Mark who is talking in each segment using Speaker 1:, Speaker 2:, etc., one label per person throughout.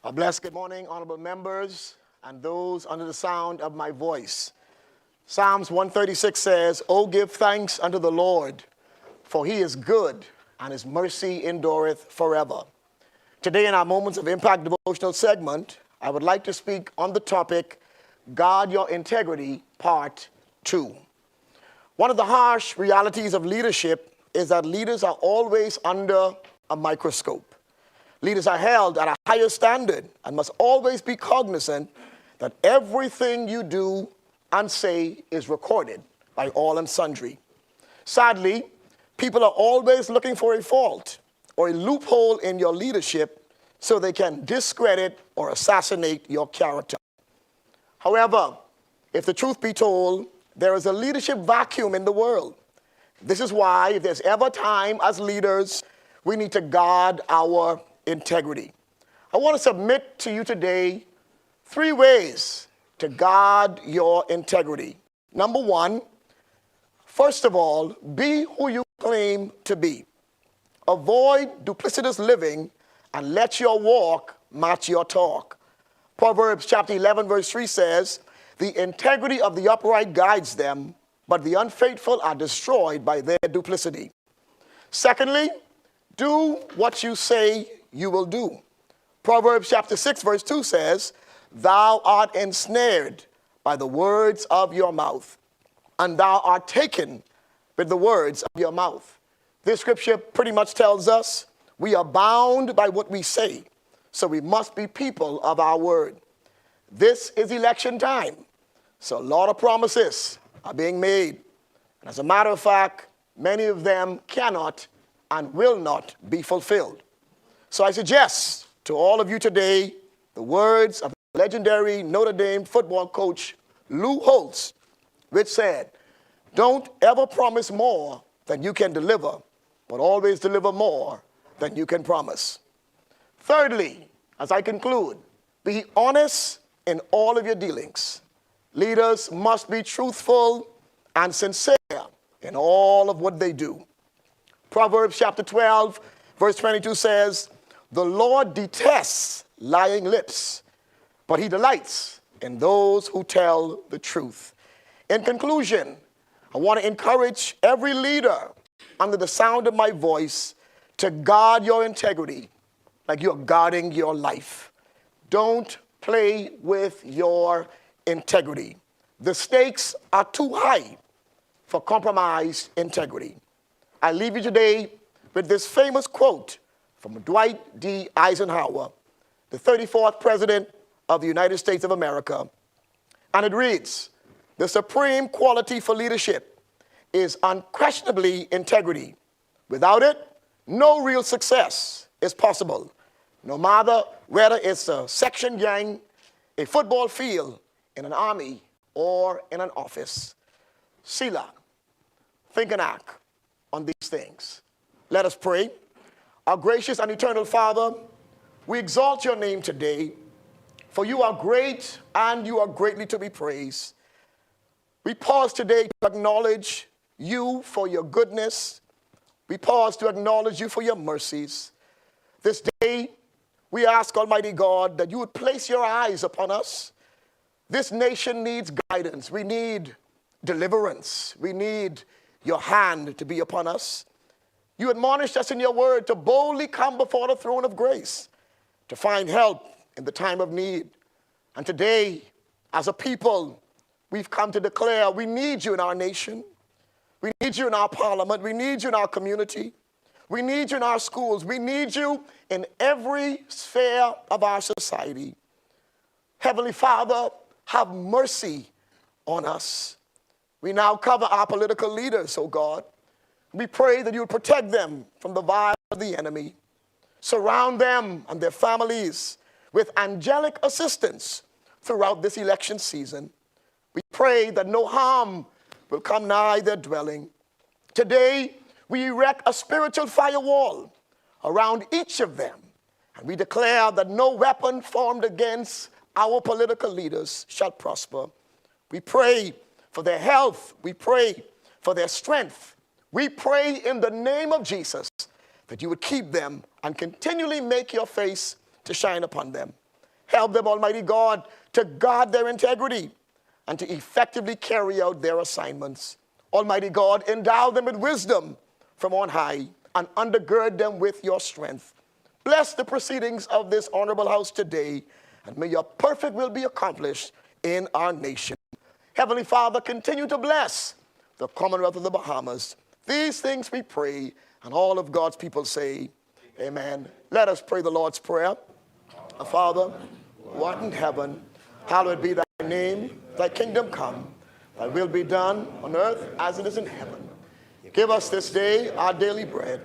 Speaker 1: A blessed good morning, honorable members, and those under the sound of my voice. Psalms 136 says, "Oh, give thanks unto the Lord, for he is good, and his mercy endureth forever." Today in our Moments of Impact devotional segment, I would like to speak on the topic, Guard Your Integrity, Part 2. One of the harsh realities of leadership is that leaders are always under a microscope. Leaders are held at a higher standard and must always be cognizant that everything you do and say is recorded by all and sundry. Sadly, people are always looking for a fault or a loophole in your leadership so they can discredit or assassinate your character. However, if the truth be told, there is a leadership vacuum in the world. This is why, if there's ever time as leaders, we need to guard our integrity. I want to submit to you today 3 ways to guard your integrity. Number 1, first of all, be who you claim to be. Avoid duplicitous living and let your walk match your talk. Proverbs chapter 11 verse 3 says, "The integrity of the upright guides them, but the unfaithful are destroyed by their duplicity." Secondly, do what you say you will do. Proverbs chapter 6 verse 2 says, "Thou art ensnared by the words of your mouth, and thou art taken with the words of your mouth." This scripture pretty much tells us we are bound by what we say, so we must be people of our word. This is election time, so a lot of promises are being made. And as a matter of fact, many of them cannot and will not be fulfilled. So I suggest to all of you today the words of legendary Notre Dame football coach Lou Holtz, which said, "Don't ever promise more than you can deliver, but always deliver more than you can promise." Thirdly, as I conclude, be honest in all of your dealings. Leaders must be truthful and sincere in all of what they do. Proverbs chapter 12, verse 22 says, "The Lord detests lying lips, but he delights in those who tell the truth." In conclusion, I want to encourage every leader under the sound of my voice to guard your integrity like you're guarding your life. Don't play with your integrity. The stakes are too high for compromised integrity. I leave you today with this famous quote from Dwight D. Eisenhower, the 34th President of the United States of America. And it reads, "The supreme quality for leadership is unquestionably integrity. Without it, no real success is possible, no matter whether it's a section gang, a football field, in an army, or in an office." Selah. Think and act on these things. Let us pray. Our gracious and eternal Father, we exalt your name today, for you are great and you are greatly to be praised. We pause today to acknowledge you for your goodness. We pause to acknowledge you for your mercies. This day, we ask, Almighty God, that you would place your eyes upon us. This nation needs guidance. We need deliverance. We need your hand to be upon us. You admonished us in your word to boldly come before the throne of grace, to find help in the time of need. And today, as a people, we've come to declare we need you in our nation. We need you in our parliament. We need you in our community. We need you in our schools. We need you in every sphere of our society. Heavenly Father, have mercy on us. We now cover our political leaders, oh God. We pray that you would protect them from the violence of the enemy. Surround them and their families with angelic assistance throughout this election season. We pray that no harm will come nigh their dwelling. Today, we erect a spiritual firewall around each of them, and we declare that no weapon formed against our political leaders shall prosper. We pray for their health. We pray for their strength. We pray in the name of Jesus that you would keep them and continually make your face to shine upon them. Help them, Almighty God, to guard their integrity and to effectively carry out their assignments. Almighty God, endow them with wisdom from on high and undergird them with your strength. Bless the proceedings of this honorable house today, and may your perfect will be accomplished in our nation. Heavenly Father, continue to bless the Commonwealth of the Bahamas. These things we pray, and all of God's people say, amen. Let us pray the Lord's Prayer. Our Father, who art in heaven, hallowed be thy name. Thy kingdom come. Thy will be done on earth as it is in heaven. Give us this day our daily bread,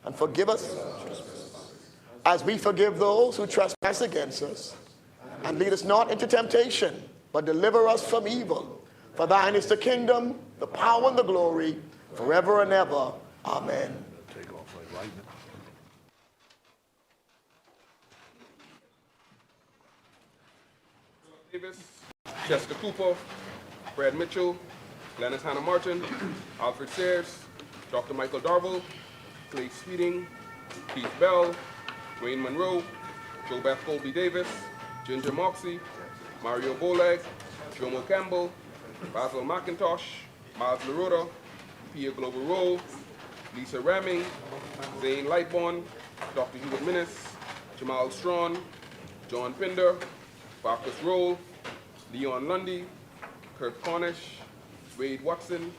Speaker 1: and forgive us as we forgive those who trespass against us. And lead us not into temptation, but deliver us from evil. For thine is the kingdom, the power, and the glory, forever and ever. Amen. Take off like lightning.
Speaker 2: Davis, Chester Cooper, Brad Mitchell, Glennis Hannah Martin, Alfred Sayers, Dr. Michael Darville, Clay Speeding, Keith Bell, Wayne Monroe, Joe Beth Colby Davis, Ginger Moxie, Mario Boleg, Jomo Campbell, Basil McIntosh, Miles Larota, Pia Glover Rowe, Lisa Ramming, Zane Lightborn, Dr. Hubert Minnis, Jamal Strawn, John Pinder, Marcus Roll, Leon Lundy, Kirk Cornish, Wade Watson,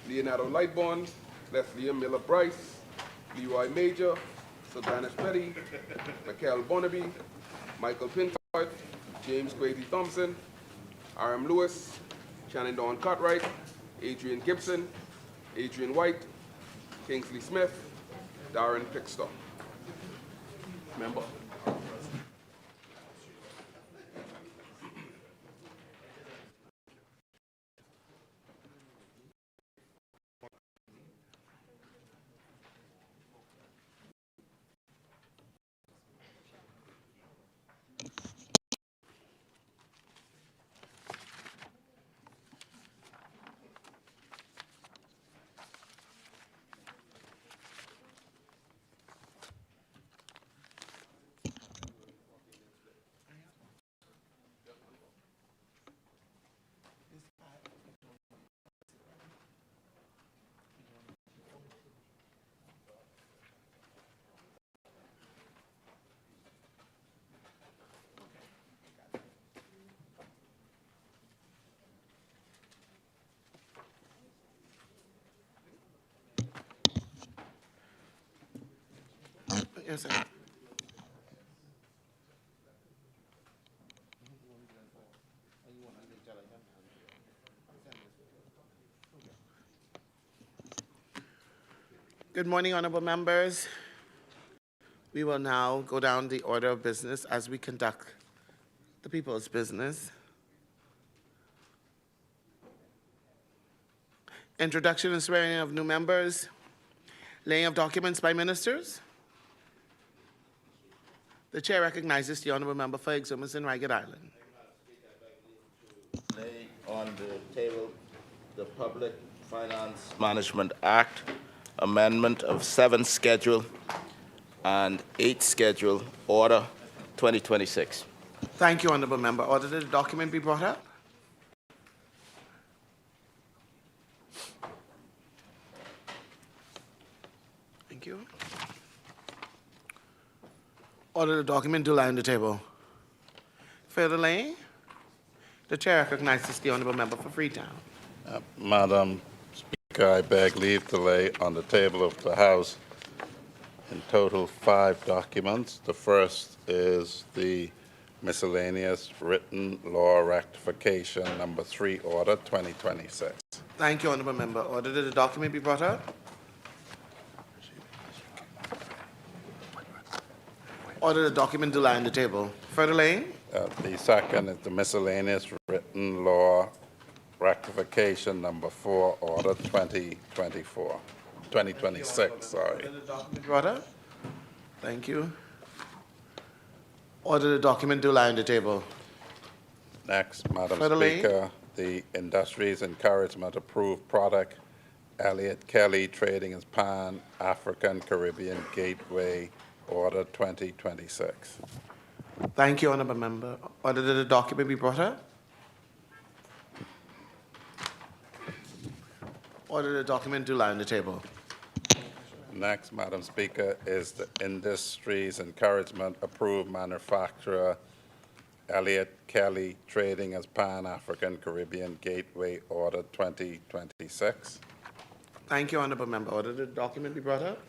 Speaker 2: Leonardo Lightborn, Leslie Miller Bryce, Leroy Major, Sylvanus Petty, Michael Bonnaby, Michael Pintard, James Crazy Thompson, R.M. Lewis, Shannon Dawn Cartwright, Adrian Gibson, Adrian White, Kingsley Smith, Darren Pickster. Member.
Speaker 1: Yes, sir.
Speaker 3: Good morning, honorable members. We will now go down the order of business as we conduct the people's business. Introduction and swearing in of new members. Laying of documents by ministers. The chair recognizes the honorable member for Exumas and Ragged Island.
Speaker 4: Lay on the table the Public Finance Management Act, amendment of 7th Schedule and 8th Schedule, Order 2026.
Speaker 3: Thank you, honorable member. Order that the document be brought up. Thank you. Order the document to lie on the table. Further laying. The chair recognizes the honorable member for Freetown.
Speaker 5: Madam Speaker, I beg leave to lay on the table of the House in total 5 documents. The first is the miscellaneous written law rectification number 3 order 2026.
Speaker 3: Thank you, honorable member. Order that the document be brought up. Order the document to lie on the table. Further laying.
Speaker 5: The second is the miscellaneous written law rectification number 4 order 2026, sorry.
Speaker 3: Order the document brought up. Thank you. Order the document to lie on the table.
Speaker 5: Next, Madam
Speaker 3: Further laying.
Speaker 5: Speaker, the Industries Encouragement Approved Product Elliott Kelly Trading as Pan-African Caribbean Gateway Order 2026.
Speaker 3: Thank you, Honourable Member. Order that the document be brought up. Order the document to lie on the table.
Speaker 5: Next, Madam Speaker, is the Industries Encouragement Approved Manufacturer Elliott Kelly Trading as Pan-African Caribbean Gateway Order 2026.
Speaker 3: Thank you, Honourable Member. Order the document be brought up.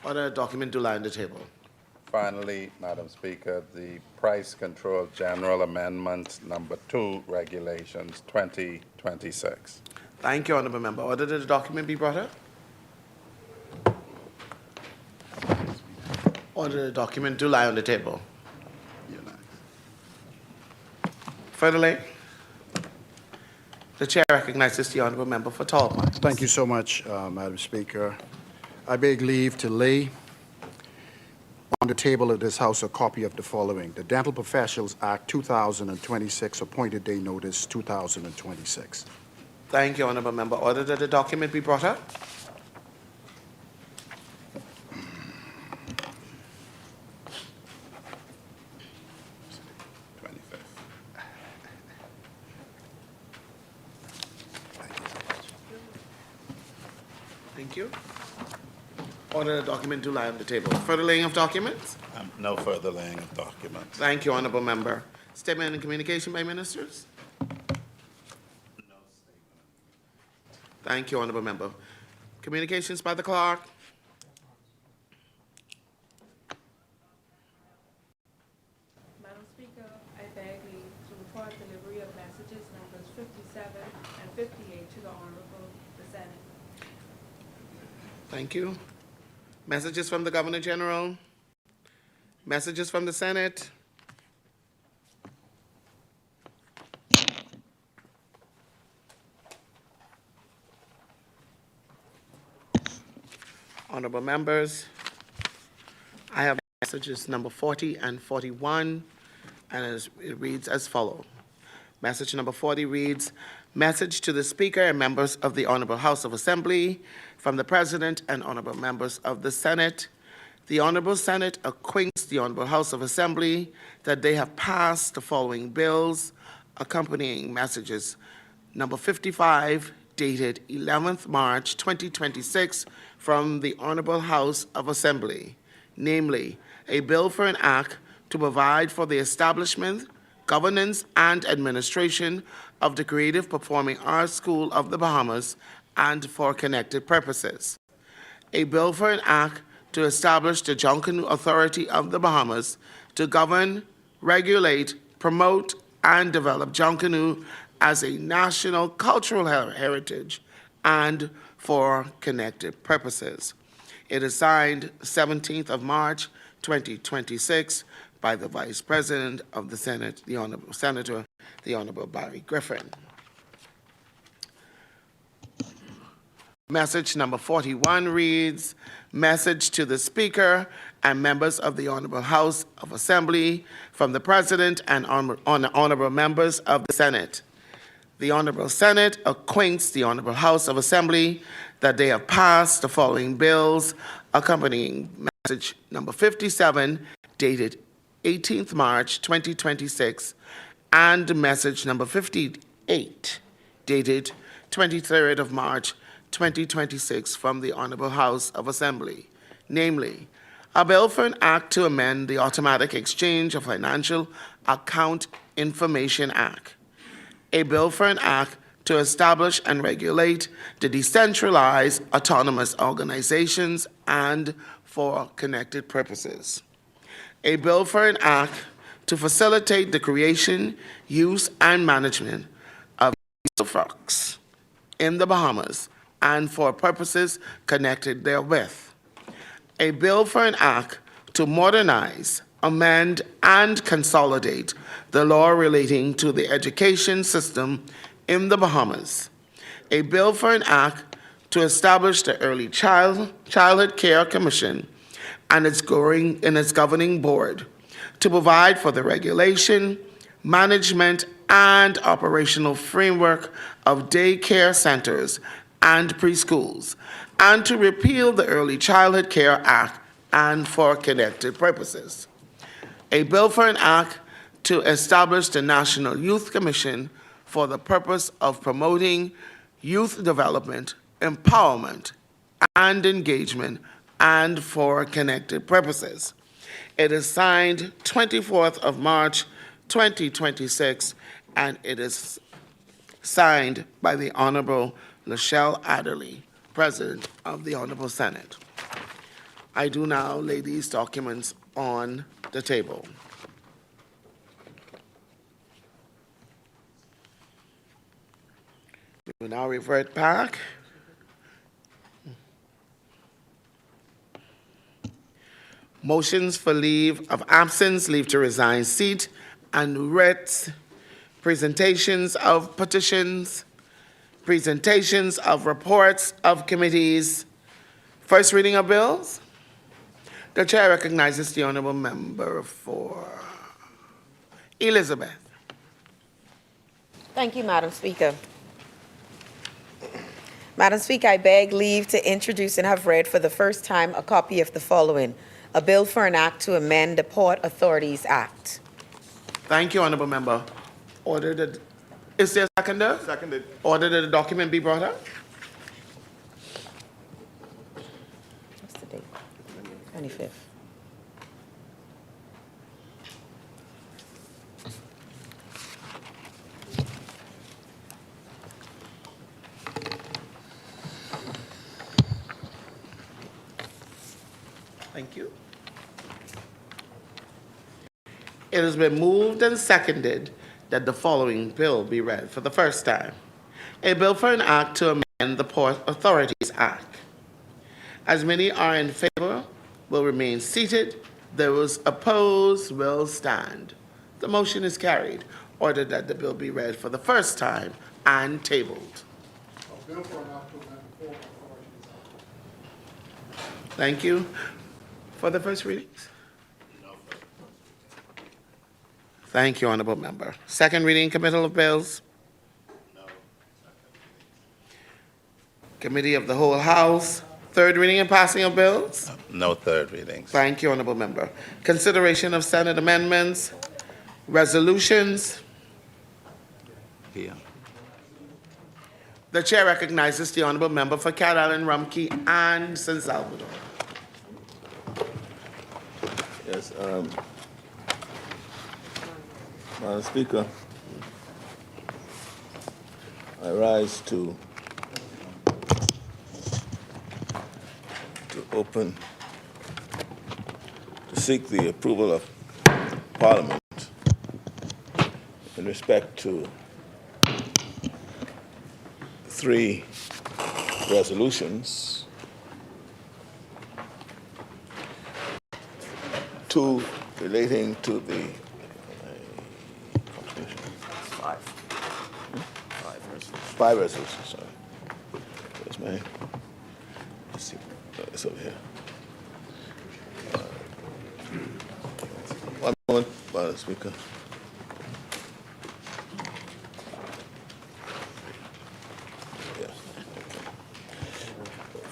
Speaker 3: Order the document to lie on the table.
Speaker 5: Finally, Madam Speaker, the Price Control General Amendment Number 2 Regulations 2026.
Speaker 3: Thank you, Honourable Member. Order that the document be brought up. Order the document to lie on the table. Furtherly, the Chair recognizes the Honourable Member for 12 minutes.
Speaker 6: Thank you so much, Madam Speaker. I beg leave to lay on the table of this House a copy of the following: the Dental Professionals Act 2026, Appointed Day Notice 2026.
Speaker 3: Thank you, Honourable Member. Order that the document be brought up. Thank you. Order the document to lie on the table. Further laying of documents?
Speaker 5: No further laying of documents.
Speaker 3: Thank you, Honourable Member. Statement and communication by ministers? No statement. Thank you, Honourable Member. Communications by the clerk?
Speaker 7: Madam Speaker, I beg leave to report delivery of messages numbers 57 and 58 to the Honourable the Senate.
Speaker 3: Thank you. Messages from the Governor General? Messages from the Senate? Honourable members, I have messages number 40 and 41, and it reads as follows. Message number 40 reads, message to the Speaker and members of the Honourable House of Assembly from the President and Honourable members of the Senate. The Honourable Senate acquaints the Honourable House of Assembly that they have passed the following bills, accompanying messages. Number 55, dated 11th March 2026, from the Honourable House of Assembly, namely, a bill for an act to provide for the establishment, governance, and administration of the Creative Performing Arts School of the Bahamas and for connected purposes. A bill for an act to establish the Junkanoo Authority of the Bahamas to govern, regulate, promote, and develop Junkanoo as a national cultural heritage and for connected purposes. It is signed 17th of March, 2026, by the Vice President of the Senate, the Honorable Senator, the Honorable Barry Griffin. Message number 41 reads, message to the Speaker and members of the Honorable House of Assembly from the President and honorable members of the Senate. The Honorable Senate acquaints the Honorable House of Assembly that they have passed the following bills, accompanying message number 57, dated 18th March 2026, and message number 58, dated 23rd of March 2026, from the Honorable House of Assembly, namely, a bill for an act to amend the Automatic Exchange of Financial Account Information Act, a bill for an act to establish and regulate the decentralized autonomous organizations and for connected purposes, a bill for an act to facilitate the creation, use, and management of trucks in the Bahamas and for purposes connected therewith, a bill for an act to modernize, amend, and consolidate the law relating to the education system in the Bahamas, a bill for an act to establish the Early Childhood Care Commission and its governing board to provide for the regulation, management, and operational framework of daycare centers and preschools, and to repeal the Early Childhood Care Act and for connected purposes. A bill for an act to establish the National Youth Commission for the purpose of promoting youth development, empowerment, and engagement, and for connected purposes. It is signed 24th of March, 2026, and it is signed by the Honorable Lachelle Adderley, President of the Honorable Senate. I do now lay these documents on the table. We will now revert back. Motions for leave of absence, leave to resign seat, and writs, presentations of petitions, presentations of reports of committees, first reading of bills. The chair recognizes the honorable member for Elizabeth.
Speaker 8: Thank you, Madam Speaker. Madam Speaker, I beg leave to introduce and have read for the first time a copy of the following: a bill for an act to amend the Port Authorities Act.
Speaker 3: Thank you, honorable member. Is there a seconder?
Speaker 1: Seconded.
Speaker 3: Order that the document be brought up.
Speaker 8: What's the date? 25th.
Speaker 3: Thank you. It has been moved and seconded that the following bill be read for the first time. A bill for an act to amend the Port Authorities Act. As many are in favor, will remain seated. Those opposed will stand. The motion is carried. Ordered that the bill be read for the first time and tabled. Thank you. For the first readings? Thank you, honorable member. Second reading, Committee of Bills? No. Committee of the Whole House? Third reading and passing of bills?
Speaker 5: No third readings.
Speaker 3: Thank you, honorable member. Consideration of Senate amendments, resolutions.
Speaker 4: Here.
Speaker 3: The chair recognizes the honorable member for Cat Island, Rumkey, and San Salvador.
Speaker 9: Yes, Madam Speaker, I rise to seek the approval of Parliament in respect to 3 resolutions, 2 relating to the five resolutions, sorry. That's my, let's see, it's over here. One moment, Madam Speaker. Yes, okay.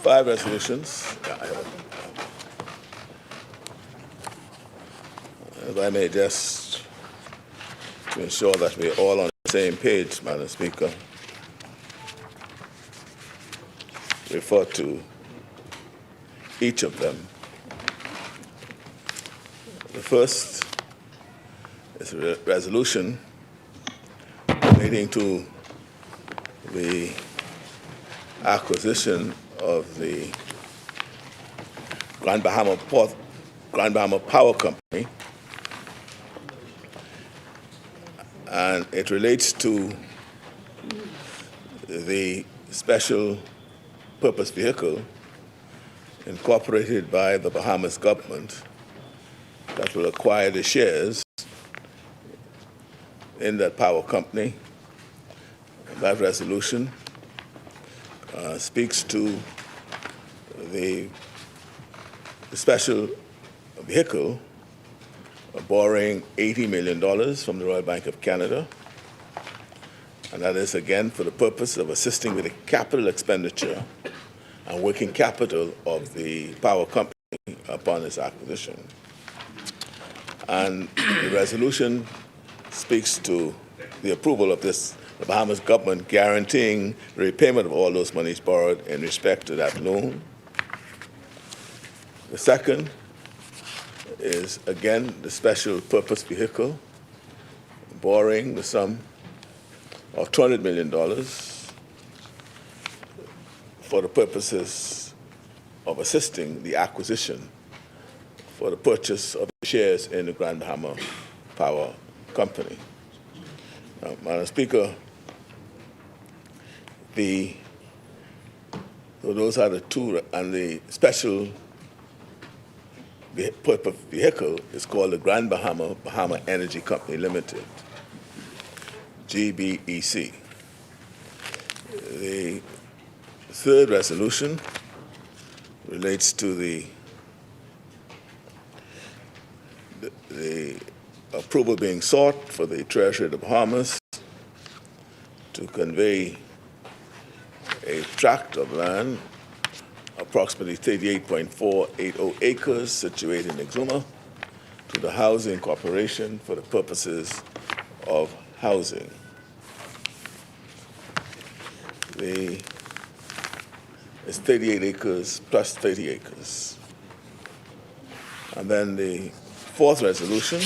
Speaker 9: 5 resolutions. If I may just, to ensure that we're all on the same page, Madam Speaker, refer to each of them. The first is a resolution relating to the acquisition of the Grand Bahama Power Company, and it relates to the special purpose vehicle incorporated by the Bahamas government that will acquire the shares in that power company. That resolution speaks to the special vehicle borrowing $80 million from the Royal Bank of Canada and that is again for the purpose of assisting with the capital expenditure and working capital of the power company upon its acquisition. And the resolution speaks to the approval of this, the Bahamas government guaranteeing the repayment of all those monies borrowed in respect to that loan. The second is, again, the special purpose vehicle, borrowing the sum of $200 million for the purposes of assisting the acquisition for the purchase of shares in the Grand Bahama Power Company. Now, Madam Speaker, so those are the two, and the special purpose vehicle is called the Grand Bahama Energy Company Limited, GBEC. The third resolution relates to the approval being sought for the Treasury of the Bahamas to convey a tract of land, approximately 38.480 acres, situated in Exuma, to the Housing Corporation for the purposes of housing. It's 38 acres plus 30 acres. And then the fourth resolution,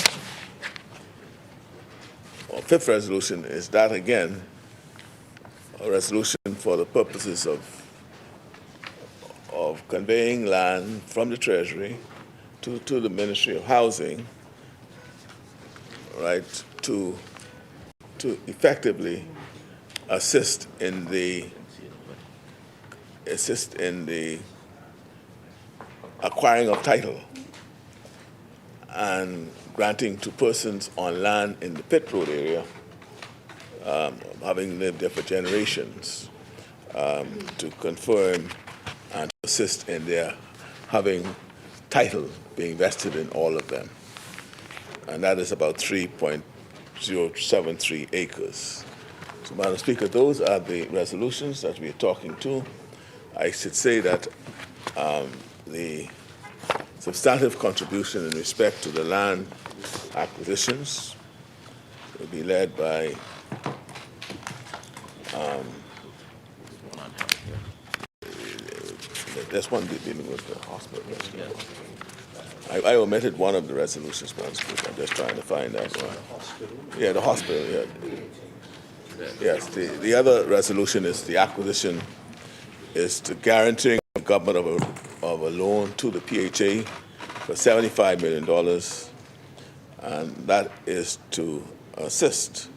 Speaker 9: or fifth resolution, is that again, a resolution for the purposes of conveying land from the Treasury to the Ministry of Housing, right, to effectively assist in the acquiring of title and granting to persons on land in the Pit Road area, having lived there for generations, to confirm and to assist in their having title being vested in all of them. And that is about 3.073 acres. So, Madam Speaker, those are the resolutions that we are talking to. I should say that the substantive contribution in respect to the land acquisitions will be led by there's one dealing with the hospital. I omitted one of the resolutions, Madam Speaker. I'm just trying to find that one. Yeah, the hospital, yeah. Yes, the other resolution is the acquisition, is to guaranteeing the government of a loan to the PHA for $75 million, and that is to assist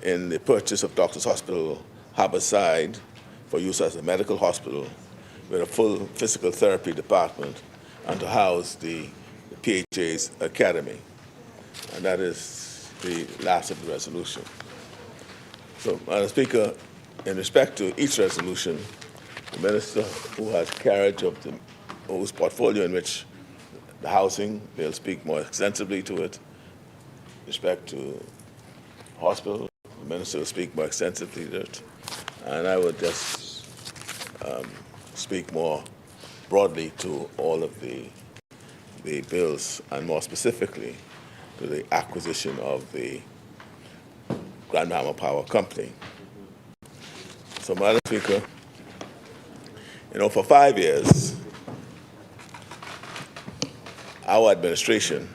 Speaker 9: in the purchase of Doctors Hospital Harborside for use as a medical hospital with a full physical therapy department and to house the PHA's academy. And that is the last of the resolution. So, Madam Speaker, in respect to each resolution, the Minister who has carriage of whose portfolio in which the housing, they'll speak more extensively to it. With respect to hospital, the Minister will speak more extensively to it. And I would just speak more broadly to all of the bills, and more specifically to the acquisition of the Grand Bahama Power Company. So, Madam Speaker, for 5 years, our administration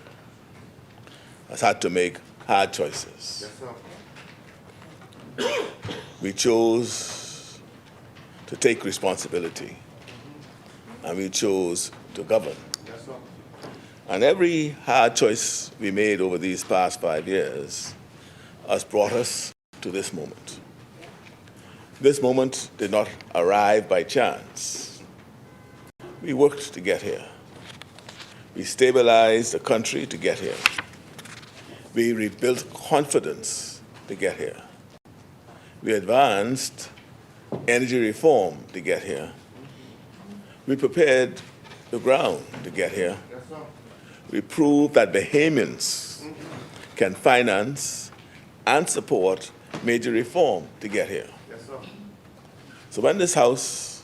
Speaker 9: has had to make hard choices. We chose to take responsibility, and we chose to govern. And every hard choice we made over these past 5 years has brought us to this moment. This moment did not arrive by chance. We worked to get here. We stabilized the country to get here. We rebuilt confidence to get here. We advanced energy reform to get here. We prepared the ground to get here. We proved that Bahamians can finance and support major reform to get here. So when this House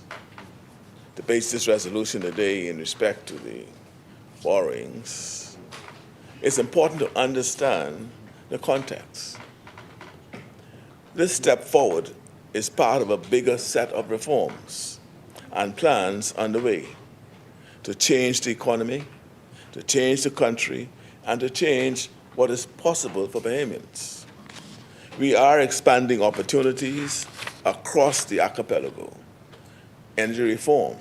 Speaker 9: debates this resolution today in respect to the borrowings, it's important to understand the context. This step forward is part of a bigger set of reforms and plans underway to change the economy, to change the country, and to change what is possible for Bahamians. We are expanding opportunities across the archipelago. Energy reform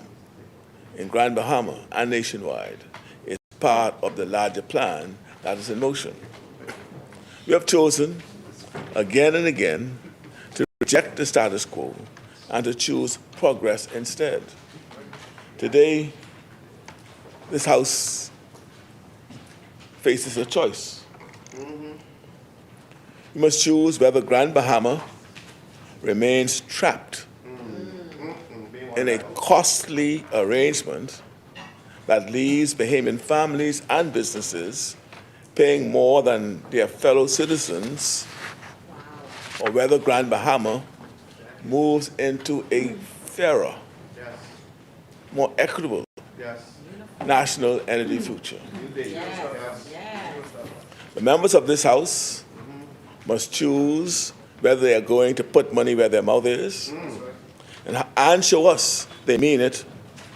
Speaker 9: in Grand Bahama and nationwide is part of the larger plan that is in motion. We have chosen again and again to reject the status quo and to choose progress instead. Today, this House faces a choice. We must choose whether Grand Bahama remains trapped in a costly arrangement that leaves Bahamian families and businesses paying more than their fellow citizens, or whether Grand Bahama moves into a fairer, more equitable national energy future. The members of this House must choose whether they are going to put money where their mouth is and show us they mean it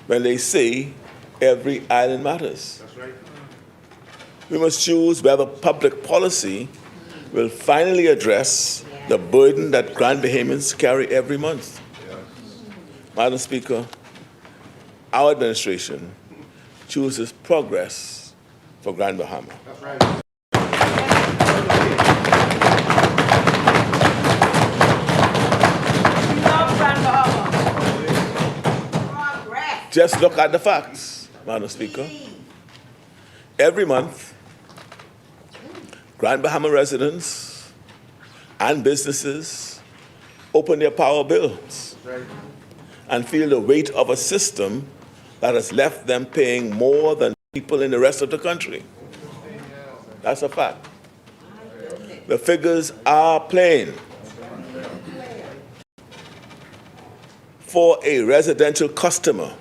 Speaker 9: when they say every island matters. We must choose whether public policy will finally address the burden that Grand Bahamians carry every month. Madam Speaker, our administration chooses progress for Grand Bahama. Just look at the facts, Madam Speaker. Every month, Grand Bahama residents and businesses open their power bills and feel the weight of a system that has left them paying more than people in the rest of the country. That's a fact. The figures are plain. For a residential customer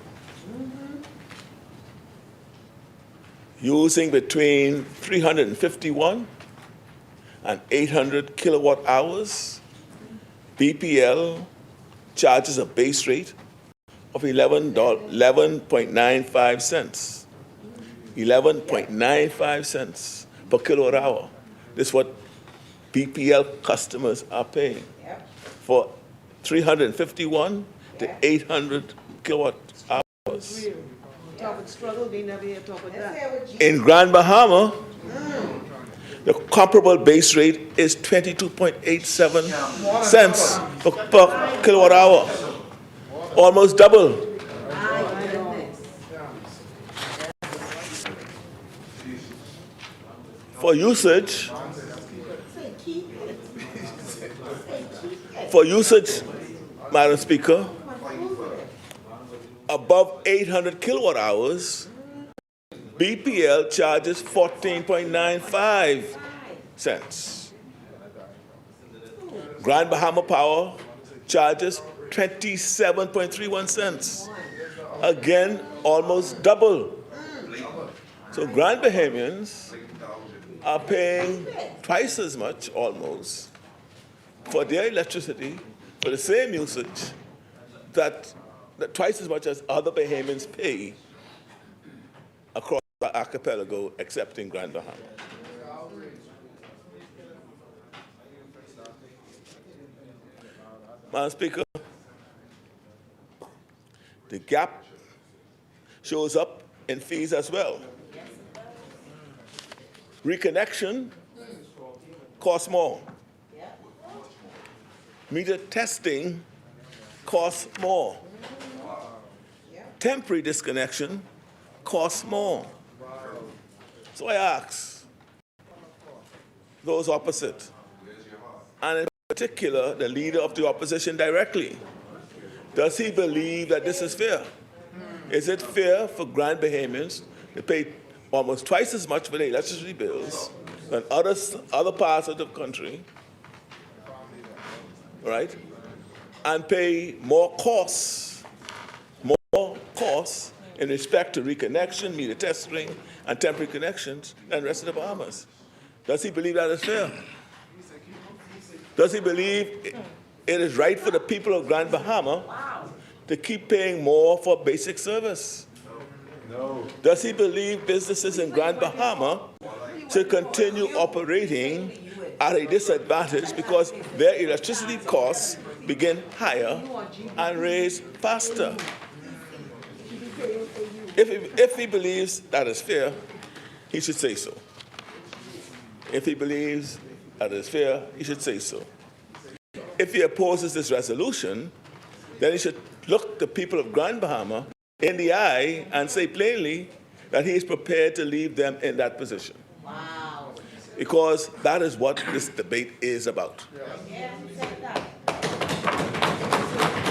Speaker 9: using between 351 and 800 kilowatt hours, BPL charges a base rate of 11.95 cents. 11.95 cents per kilowatt hour. This is what BPL customers are paying for 351 to 800 kilowatt hours. In Grand Bahama, the comparable base rate is 22.87 cents per kilowatt hour, almost double. For usage, Madam Speaker, above 800 kilowatt hours, BPL charges 14.95 cents. Grand Bahama Power charges 27.31 cents. Again, almost double. So Grand Bahamians are paying twice as much, almost, for their electricity, for the same usage, that twice as much as other Bahamians pay across the archipelago, except in Grand Bahama. Madam Speaker, the gap shows up in fees as well. Reconnection costs more. Meter testing costs more. Temporary disconnection costs more. So I ask those opposite, and in particular the leader of the opposition directly, does he believe that this is fair? Is it fair for Grand Bahamians to pay almost twice as much for their electricity bills than other parts of the country, right, and pay more costs in respect to reconnection, meter testing, and temporary connections than the rest of the Bahamas. Does he believe that is fair? Does he believe it is right for the people of Grand Bahama to keep paying more for basic service? No. Does he believe businesses in Grand Bahama should continue operating at a disadvantage because their electricity costs begin higher and raise faster? If he believes that is fair, he should say so. If he believes that is fair, he should say so. If he opposes this resolution, then he should look the people of Grand Bahama in the eye and say plainly that he is prepared to leave them in that position. Wow. Because that is what this debate is about. Yeah, he said that.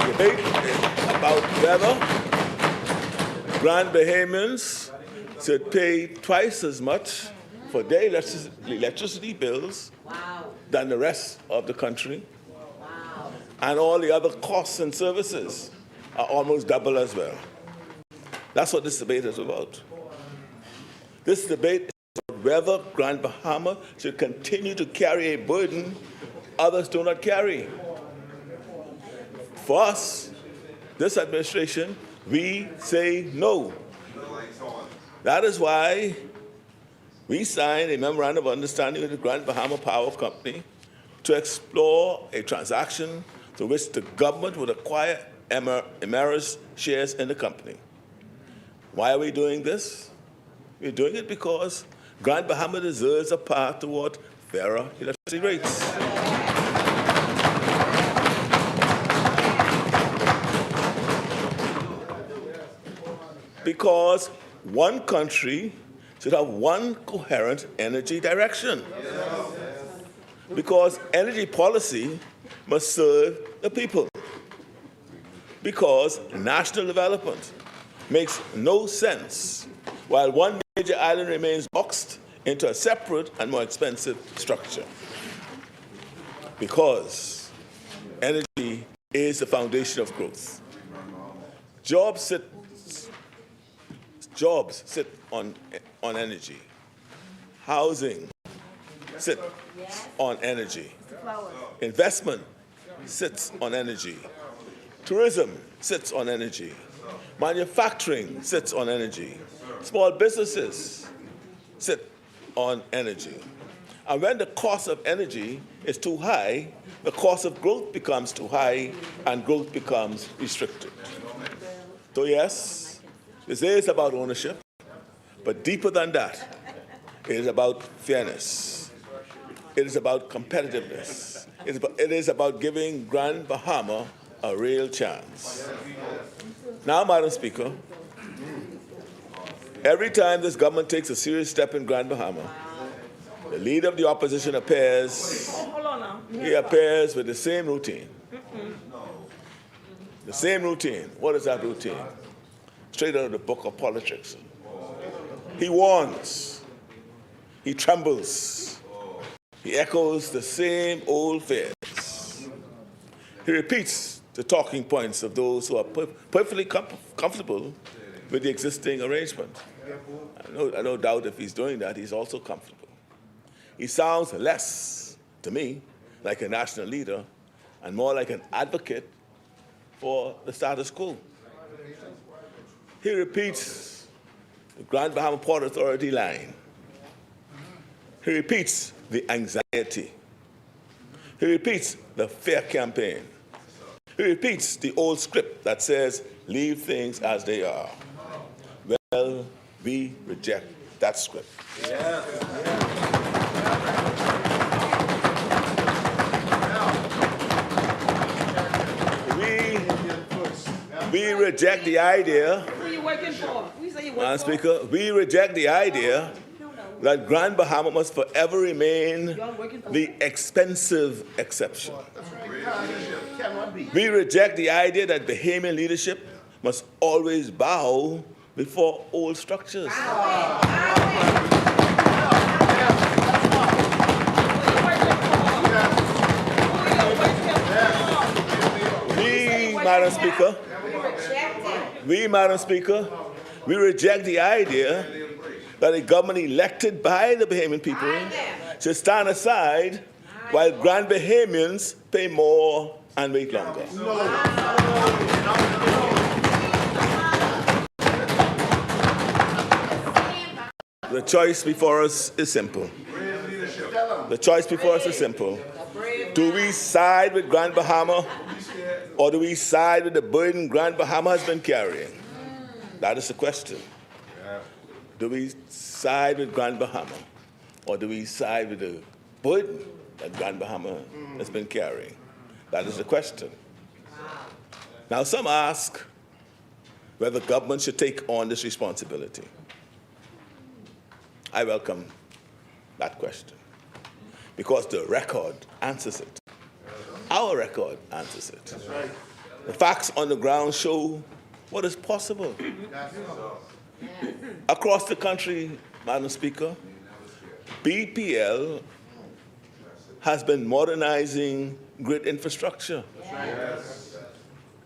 Speaker 9: The debate is about whether Grand Bahamians should pay twice as much for their electricity bills than the rest of the country. Wow. And all the other costs and services are almost double as well. That's what this debate is about. This debate is about whether Grand Bahama should continue to carry a burden others do not carry. For us, this administration, we say no. That is why we signed a memorandum of understanding with the Grand Bahama Power Company to explore a transaction through which the government would acquire Emera's shares in the company. Why are we doing this? We're doing it because Grand Bahama deserves a path toward fairer electricity rates. Because one country should have one coherent energy direction. Because energy policy must serve the people. Because national development makes no sense while one major island remains boxed into a separate and more expensive structure. Because energy is the foundation of growth. Jobs sit on energy. Housing sits on energy. Investment sits on energy. Tourism sits on energy. Manufacturing sits on energy. Small businesses sit on energy. And when the cost of energy is too high, the cost of growth becomes too high, and growth becomes restricted. So yes, this is about ownership, but deeper than that, it is about fairness. It is about competitiveness. It is about giving Grand Bahama a real chance. Now, Madam Speaker, every time this government takes a serious step in Grand Bahama, the leader of the opposition appears, he appears with the same routine. The same routine. What is that routine? Straight out of the book of politics. He warns, he trembles, he echoes the same old fears. He repeats the talking points of those who are perfectly comfortable with the existing arrangement. I no doubt if he's doing that, he's also comfortable. He sounds less, to me, like a national leader and more like an advocate for the status quo. He repeats the Grand Bahama Port Authority line. He repeats the anxiety. He repeats the fair campaign. He repeats the old script that says, leave things as they are. Well, we reject that script. We reject the idea, Madam Speaker, we reject the idea that Grand Bahama must forever remain the expensive exception. We reject the idea that Bahamian leadership must always bow before old structures. Madam Speaker, we reject the idea that a government elected by the Bahamian people should stand aside while Grand Bahamians pay more and wait longer. The choice before us is simple. The choice before us is simple. Do we side with Grand Bahama, or do we side with the burden Grand Bahama has been carrying? That is the question. Do we side with Grand Bahama, or do we side with the burden that Grand Bahama has been carrying? That is the question. Now, some ask whether government should take on this responsibility. I welcome that question because the record answers it. Our record answers it. The facts on the ground show what is possible. Across the country, Madam Speaker, BPL has been modernizing grid infrastructure,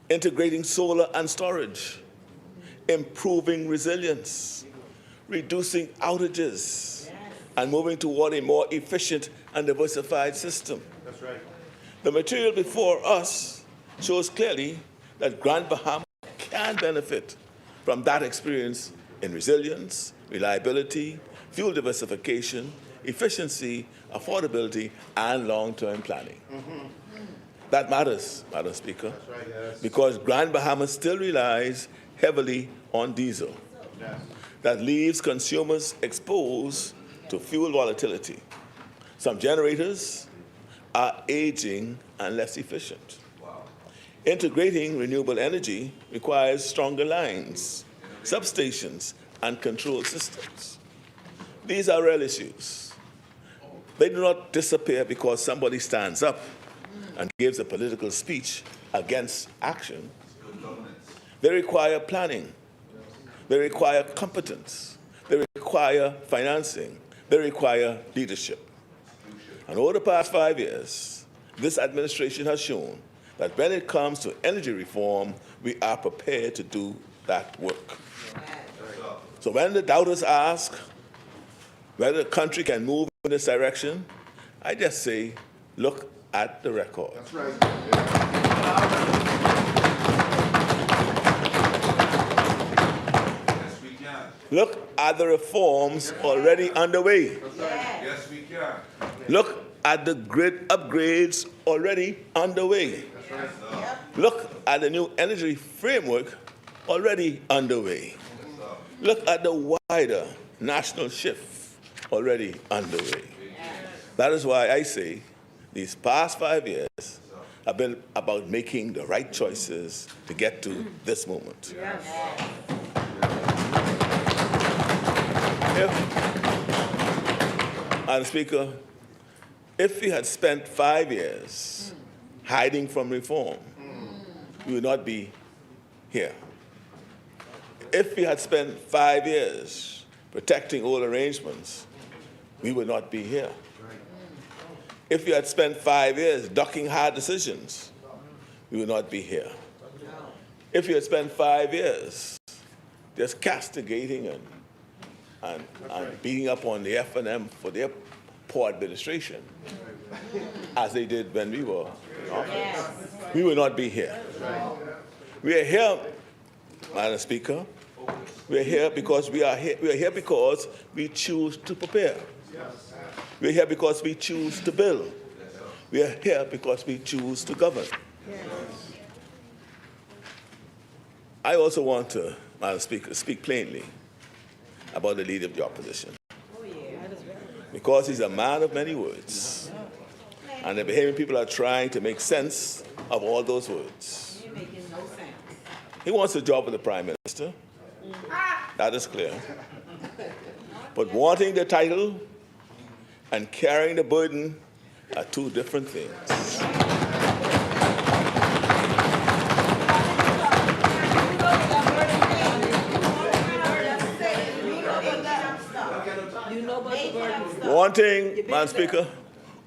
Speaker 9: integrating solar and storage, improving resilience, reducing outages, and moving toward a more efficient and diversified system. That's right. The material before us shows clearly that Grand Bahama can benefit from that experience in resilience, reliability, fuel diversification, efficiency, affordability, and long-term planning. That matters, Madam Speaker, right, yes. Because Grand Bahama still relies heavily on diesel. Yes. That leaves consumers exposed to fuel volatility. Some generators are aging and less efficient. Wow. Integrating renewable energy requires stronger lines, substations, and control systems. These are real issues. They do not disappear because somebody stands up and gives a political speech against action. They require planning. They require competence. They require financing. They require leadership. And over the past 5 years, this administration has shown that when it comes to energy reform, we are prepared to do that work. So when the doubters ask whether the country can move in this direction, I just say, look at the record. That's right. Look at the reforms already underway.
Speaker 10: Yes, we can.
Speaker 9: Look at the grid upgrades already underway. Look at the new energy framework already underway. Look at the wider national shift already underway. That is why I say these past 5 years have been about making the right choices to get to this moment. Madam Speaker, if we had spent 5 years hiding from reform, we would not be here. If we had spent 5 years protecting old arrangements, we would not be here. If we had spent 5 years ducking hard decisions, we would not be here. If we had spent 5 years just castigating and beating up on the F&M for their poor administration, as they did when we were in office, we would not be here. We are here, Madam Speaker. We are here because we are here because we choose to prepare. We are here because we choose to build. We are here because we choose to govern. I also want to, Madam Speaker, speak plainly about the leader of the opposition. Because he's a man of many words. And the Bahamian people are trying to make sense of all those words. He wants a job with the Prime Minister. That is clear. But wanting the title and carrying the burden are two different things. Wanting, Madam Speaker,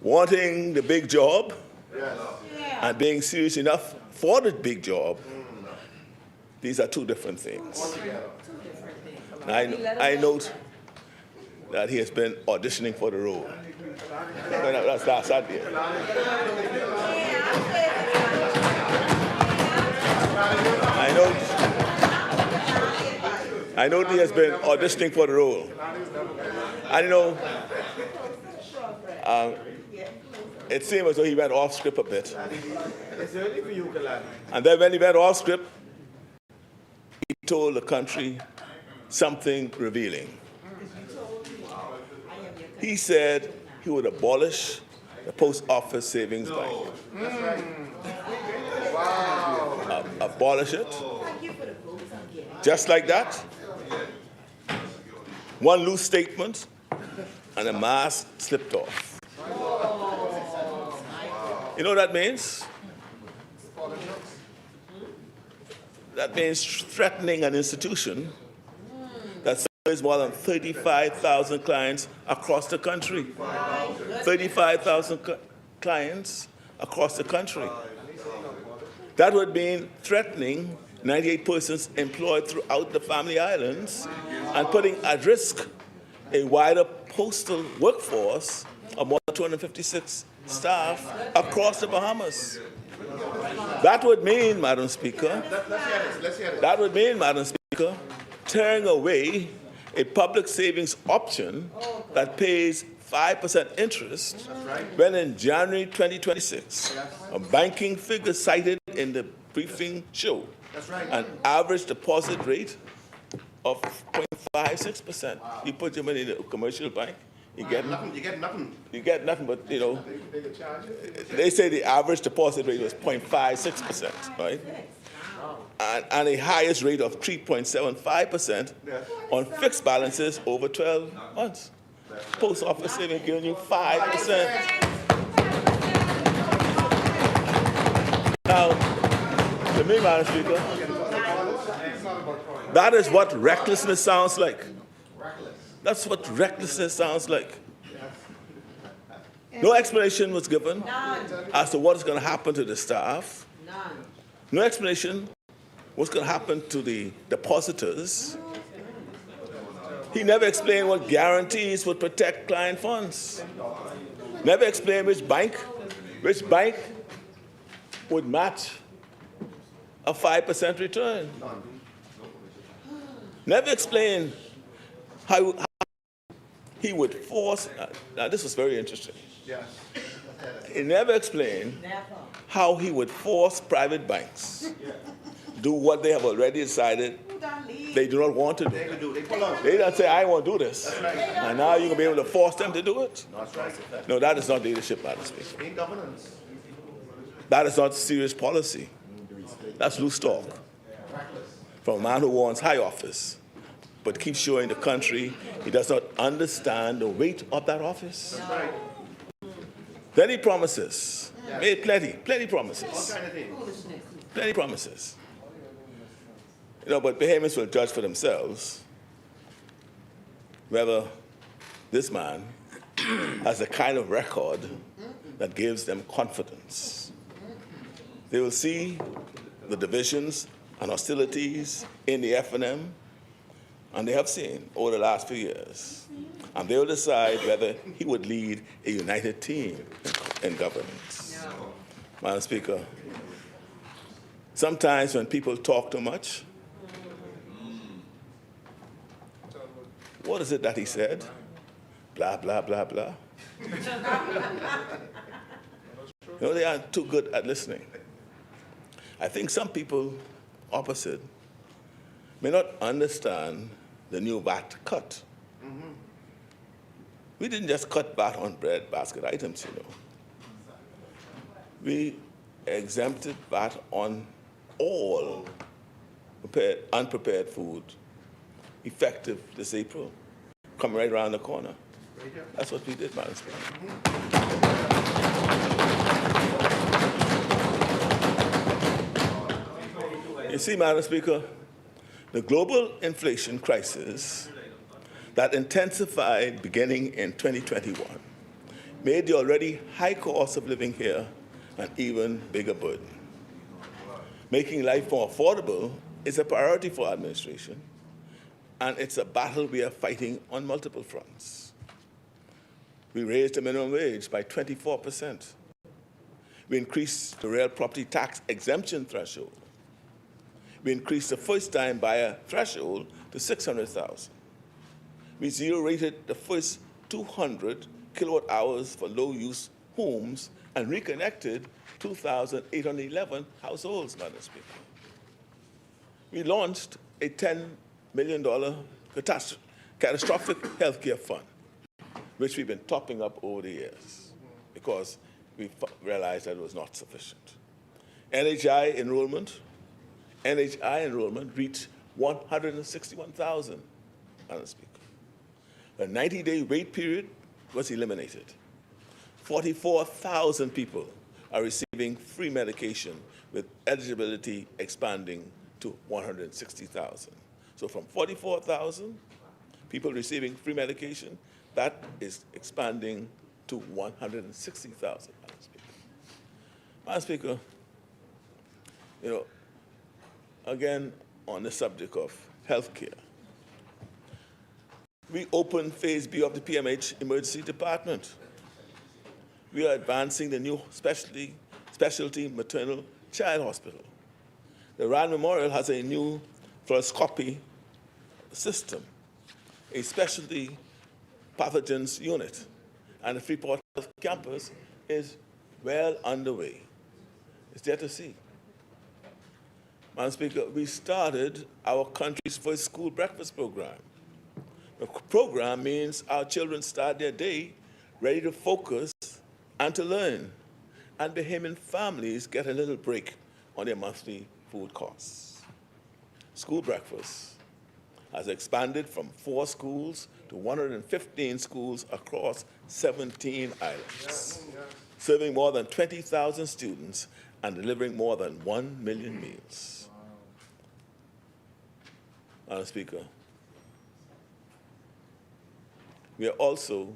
Speaker 9: wanting the big job and being serious enough for the big job, these are two different things. I note that he has been auditioning for the role. That's that there. I know he has been auditioning for the role. I know it seemed as though he went off script a bit. And then when he went off script, he told the country something revealing. He said he would abolish the post office savings bank. Abolish it. Just like that. One loose statement and the mask slipped off. You know what that means? That means threatening an institution that serves more than 35,000 clients across the country. 35,000 clients across the country. That would mean threatening 98 persons employed throughout the Family Islands and putting at risk a wider postal workforce of more than 256 staff across the Bahamas. That would mean, Madam Speaker, tearing away a public savings option that pays 5% interest when in January 2026, a banking figure cited in the briefing show an average deposit rate of 0.56%. You put your money in a commercial bank, you get nothing. You get nothing, but you know, they say the average deposit rate was 0.56%, right? And a highest rate of 3.75% on fixed balances over 12 months. Post office savings giving you 5%. Now, to me, Madam Speaker, that is what recklessness sounds like. That's what recklessness sounds like. No explanation was given as to what is going to happen to the staff. No explanation what's going to happen to the depositors. He never explained what guarantees would protect client funds. Never explained which bank would match a 5% return. Never explained how he would force, now this was very interesting. He never explained how he would force private banks do what they have already decided they do not want to do. They don't say, I won't do this. And now you're going to be able to force them to do it? No, that is not leadership, Madam Speaker. That is not serious policy. That's loose talk from a man who wants high office, but keeps showing the country he does not understand the weight of that office. Then he promises, made plenty promises. Plenty promises. You know, but Bahamians will judge for themselves whether this man has the kind of record that gives them confidence. They will see the divisions and hostilities in the F&M, and they have seen over the last few years. And they will decide whether he would lead a united team in governance. Madam Speaker, sometimes when people talk too much, what is it that he said? Blah, blah, blah, blah. You know, they aren't too good at listening. I think some people opposite may not understand the new VAT cut. We didn't just cut VAT on bread basket items, you know. We exempted VAT on all unprepared food, effective this April, coming right around the corner. That's what we did, Madam Speaker. You see, Madam Speaker, the global inflation crisis that intensified beginning in 2021 made the already high cost of living here an even bigger burden. Making life more affordable is a priority for our administration, and it's a battle we are fighting on multiple fronts. We raised the minimum wage by 24%. We increased the real property tax exemption threshold. We increased the first-time buyer threshold to $600,000. We zero-rated the first 200 kilowatt hours for low-use homes and reconnected 2,811 households, Madam Speaker. We launched a $10 million catastrophic healthcare fund, which we've been topping up over the years because we realized that it was not sufficient. NHI enrollment reached 161,000, Madam Speaker. A 90-day wait period was eliminated. 44,000 people are receiving free medication, with eligibility expanding to 160,000. So from 44,000 people receiving free medication, that is expanding to 160,000, Madam Speaker. Madam Speaker, you know, again, on the subject of health care, we opened Phase B of the PMH Emergency Department. We are advancing the new specialty maternal child hospital. The Rand Memorial has a new fluoroscopy system, a specialty pathogens unit, and the Freeport Health campus is well underway. It's there to see. Madam Speaker, we started our country's first school breakfast program. The program means our children start their day ready to focus and to learn, and Bahamian families get a little break on their monthly food costs. School breakfast has expanded from 4 schools to 115 schools across 17 islands, serving more than 20,000 students and delivering more than 1 million meals. Madam Speaker, we are also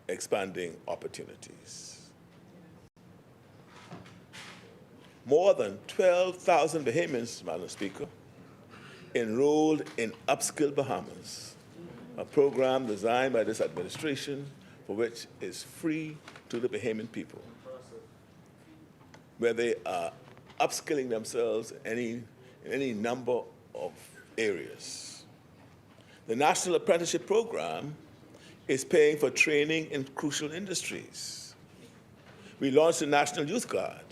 Speaker 9: expanding opportunities. More than 12,000 Bahamians, Madam Speaker, enrolled in Upskill Bahamas, a program designed by this administration for which is free to the Bahamian people, where they are upskilling themselves in any number of areas. The National Apprenticeship Program is paying for training in crucial industries. We launched the National Youth Guard.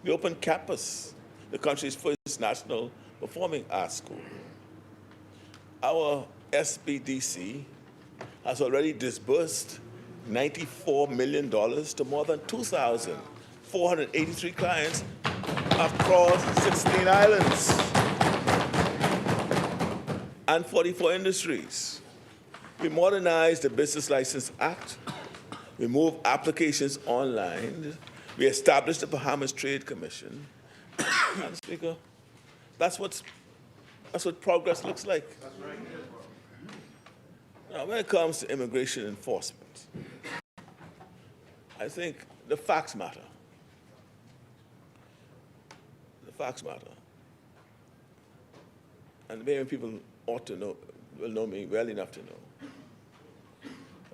Speaker 9: We opened Campus, the country's first national performing arts school. Our SBDC has already disbursed $94 million to more than 2,483 clients across 16 islands and 44 industries. We modernized the Business License Act. We moved applications online. We established the Bahamas Trade Commission. Madam Speaker, that's what progress looks like. Now, when it comes to immigration enforcement, I think the facts matter. The facts matter. And maybe people ought to know, will know me well enough to know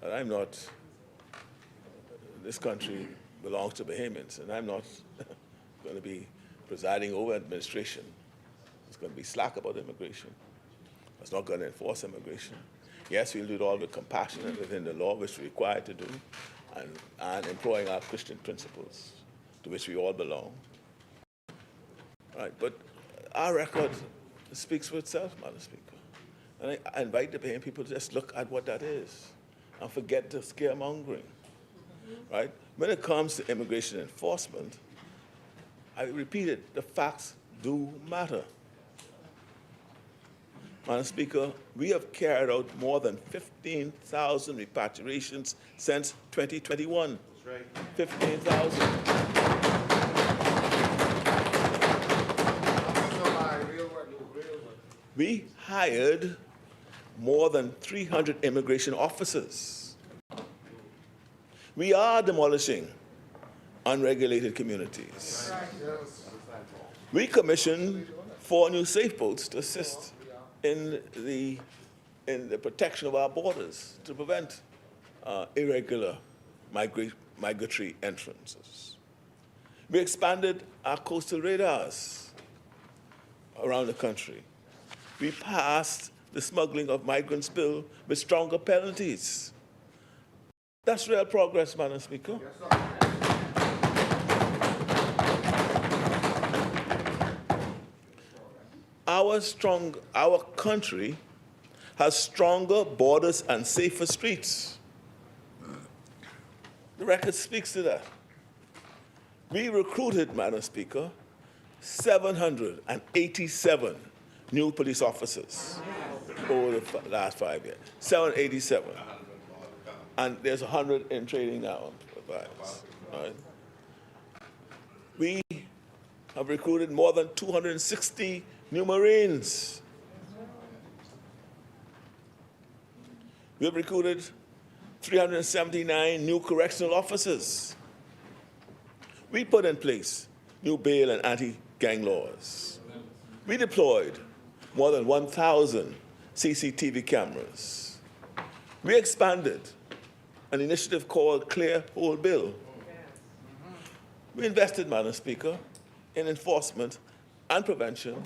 Speaker 9: that I'm not, this country belongs to Bahamians, and I'm not going to be presiding over administration. It's going to be slack about immigration. It's not going to enforce immigration. Yes, we'll do it all with compassion and within the law, which we're required to do, and employing our Christian principles, to which we all belong. Right, but our record speaks for itself, Madam Speaker. And I invite the Bahamian people to just look at what that is and forget the scaremongering. Right? When it comes to immigration enforcement, I repeat it, the facts do matter. Madam Speaker, we have carried out more than 15,000 repatriations since 2021. That's right. 15,000. We hired more than 300 immigration officers. We are demolishing unregulated communities. We commissioned 4 new safe boats to assist in the protection of our borders to prevent irregular migratory entrances. We expanded our coastal radars around the country. We passed the smuggling of migrants bill with stronger penalties. That's real progress, Madam Speaker. Our country has stronger borders and safer streets. The record speaks to that. We recruited, Madam Speaker, 787 new police officers over the last 5 years. 787. And there's 100 in training now. Right? We have recruited more than 260 new Marines. We have recruited 379 new correctional officers. We put in place new bail and anti-gang laws. We deployed more than 1,000 CCTV cameras. We expanded an initiative called Clear Whole Bill. We invested, Madam Speaker, in enforcement and prevention,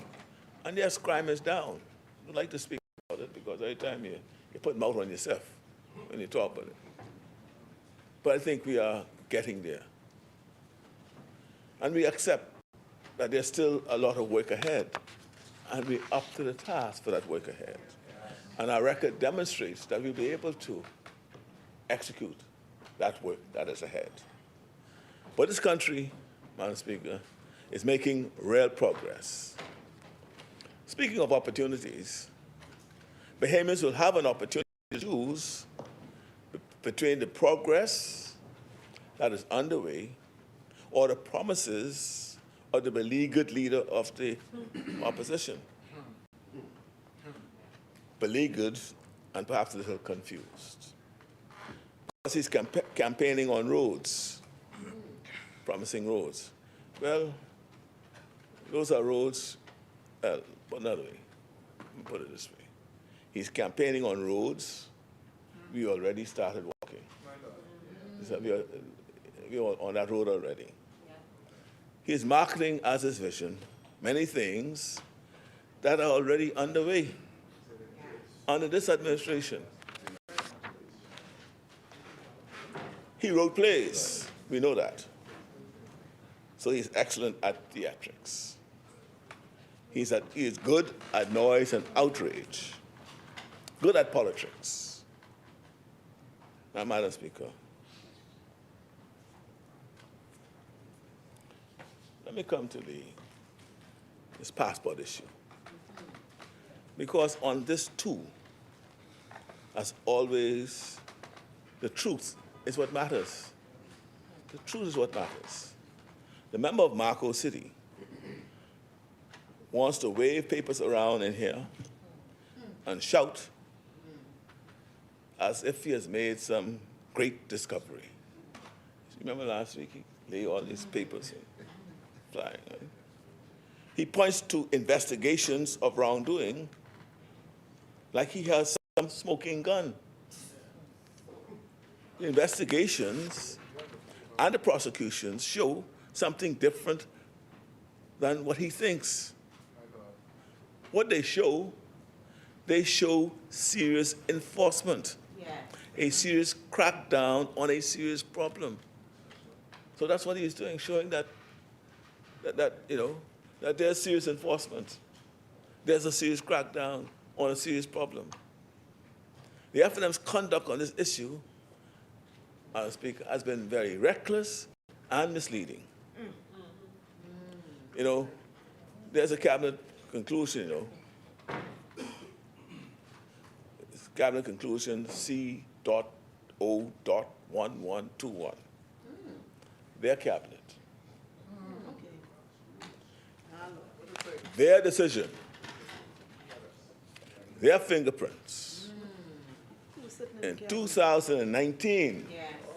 Speaker 9: and yes, crime is down. I'd like to speak about it because every time you put mouth on yourself when you talk about it. But I think we are getting there. And we accept that there's still a lot of work ahead, and we're up to the task for that work ahead. And our record demonstrates that we'll be able to execute that work that is ahead. But this country, Madam Speaker, is making real progress. Speaking of opportunities, Bahamians will have an opportunity to choose between the progress that is underway or the promises of the beleaguered leader of the opposition. Beleaguered and perhaps a little confused. Because he's campaigning on roads, promising roads. Well, those are roads, but another way, let me put it this way. He's campaigning on roads we already started walking. So we are on that road already. He's marketing as his vision many things that are already underway under this administration. He wrote plays, we know that. So he's excellent at theatrics. He is good at noise and outrage, good at politics. Now, Madam Speaker, let me come to this passport issue. Because on this too, as always, the truth is what matters. The truth is what matters. The member of Marco City wants to wave papers around in here and shout as if he has made some great discovery. Remember last week, he laid all these papers flying, right? He points to investigations of wrongdoing like he has some smoking gun. The investigations and the prosecutions show something different than what he thinks. What they show serious enforcement, a serious crackdown on a serious problem. So that's what he's doing, showing that there's serious enforcement. There's a serious crackdown on a serious problem. The FNM's conduct on this issue, Madam Speaker, has been very reckless and misleading. There's a cabinet conclusion, It's cabinet conclusion C.O.1121. Their cabinet. Their decision. Their fingerprints. In 2019.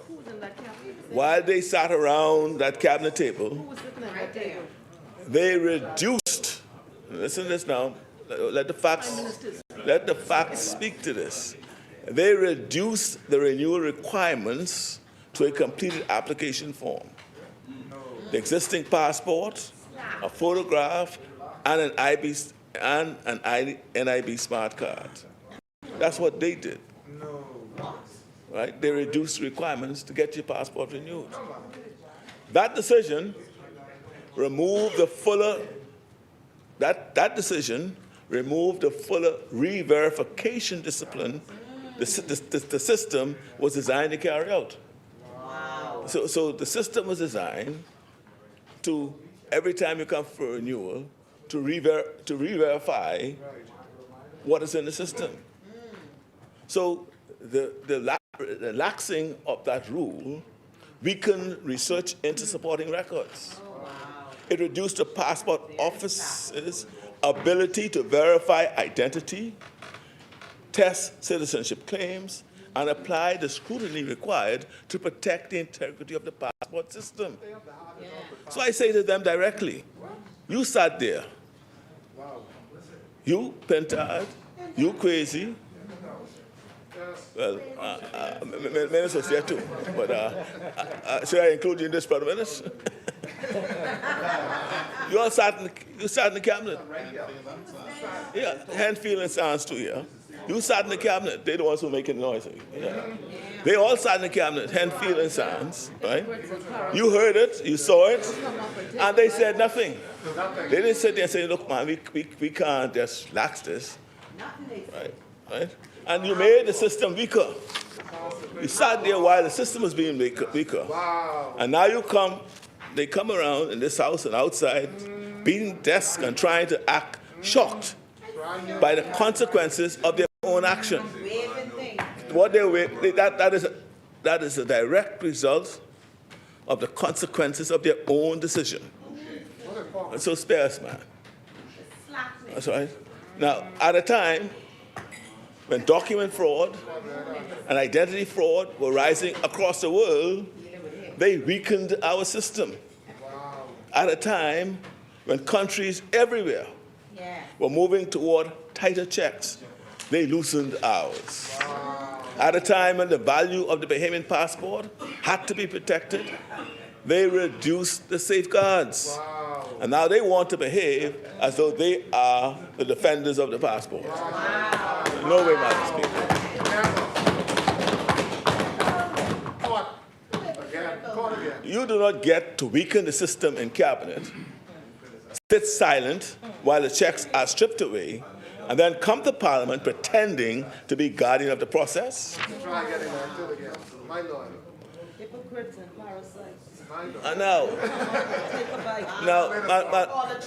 Speaker 8: Who's in that cabinet?
Speaker 9: while they sat around that cabinet table, they reduced, listen to this now, let the facts speak to this. They reduced the renewal requirements to a completed application form. The existing passport, a photograph, and an NIB smart card. That's what they did. Right? They reduced requirements to get your passport renewed. That decision removed the fuller, that decision removed the fuller re-verification discipline the system was designed to carry out. Wow. So the system was designed to, every time you come for renewal, to re-verify what is in the system. So the laxing of that rule weakened research into supporting records. It reduced the passport office's ability to verify identity, test citizenship claims, and apply the scrutiny required to protect the integrity of the passport system. So I say to them directly, you sat there, you pentad, you crazy, well, ministers there too, but should I include you in this, Brother Minister? You all sat in the cabinet. Yeah, hand, feel, and sounds too, yeah. You sat in the cabinet. They're the ones who are making the noise. Yeah. They all sat in the cabinet, hand, feel, and sounds, right? You heard it, you saw it, and they said nothing. They didn't sit there and say, look, man, we can't just lax this, right? And you made the system weaker. You sat there while the system was being weaker. And now they come around in this house and outside, beating desks and trying to act shocked by the consequences of their own action. What that is a direct result of the consequences of their own decision. And so spare us, man. That's right. Now, at a time when document fraud and identity fraud were rising across the world, they weakened our system. At a time when countries everywhere were moving toward tighter checks, they loosened ours. At a time when the value of the Bahamian passport had to be protected, they reduced the safeguards. And now they want to behave as though they are the defenders of the passport. No way, Madam Speaker. You do not get to weaken the system in cabinet, sit silent while the checks are stripped away, and then come to Parliament pretending to be guardian of the process.
Speaker 10: Hypocrites and parasites.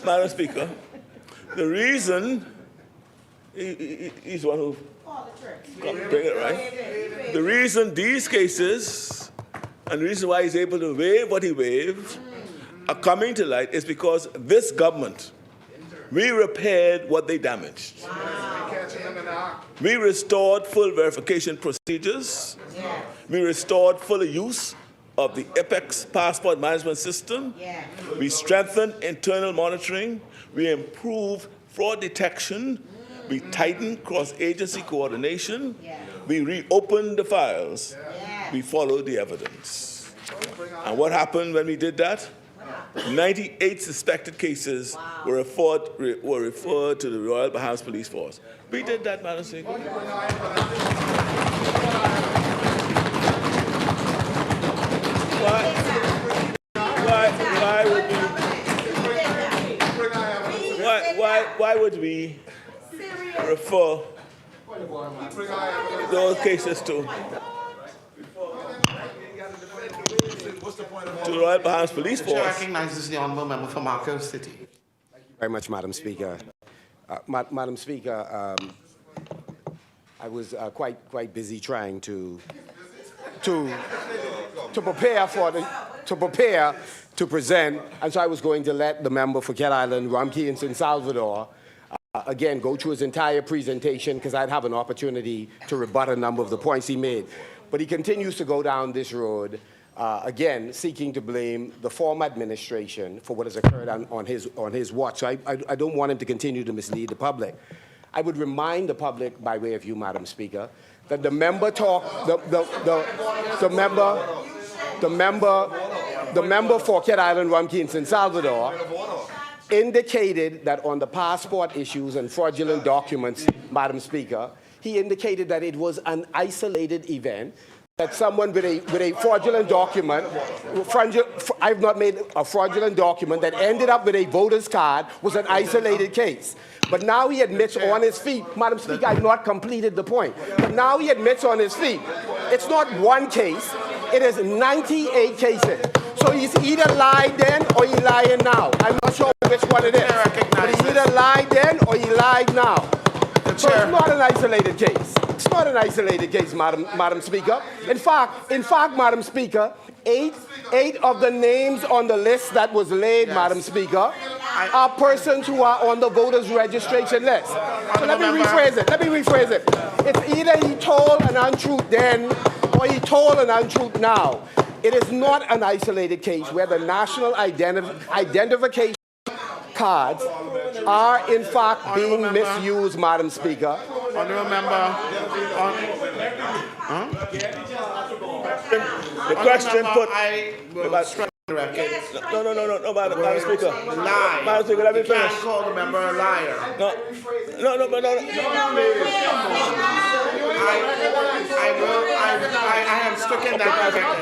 Speaker 9: Madam Speaker, the reason he's one who bring it right. The reason these cases and the reason why he's able to waive what he waived are coming to light is because this government, we repaired what they damaged. Wow. We restored full verification procedures. Yeah. We restored full use of the IPEX passport management system. Yeah. We strengthened internal monitoring. We improved fraud detection. We tightened cross-agency coordination. Yeah. We reopened the files. Yeah. We followed the evidence. And what happened when we did that? 98 suspected cases were referred to the Royal Bahamas Police Force. We did that, Madam Speaker. Why would we refer those cases to the Royal Bahamas Police Force?
Speaker 3: Recognizes the honourable member for Marco City.
Speaker 11: Thank you very much, Madam Speaker. Madam Speaker, I was quite busy trying to prepare to present, and so I was going to let the member for Cat Island, Rumkey and San Salvador, again go through his entire presentation because I'd have an opportunity to rebut a number of the points he made. But he continues to go down this road again, seeking to blame the former administration for what has occurred on his watch. So I don't want him to continue to mislead the public. I would remind the public, by way of you, Madam Speaker, that the member for Kent Island, Rumkey, and San Salvador indicated that on the passport issues and fraudulent documents, Madam Speaker, he indicated that it was an isolated event, that someone with a fraudulent document, I've not made a fraudulent document that ended up with a voter's card, was an isolated case. But now he admits on his feet, Madam Speaker, I've not completed the point, but now he admits on his feet, it's not one case, it is 98 cases. So he's either lied then or he's lying now. I'm not sure which one it is. But he either lied then or he lied now. So it's not an isolated case. It's not an isolated case, Madam Speaker. In fact, Madam Speaker, eight of the names on the list that was laid, Madam Speaker, are persons who are on the voters' registration list. So let me rephrase it. It's either he told an untruth then or he told an untruth now. It is not an isolated case where the national identification cards are in fact being misused, Madam Speaker.
Speaker 3: Honourable member.
Speaker 9: The question put.
Speaker 3: I will strike the record.
Speaker 9: No, Madam Speaker.
Speaker 3: Lie.
Speaker 9: Madam Speaker, let me
Speaker 3: You can't
Speaker 9: finish.
Speaker 3: call the member a liar.
Speaker 9: No.
Speaker 3: I am stricken that record.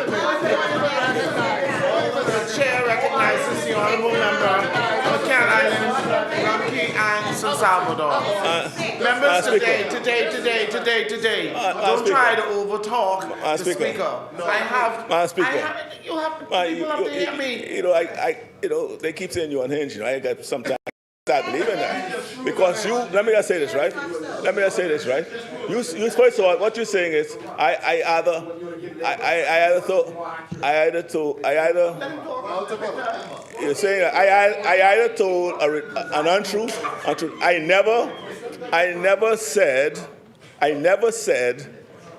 Speaker 3: The chair recognizes the honourable member of Kent Island, Rumkey, and San Salvador. Members, today. Don't try to overtalk the Speaker. You have to hear me.
Speaker 9: They keep saying you're unhinged. I got sometimes start believing that, because let me just say this, right? You first of all, what you're saying is you're saying I either told an untruth. I never said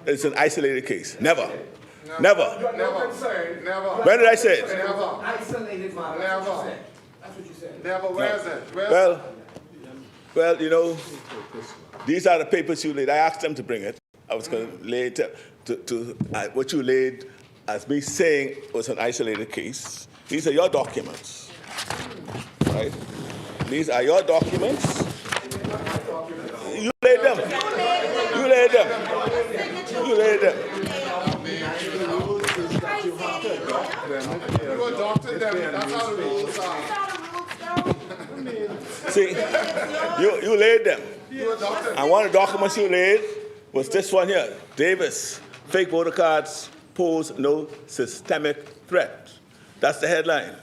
Speaker 9: it's an isolated case. Never. When did I say it?
Speaker 11: Never. Isolated, Madam.
Speaker 6: Never.
Speaker 11: That's what you said.
Speaker 6: Never. Where is it?
Speaker 9: Well, these are the papers you laid. I asked them to bring it. I was going to lay it to what you laid as me saying was an isolated case. These are your documents, right? These are your documents. You laid them.
Speaker 6: You adopted them. That's how the rules are.
Speaker 9: See, you laid them.
Speaker 6: You adopted.
Speaker 9: And one of the documents you laid was this one here. Davis, fake voter cards pose no systemic threat. That's the headline.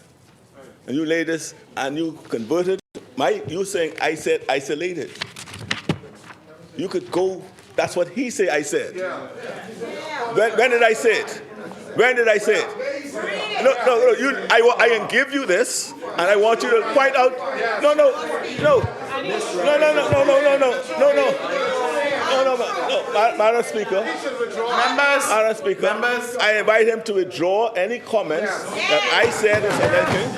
Speaker 9: And you laid this and you converted you saying I said isolated. You could go, that's what he said I said.
Speaker 6: Yeah.
Speaker 9: When did I say it? No. I can give you this, and I want you to point out. No, Madam Speaker.
Speaker 3: Members.
Speaker 9: I invite him to withdraw any comments that I said is anything.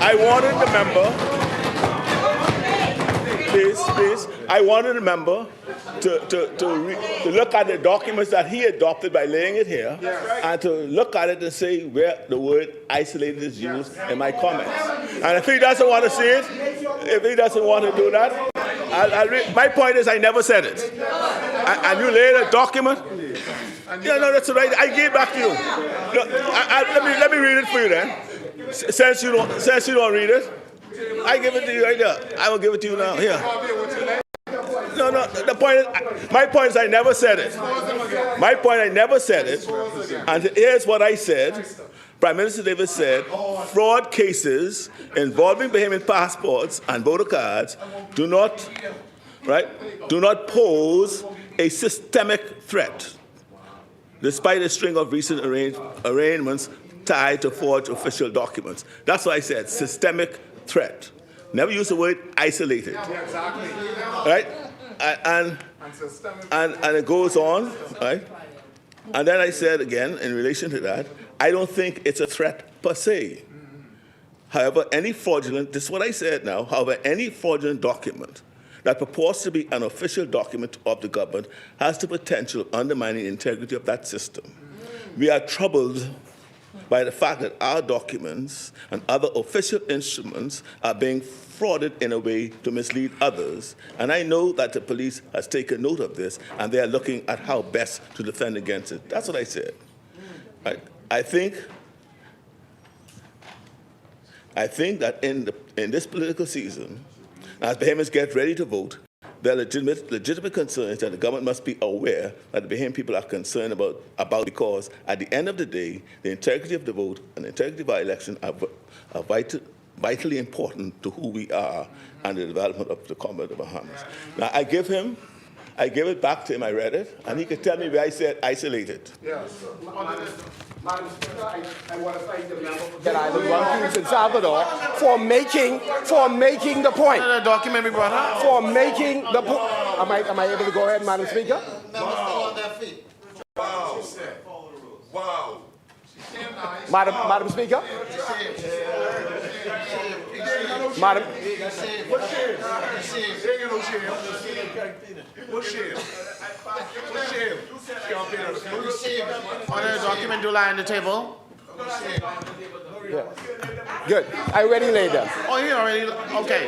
Speaker 9: I wanted the member. Please. I wanted the member to look at the documents that he adopted by laying it here, and to look at it and say where the word isolated is used in my comments. And if he doesn't want to see it, if he doesn't want to do that, my point is I never said it. And you laid a document. Yeah, no, that's right. I gave it back to you. Let me read it for you then. Since you don't read it, I give it to you right there. I will give it to you now. Here. No. My point is I never said it. And here's what I said. Prime Minister Davis said, fraud cases involving Bahamian passports and voter cards do not pose a systemic threat, despite a string of recent arraignments tied to forged official documents. That's what I said, systemic threat. Never use the word isolated.
Speaker 6: Yeah, exactly.
Speaker 9: Right? and it goes on, right? And then I said again, in relation to that, I don't think it's a threat per se. However, any fraudulent, this is what I said now, however, any fraudulent document that purports to be an official document of the government has the potential of undermining the integrity of that system. We are troubled by the fact that our documents and other official instruments are being frauded in a way to mislead others. And I know that the police has taken note of this, and they are looking at how best to defend against it. That's what I said. I think that in this political season, as Bahamians get ready to vote, there are legitimate concerns that the government must be aware that the Bahamian people are concerned about because at the end of the day, the integrity of the vote and the integrity of our election are vitally important to who we are and the development of the Commonwealth of the Bahamas. Now, I gave it back to him, I read it, and he could tell me where I said isolated.
Speaker 11: Yes. Madam Speaker, I want to thank the member that I was in Salvador for making the point.
Speaker 3: The document we brought up.
Speaker 11: For making the point. Am I able to go ahead, Madam Speaker?
Speaker 10: Members still on their feet.
Speaker 9: Wow.
Speaker 11: Madam Speaker? Madam.
Speaker 3: On the document do lie on the table.
Speaker 11: Yeah. Good. I already laid them.
Speaker 3: Oh, he already, okay.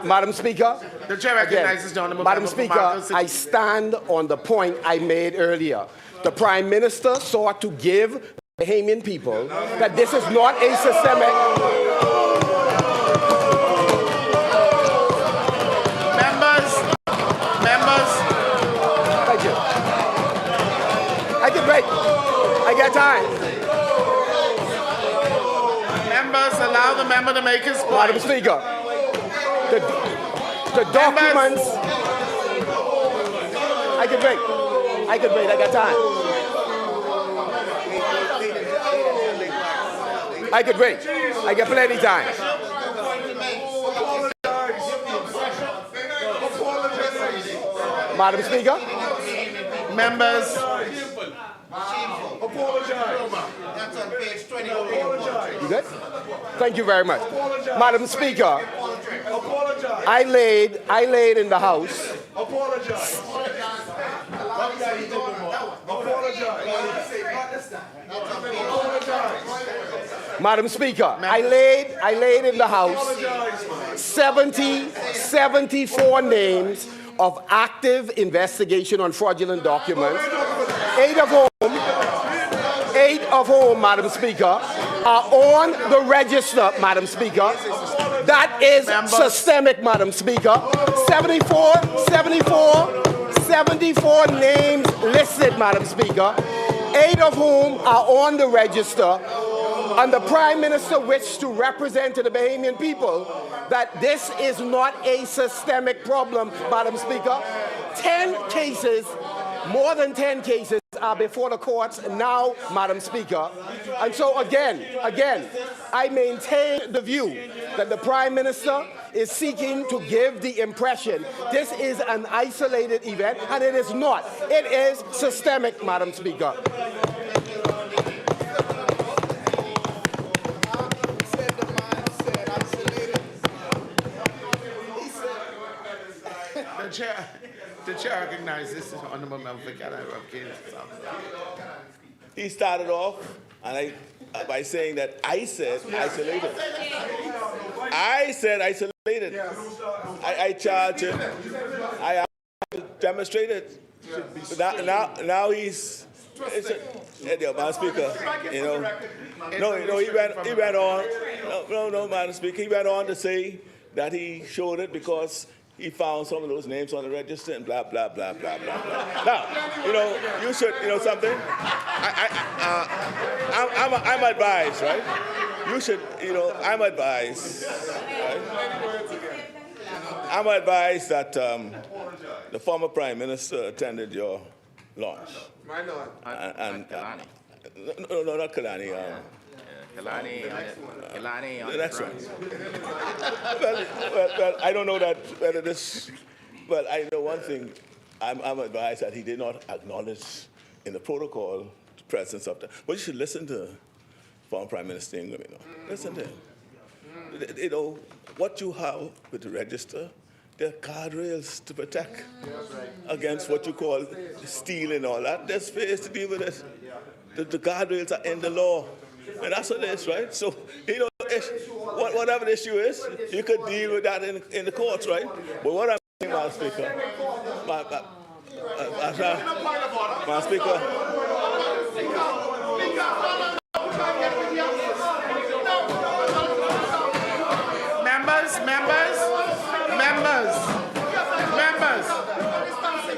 Speaker 11: Madam Speaker.
Speaker 3: The chair recognizes the Honorable
Speaker 11: Madam
Speaker 3: Member for
Speaker 11: Speaker,
Speaker 3: Marcus.
Speaker 11: I stand on the point I made earlier. The Prime Minister sought to give the Bahamian people that this is not a systemic.
Speaker 3: Members.
Speaker 11: Thank you. I can wait. I got time.
Speaker 3: Members, allow the member to make his point.
Speaker 11: Madam Speaker, the documents. I can wait. I got time. I could wait. I got plenty of time. Madam Speaker.
Speaker 3: Members.
Speaker 10: That's on page 24.
Speaker 11: You good? Thank you very much. Madam Speaker, I laid in the House. Madam Speaker, I laid in the House 74 names of active investigation on fraudulent documents, eight of whom, Madam Speaker, are on the register, Madam Speaker. That is systemic, Madam Speaker. 74 names listed, Madam Speaker, eight of whom are on the register. And the Prime Minister wished to represent to the Bahamian people that this is not a systemic problem, Madam Speaker. 10 cases, more than 10 cases are before the courts now, Madam Speaker. And so again, I maintain the view that the Prime Minister is seeking to give the impression this is an isolated event, and it is not. It is systemic, Madam Speaker.
Speaker 3: The chair recognizes the Honorable Member for Canada of Kansas.
Speaker 9: He started off by saying that I said isolated. I said isolated. I charged him. I demonstrated. Now he's. Madam Speaker, he went on. No, Madam Speaker, he went on to say that he showed it because he found some of those names on the register and blah, blah, blah, blah, blah, blah. Now, you should, something? I'm advised, right? You should, I'm advised, right? I'm advised that the former Prime Minister attended your launch.
Speaker 11: Why not?
Speaker 9: No, not Kalani. The next one. well, I don't know that whether this, but I know one thing. I'm advised that he did not acknowledge in the protocol the presence of the. But you should listen to former Prime Minister Ingram. Listen to him. You know what you have with the register. There are guardrails to protect against what you call stealing and all that. There's space to deal with it. The guardrails are in the law. And that's what it is, right? So, you know, whatever the issue is, you could deal with that in the courts, right? But what I'm saying, Madam Speaker, Madam Speaker,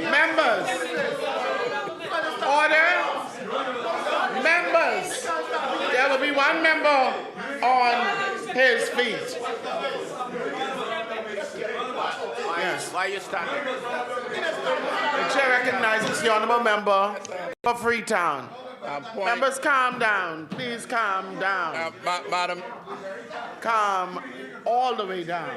Speaker 3: Members. Order. Members. There will be one member on his feet. Yes.
Speaker 4: Why are you standing?
Speaker 3: The chair recognizes the honorable member for Freetown. Members, calm down. Please calm down.
Speaker 5: Madam,
Speaker 3: Calm all the way down.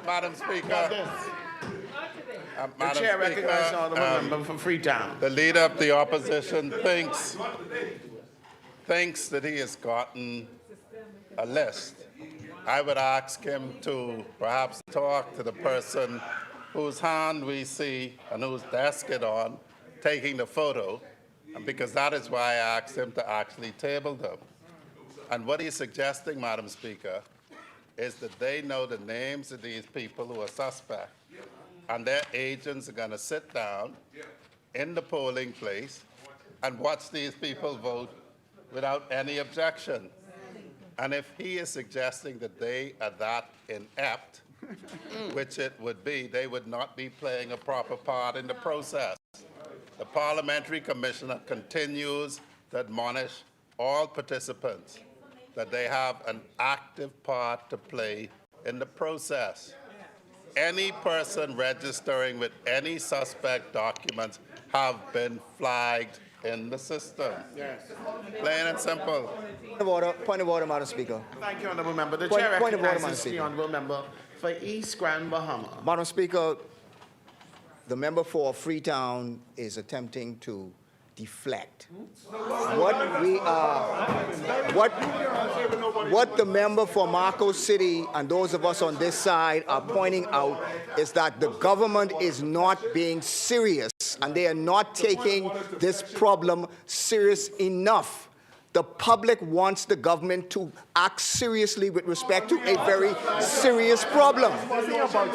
Speaker 5: Madam Speaker.
Speaker 3: The
Speaker 5: Madam
Speaker 3: chair
Speaker 5: Speaker,
Speaker 3: recognizes the honorable member for Freetown.
Speaker 5: the leader of the opposition thinks that he has gotten a list. I would ask him to perhaps talk to the person whose hand we see and whose desk it on taking the photo, and because that is why I asked him to actually table them. And what he's suggesting, Madam Speaker, is that they know the names of these people who are suspect, and their agents are going to sit down in the polling place and watch these people vote without any objection. And if he is suggesting that they are that inept, which it would be, they would not be playing a proper part in the process. The Parliamentary Commissioner continues to admonish all participants that they have an active part to play in the process. Any person registering with any suspect documents have been flagged in the system. Yes. Plain and simple.
Speaker 10: Point of order, Madam Speaker.
Speaker 3: Thank you, honorable member. The
Speaker 10: Point-
Speaker 3: chair
Speaker 10: point of order,
Speaker 3: recognizes
Speaker 10: Madam
Speaker 3: the honorable member for East Grand Bahama.
Speaker 10: Madam Speaker, the member for Freetown is attempting to deflect. What the member for Marco City and those of us on this side are pointing out is that the government is not being serious and they are not taking this problem serious enough. The public wants the government to act seriously with respect to a very serious problem.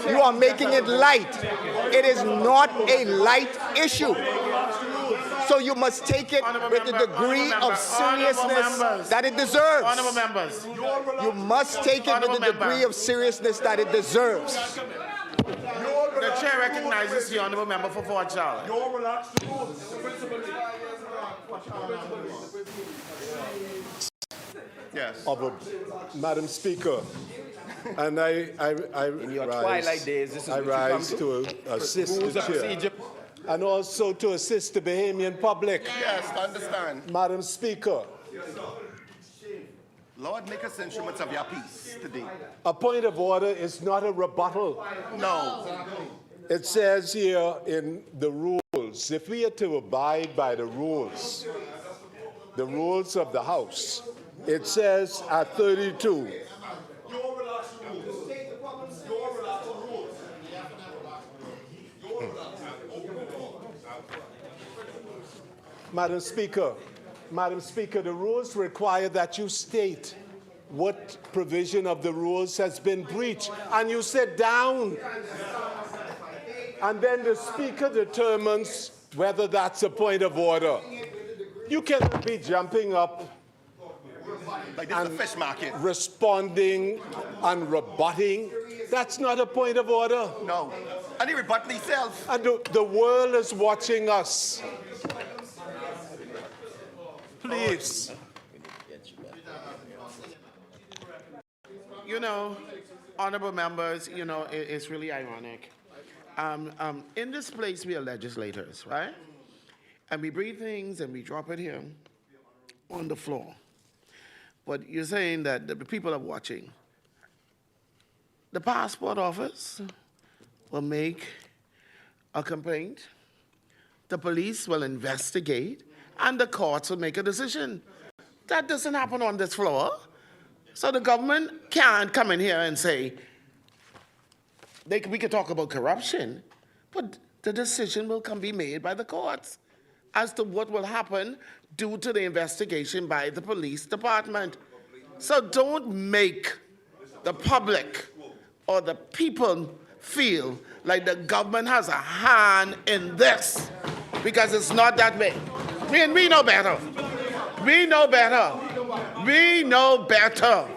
Speaker 10: You are making it light. It is not a light issue. So you must take it with the degree of seriousness that it deserves.
Speaker 3: Honorable members.
Speaker 10: You must take it with the degree of seriousness that it deserves.
Speaker 3: The chair recognizes the honorable member for Fort Charlotte. Yes.
Speaker 12: Madam Speaker, and
Speaker 10: In your twilight days, this is
Speaker 12: I
Speaker 10: what you
Speaker 12: rise
Speaker 10: come
Speaker 12: to assist the chair and also to assist the Bahamian public.
Speaker 11: Yes, understand.
Speaker 12: Madam Speaker,
Speaker 11: Lord, make us instruments of your peace today.
Speaker 12: a point of order is not a rebuttal.
Speaker 11: No.
Speaker 12: It says here in the rules, if we are to abide by the rules of the House, it says at 32, Madam Speaker, the rules require that you state what provision of the rules has been breached, and you sit down. And then the Speaker determines whether that's a point of order. You cannot be jumping up
Speaker 11: Like this is a fish market.
Speaker 12: responding and rebutting. That's not a point of order.
Speaker 11: No. And he rebut himself.
Speaker 12: And the world is watching us. Please.
Speaker 3: You know, honorable members, you know, it's really ironic. In this place, we are legislators, right? And we breathe things and we drop it here. on the floor. But you're saying that the people are watching. The passport office will make a complaint, the police will investigate, and the courts will make a decision. That doesn't happen on this floor. So the government can't come in here and say, we can talk about corruption, but the decision will be made by the courts as to what will happen due to the investigation by the police department. So don't make the public or the people feel like the government has a hand in this, because it's not that way. We know better. We know better. We know better.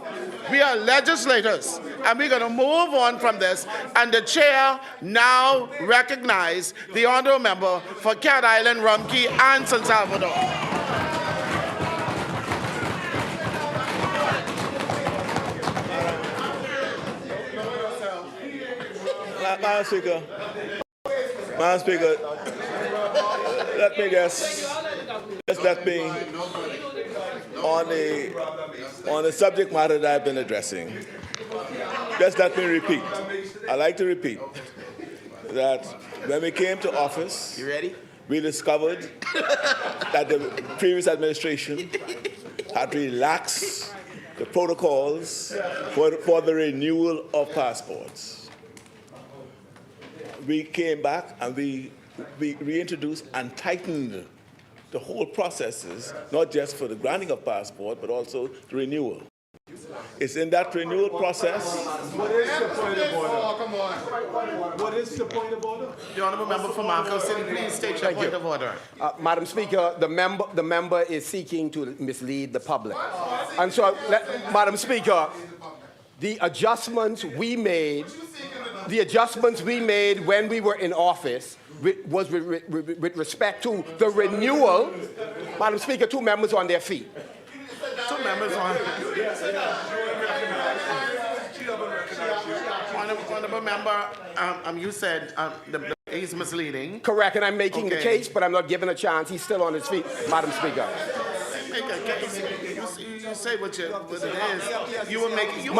Speaker 3: We are legislators, and we're going to move on from this. And the chair now recognizes the honorable member for Cat Island, Rumkey, and San Salvador.
Speaker 9: Madam Speaker, let me just let me, on the subject matter that I've been addressing, just let me repeat. I'd like to repeat that when we came to office, we discovered that the previous administration had relaxed the protocols for the renewal of passports. We came back and we reintroduced and tightened the whole processes, not just for the granting of passport, but also the renewal. It's in that renewal process.
Speaker 12: What is the point of order? Come on. What is the point of order?
Speaker 3: The honorable member for Marco City, please state your point of order.
Speaker 11: Madam Speaker, the member is seeking to mislead the public. And so, Madam Speaker, the adjustments we made when we were in office was with respect to the renewal. Madam Speaker, two members on their feet.
Speaker 3: Two members on. Honorable member, you said he's misleading.
Speaker 11: Correct, and I'm making the case, but I'm not given a chance. He's still on his feet, Madam Speaker.
Speaker 3: Make a case. You say what it is. You will make a case.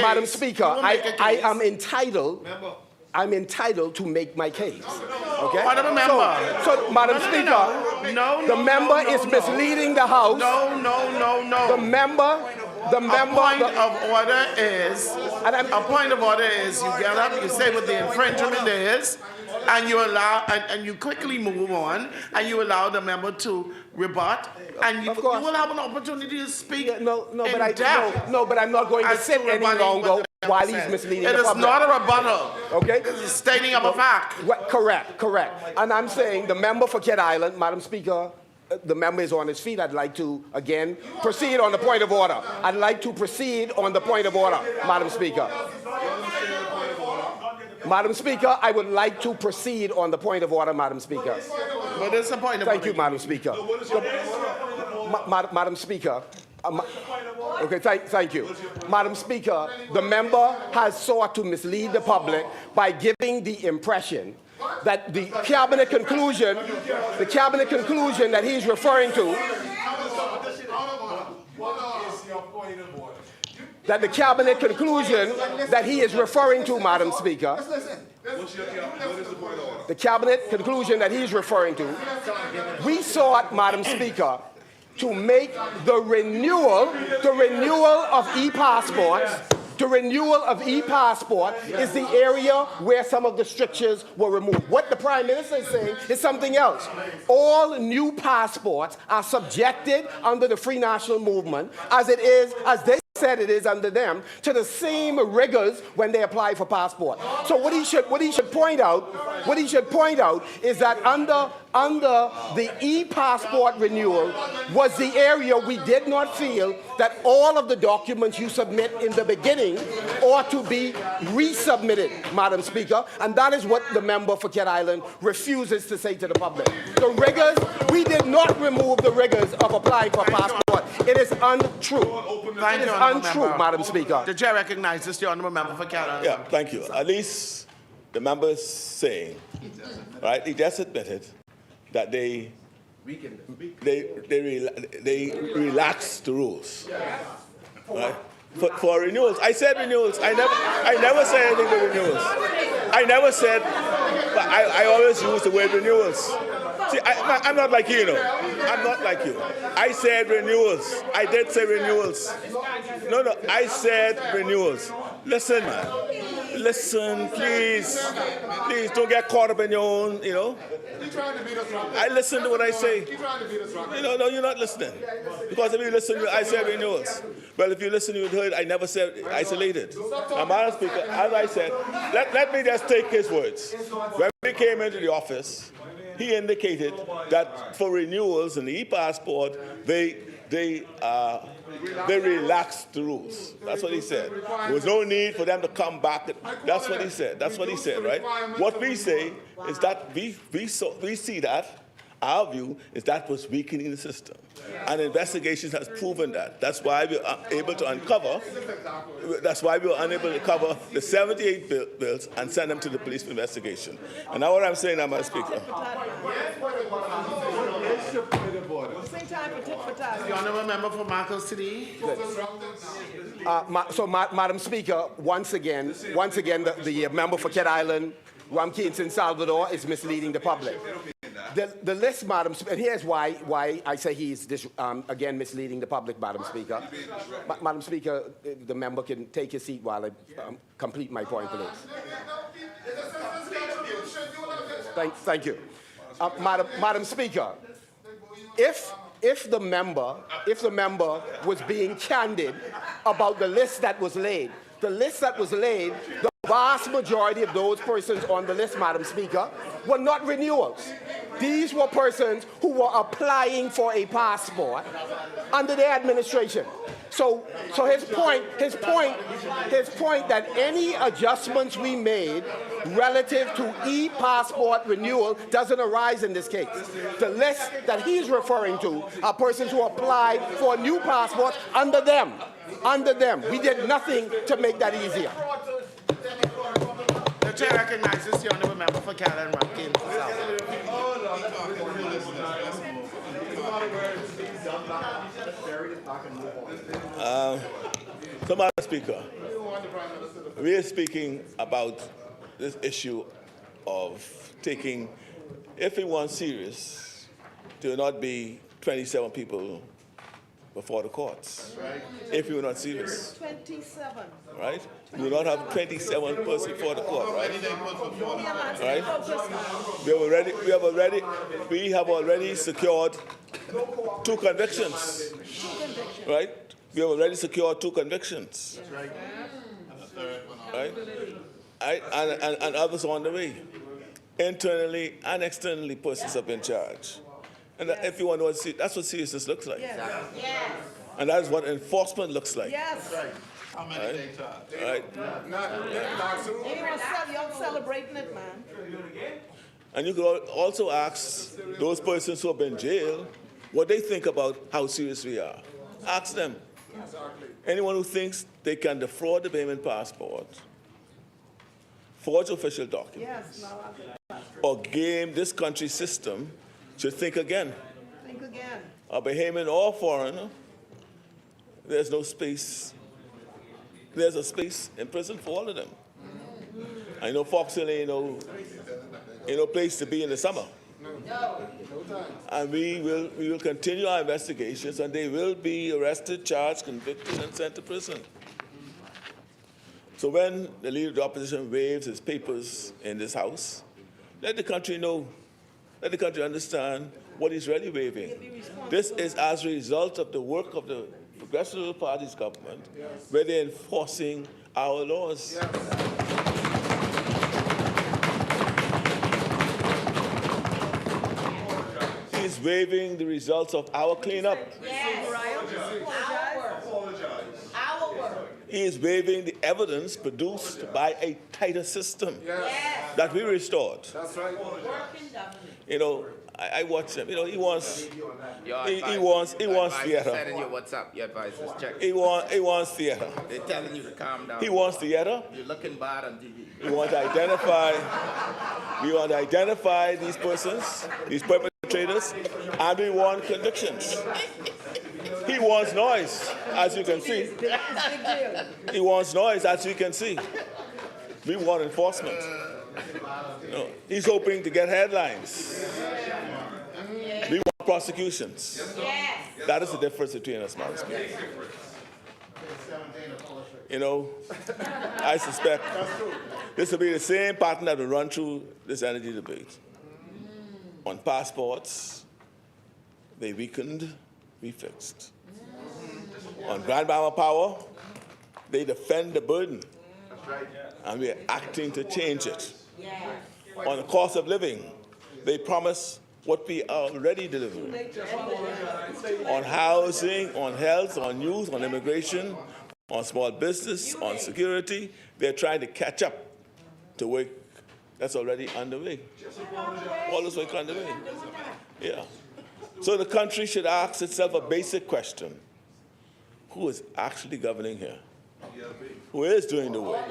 Speaker 11: Madam Speaker, I am entitled. I'm entitled to make my case. Okay?
Speaker 3: Honorable member.
Speaker 11: So Madam Speaker, the member is misleading the House.
Speaker 3: No.
Speaker 11: The member.
Speaker 3: A point of order is you get up, you say what the infringement is, and you allow, and you quickly move on, and you allow the member to rebut, and you will have an opportunity to speak.
Speaker 11: But I'm not going to sit any longer while he's misleading the public.
Speaker 3: It is not a rebuttal.
Speaker 11: Okay?
Speaker 3: It is stating of a fact.
Speaker 11: Correct. And I'm saying the member for Cat Island, Madam Speaker, the member is on his feet. I'd like to, again, proceed on the point of order. I'd like to proceed on the point of order, Madam Speaker. Madam Speaker, I would like to proceed on the point of order, Madam Speaker.
Speaker 3: What is the point of order?
Speaker 11: Thank you, Madam Speaker. Madam Speaker. Okay, thank you. Madam Speaker, the member has sought to mislead the public by giving the impression that the cabinet conclusion that he's referring to, that the cabinet conclusion that he is referring to, Madam Speaker, the cabinet conclusion that he's referring to, we sought, Madam Speaker, to make the renewal of e-passports. The renewal of e-passport is the area where some of the strictures were removed. What the Prime Minister is saying is something else. All new passports are subjected under the Free National Movement, as they said it is under them, to the same rigors when they apply for passport. So what he should point out is that under the e-passport renewal was the area we did not feel that all of the documents you submit in the beginning ought to be resubmitted, Madam Speaker, and that is what the member for Cat Island refuses to say to the public. The rigors, we did not remove the rigors of applying for passport. It is untrue. It is untrue, Madam Speaker.
Speaker 3: The chair recognizes the honourable member for Cat Island.
Speaker 9: Yeah, thank you. At least the member is saying, right, he just admitted that they they relaxed the rules. Right? For renewals, I said renewals. I never said anything for renewals. I never said, but I always use the word renewals. See, I'm not like you, you know. I'm not like you. I said renewals. I did say renewals. No, I said renewals. Listen, man. Listen, please. Please don't get caught up in your own, you know. I listen to what I say. No, you're not listening. Because if you listen, I said renewals. Well, if you listen, you heard I never said isolated. Now, Madam Speaker, as I said, let me just take his words. When we came into the office, he indicated that for renewals in the e-passport, they relaxed the rules. That's what he said. There was no need for them to come back. That's what he said. That's what he said, right? What we say is that we see that. Our view is that was weakening the system. And investigations has proven that. That's why we are able to uncover, that's why we were unable to cover the 78 bills and send them to the police for investigation. And now what I'm saying, Madam Speaker.
Speaker 3: The honourable member for Marco City.
Speaker 11: Madam Speaker, once again, the member for Kent Island, Kingston, Salvador, is misleading the public. The list, Madam Speaker, and here's why I say he is again misleading the public, Madam Speaker. Madam Speaker, the member can take his seat while I complete my point, please. Thank you. Madam Speaker, if the member was being candid about the list that was laid, the vast majority of those persons on the list, Madam Speaker, were not renewals. These were persons who were applying for a passport under their administration. So his point that any adjustments we made relative to e-passport renewal doesn't arise in this case. The list that he's referring to are persons who applied for new passports under them. We did nothing to make that easier.
Speaker 3: The chair recognizes the honourable member for Callan Rankins.
Speaker 9: So, Madam Speaker, we are speaking about this issue of taking, if we want serious, to not be 27 people before the courts. Right. If we were not serious.
Speaker 13: 27.
Speaker 9: Right? We will not have 27 persons before the court, right? Right? We have already secured 2 convictions. Right? We have already secured 2 convictions. Right? And others on the way. Internally and externally, persons have been charged. And if you want to see, that's what seriousness looks like. Yes. And that is what enforcement looks like.
Speaker 13: Yes.
Speaker 5: How many they charge?
Speaker 9: Right.
Speaker 13: You're celebrating it, man.
Speaker 9: And you could also ask those persons who have been jailed what they think about how serious we are. Ask them. Anyone who thinks they can defraud the Bahamian passport, forge official documents, or game this country's system should think again.
Speaker 13: Think again.
Speaker 9: A Bahamian or foreigner, there's no space. There's a space in prison for all of them. I know Fox Hill ain't no place to be in the summer. And we will continue our investigations, and they will be arrested, charged, convicted, and sent to prison. So when the leader of the opposition waves his papers in this House, let the country know. Let the country understand what he's really waving. This is as a result of the work of the Progressive Party's government, where they're enforcing our laws. He's waving the results of our cleanup. He is waving the evidence produced by a tighter system that we restored. That's right. You know, I watch him. You know, he wants theater.
Speaker 4: Sending you WhatsApp. Your advice is check.
Speaker 9: He wants theater.
Speaker 4: They're telling you to calm down.
Speaker 9: He wants theater.
Speaker 4: You're looking bad on TV.
Speaker 9: We want to identify these persons, these perpetrators perpetrators, and we want convictions. He wants noise, as you can see. He wants noise, as you can see. We want enforcement. He's hoping to get headlines. We want prosecutions. That is the difference between us, Madam Speaker. I suspect this will be the same pattern that will run through this energy debate. On passports, they weakened, we fixed. On Grand Bahama Power, they defend the burden. And we are acting to change it. On the cost of living, they promise what we are already delivering. On housing, on health, on youth, on immigration, on small business, on security, they're trying to catch up to work that's already underway. All this work underway. Yeah. So the country should ask itself a basic question. Who is actually governing here? Who is doing the work?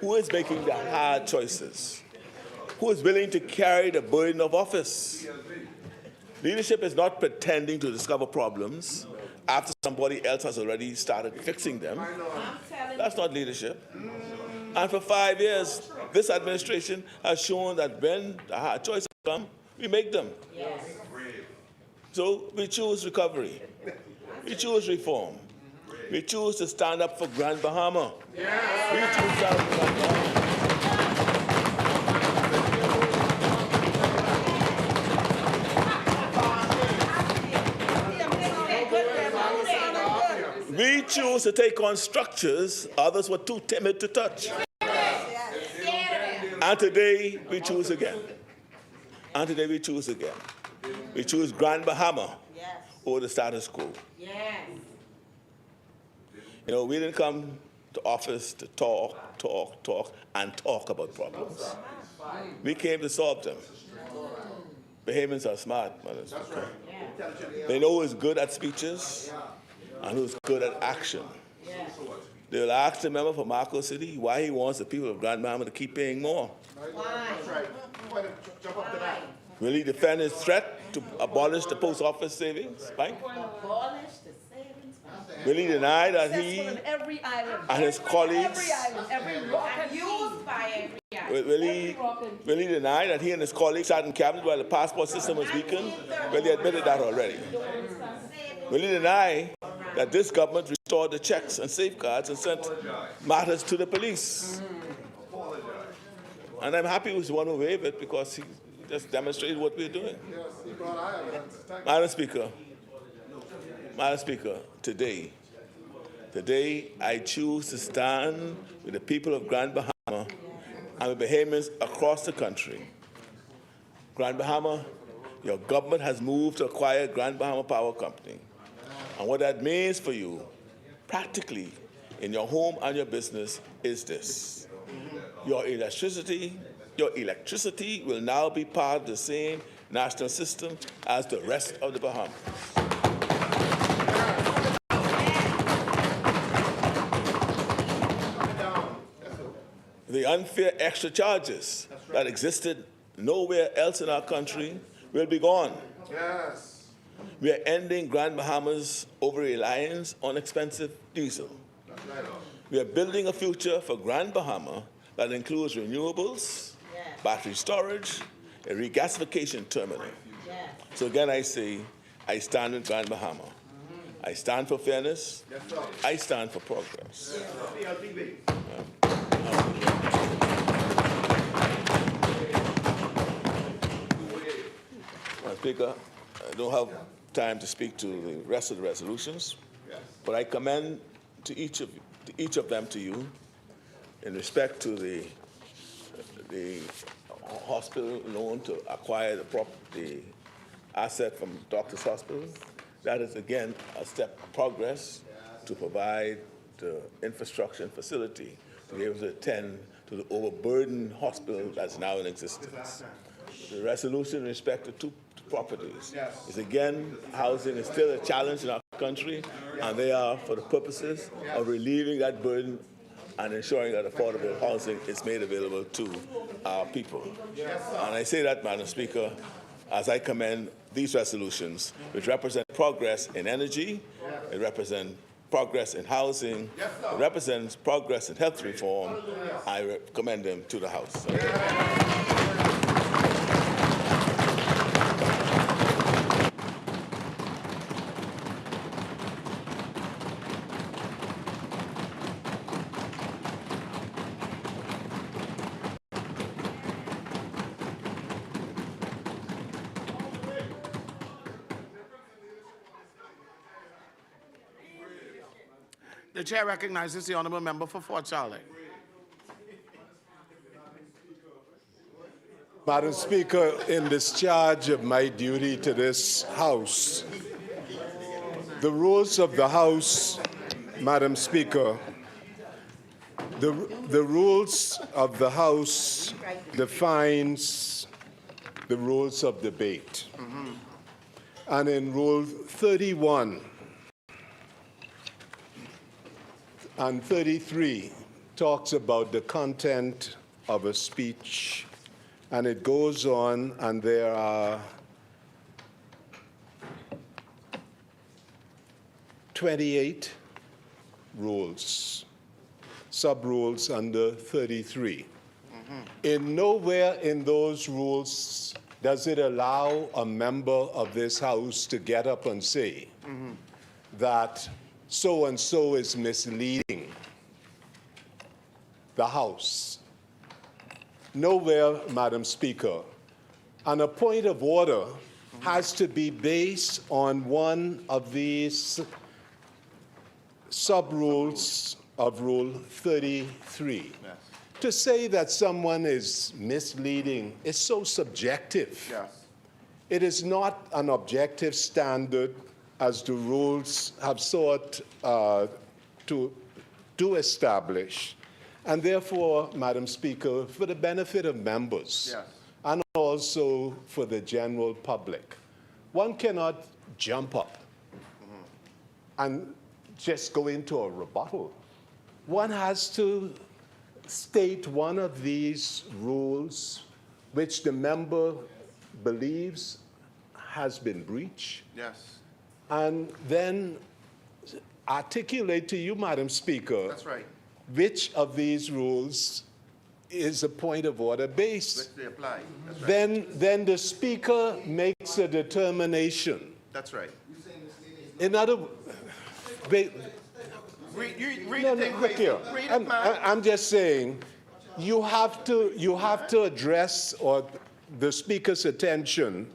Speaker 9: Who is making the hard choices? Who is willing to carry the burden of office? Leadership is not pretending to discover problems after somebody else has already started fixing them. That's not leadership. And for 5 years, this administration has shown that when the hard choices come, we make them. So we choose recovery. We choose reform. We choose to stand up for Grand Bahama. We choose to stand up for Grand Bahama. We choose to take on structures others were too timid to touch. And today we choose again. And today we choose again. We choose Grand Bahama over the status quo. We didn't come to office to talk about problems. We came to solve them. Bahamians are smart, Madam Speaker. They know who's good at speeches and who's good at action. They will ask the member for Marco City why he wants the people of Grand Bahama to keep paying more. Will he defend his threat to abolish the post office savings bank? Will he deny that he and his colleagues will he deny that he and his colleagues sat in cabinet while the passport system was weakened? Well, he admitted that already. Will he deny that this government restored the checks and safeguards and sent matters to the police? And I'm happy he was the one who waived it because he just demonstrated what we're doing. Madam Speaker, today I choose to stand with the people of Grand Bahama and with Bahamians across the country. Grand Bahama, your government has moved to acquire Grand Bahama Power Company. And what that means for you, practically, in your home and your business, is this. Your electricity will now be part of the same national system as the rest of the Bahamas. The unfair extra charges that existed nowhere else in our country will be gone. Yes. We are ending Grand Bahama's over-reliance on expensive diesel. We are building a future for Grand Bahama that includes renewables, battery storage, a regasification terminal. So again, I say, I stand with Grand Bahama. I stand for fairness. I stand for progress. Madam Speaker, I don't have time to speak to the rest of the resolutions, but I commend to each of them to you in respect to the hospital loan to acquire the asset from Doctors Hospital. That is, again, a step of progress to provide the infrastructure and facility to be able to attend to the overburdened hospital that's now in existence. The resolution in respect to two properties is, again, housing is still a challenge in our country, and they are for the purposes of relieving that burden and ensuring that affordable housing is made available to our people. And I say that, Madam Speaker, as I commend these resolutions, which represent progress in energy, it represents progress in housing, it represents progress in health reform, I commend them to the House.
Speaker 3: The chair recognizes the honourable member for Fort Charlotte.
Speaker 12: Madam Speaker, in discharge of my duty to this House, the rules of the House, Madam Speaker, the rules of the House defines the rules of debate. And in Rule 31 and 33 talks about the content of a speech. And it goes on, and there are 28 rules, sub-rules under 33. In nowhere in those rules does it allow a member of this House to get up and say that so-and-so is misleading the House. Nowhere, Madam Speaker. And a point of order has to be based on one of these sub-rules of Rule 33.
Speaker 3: Yes.
Speaker 12: To say that someone is misleading is so subjective.
Speaker 3: Yes.
Speaker 12: It is not an objective standard as the rules have sought to establish. And therefore, Madam Speaker, for the benefit of members and also for the general public, one cannot jump up and just go into a rebuttal. One has to state one of these rules which the member believes has been breached.
Speaker 3: Yes.
Speaker 12: And then articulate to you, Madam Speaker,
Speaker 3: That's right.
Speaker 12: which of these rules is a point of order based.
Speaker 3: Which they apply. That's right.
Speaker 12: Then the Speaker makes a determination.
Speaker 3: That's right.
Speaker 12: In other words,
Speaker 3: Read
Speaker 12: no,
Speaker 3: the thing,
Speaker 12: look here.
Speaker 3: Read it, man.
Speaker 12: I'm just saying, you have to address or the Speaker's attention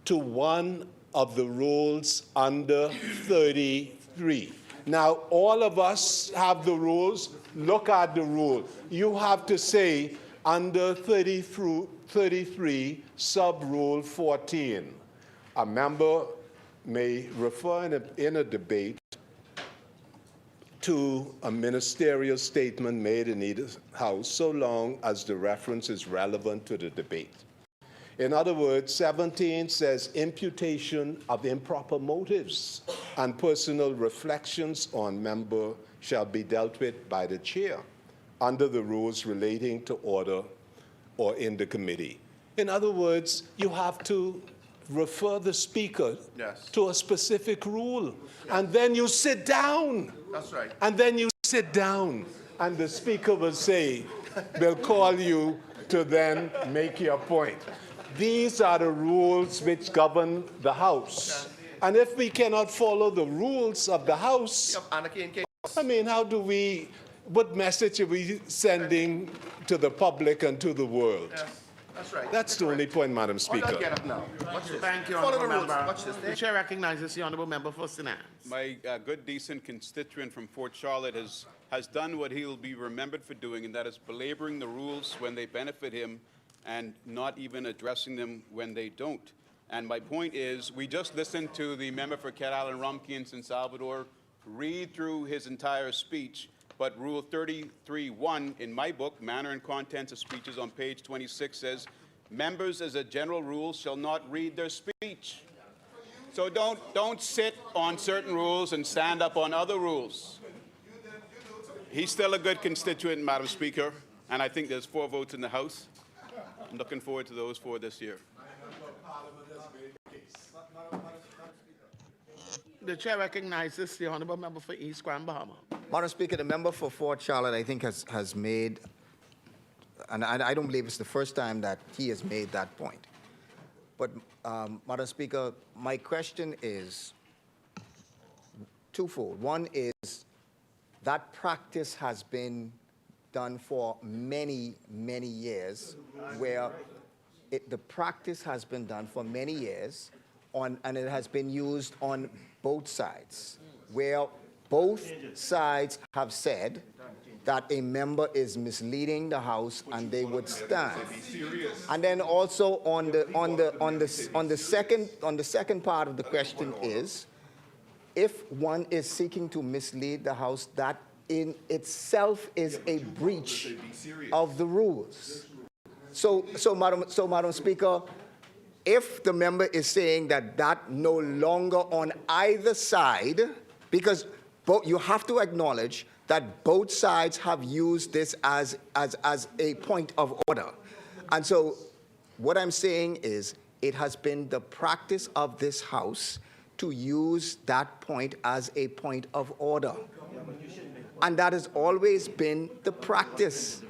Speaker 12: to one of the rules under 33. Now, all of us have the rules. Look at the rule. You have to say under 33, sub-rule 14, a member may refer in a debate to a ministerial statement made in either House so long as the reference is relevant to the debate. In other words, 17 says imputation of improper motives and personal reflections on member shall be dealt with by the chair under the rules relating to order or in the committee. In other words, you have to refer the Speaker to a specific rule. And then you sit down.
Speaker 3: That's right.
Speaker 12: And then you sit down. And the Speaker will say, will call you to then make your point. These are the rules which govern the House. And if we cannot follow the rules of the House, I mean, what message are we sending to the public and to the world?
Speaker 3: That's right.
Speaker 12: That's the only point, Madam Speaker.
Speaker 3: Get up now. Watch this.
Speaker 14: Thank you,
Speaker 3: Follow the
Speaker 14: honourable
Speaker 3: rules.
Speaker 14: member.
Speaker 3: Watch this.
Speaker 14: The chair recognizes the honourable member for St. Anne's.
Speaker 15: My good, decent constituent from Fort Charlotte has done what he'll be remembered for doing, and that is belaboring the rules when they benefit him and not even addressing them when they don't. And my point is, we just listened to the member for Cat Island, Rumkey in San Salvador read through his entire speech, but Rule 33.1 in my book, Manner and Contents of Speeches on page 26 says, members as a general rule shall not read their speech. So don't sit on certain rules and stand up on other rules. He's still a good constituent, Madam Speaker, and I think there's 4 votes in the House. I'm looking forward to those 4 this year.
Speaker 14: The chair recognizes the honorable member for East Grand Bahama.
Speaker 10: Madam Speaker, the member for Fort Charlotte, I think, has made, and I don't believe it's the first time that he has made that point. But, Madam Speaker, my question is twofold. One is that practice has been done for many, many years, where the practice has been done for many years, and it has been used on both sides, where both sides have said that a member is misleading the House and they would stand. And then also on the second part of the question is, if one is seeking to mislead the House, that in itself is a breach of the rules. So, Madam Speaker, if the member is saying that no longer on either side, because you have to acknowledge that both sides have used this as a point of order. And so what I'm saying is it has been the practice of this House to use that point as a point of order. And that has always been the practice.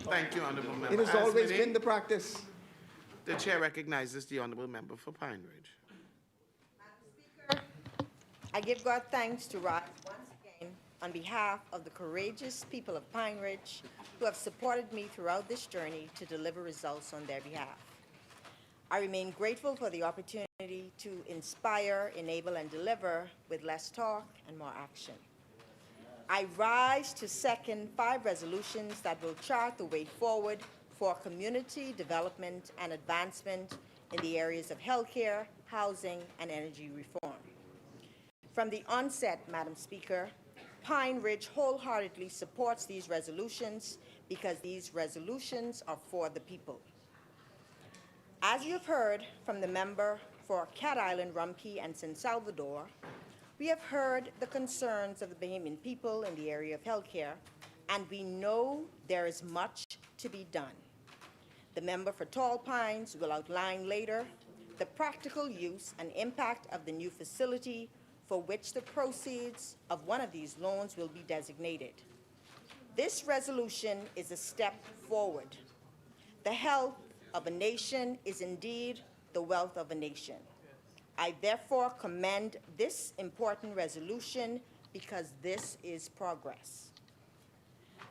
Speaker 14: Thank you, honorable member.
Speaker 10: It has always been the practice.
Speaker 14: The chair recognizes the honorable member for Pine Ridge.
Speaker 16: Madam Speaker, I give God thanks to rise once again on behalf of the courageous people of Pine Ridge who have supported me throughout this journey to deliver results on their behalf. I remain grateful for the opportunity to inspire, enable, and deliver with less talk and more action. I rise to second 5 resolutions that will chart the way forward for community development and advancement in the areas of healthcare, housing, and energy reform. From the onset, Madam Speaker, Pine Ridge wholeheartedly supports these resolutions because these resolutions are for the people. As you have heard from the member for Cat Island, Rumpke, and San Salvador, we have heard the concerns of the Bahamian people in the area of healthcare, and we know there is much to be done. The member for Tall Pines will outline later the practical use and impact of the new facility for which the proceeds of one of these loans will be designated. This resolution is a step forward. The health of a nation is indeed the wealth of a nation. I therefore commend this important resolution because this is progress.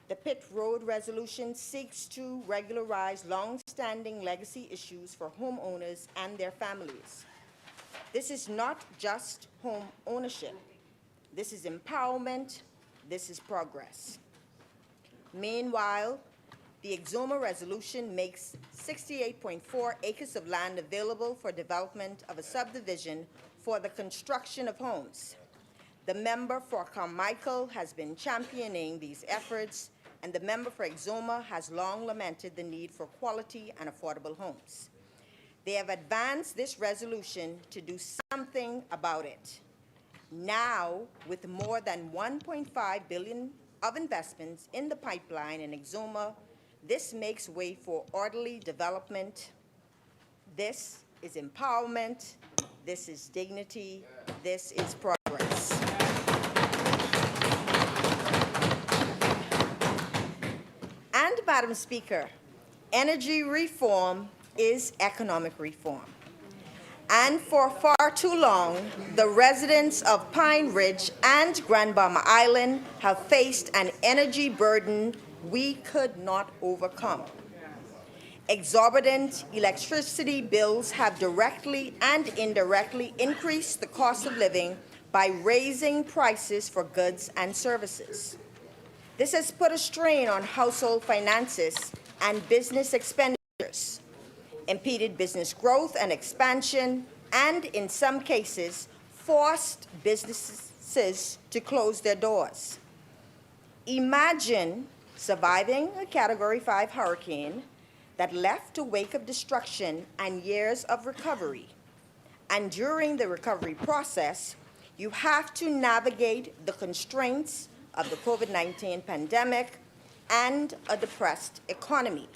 Speaker 16: The Pitt Road resolution seeks to regularize long-standing legacy issues for homeowners and their families. This is not just home ownership. This is empowerment. This is progress. Meanwhile, the Exuma resolution makes 68.4 acres of land available for development of a subdivision for the construction of homes. The member for Carmichael has been championing these efforts, and the member for Exuma has long lamented the need for quality and affordable homes. They have advanced this resolution to do something about it. Now, with more than $1.5 billion of investments in the pipeline in Exuma, this makes way for orderly development. This is empowerment. This is dignity. This is progress. And, Madam Speaker, energy reform is economic reform. And for far too long, the residents of Pine Ridge and Grand Bahama Island have faced an energy burden we could not overcome. Exorbitant electricity bills have directly and indirectly increased the cost of living by raising prices for goods and services. This has put a strain on household finances and business expenditures, impeded business growth and expansion, and in some cases, forced businesses to close their doors. Imagine surviving a Category 5 hurricane that left a wake of destruction and years of recovery. And during the recovery process, you have to navigate the constraints of the COVID-19 pandemic and a depressed economy.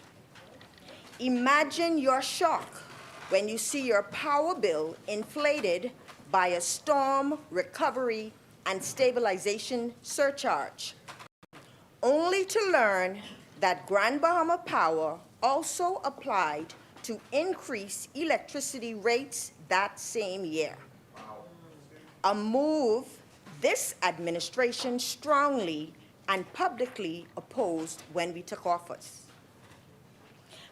Speaker 16: Imagine your shock when you see your power bill inflated by a storm recovery and stabilization surcharge, only to learn that Grand Bahama Power also applied to increase electricity rates that same year. A move this administration strongly and publicly opposed when we took office.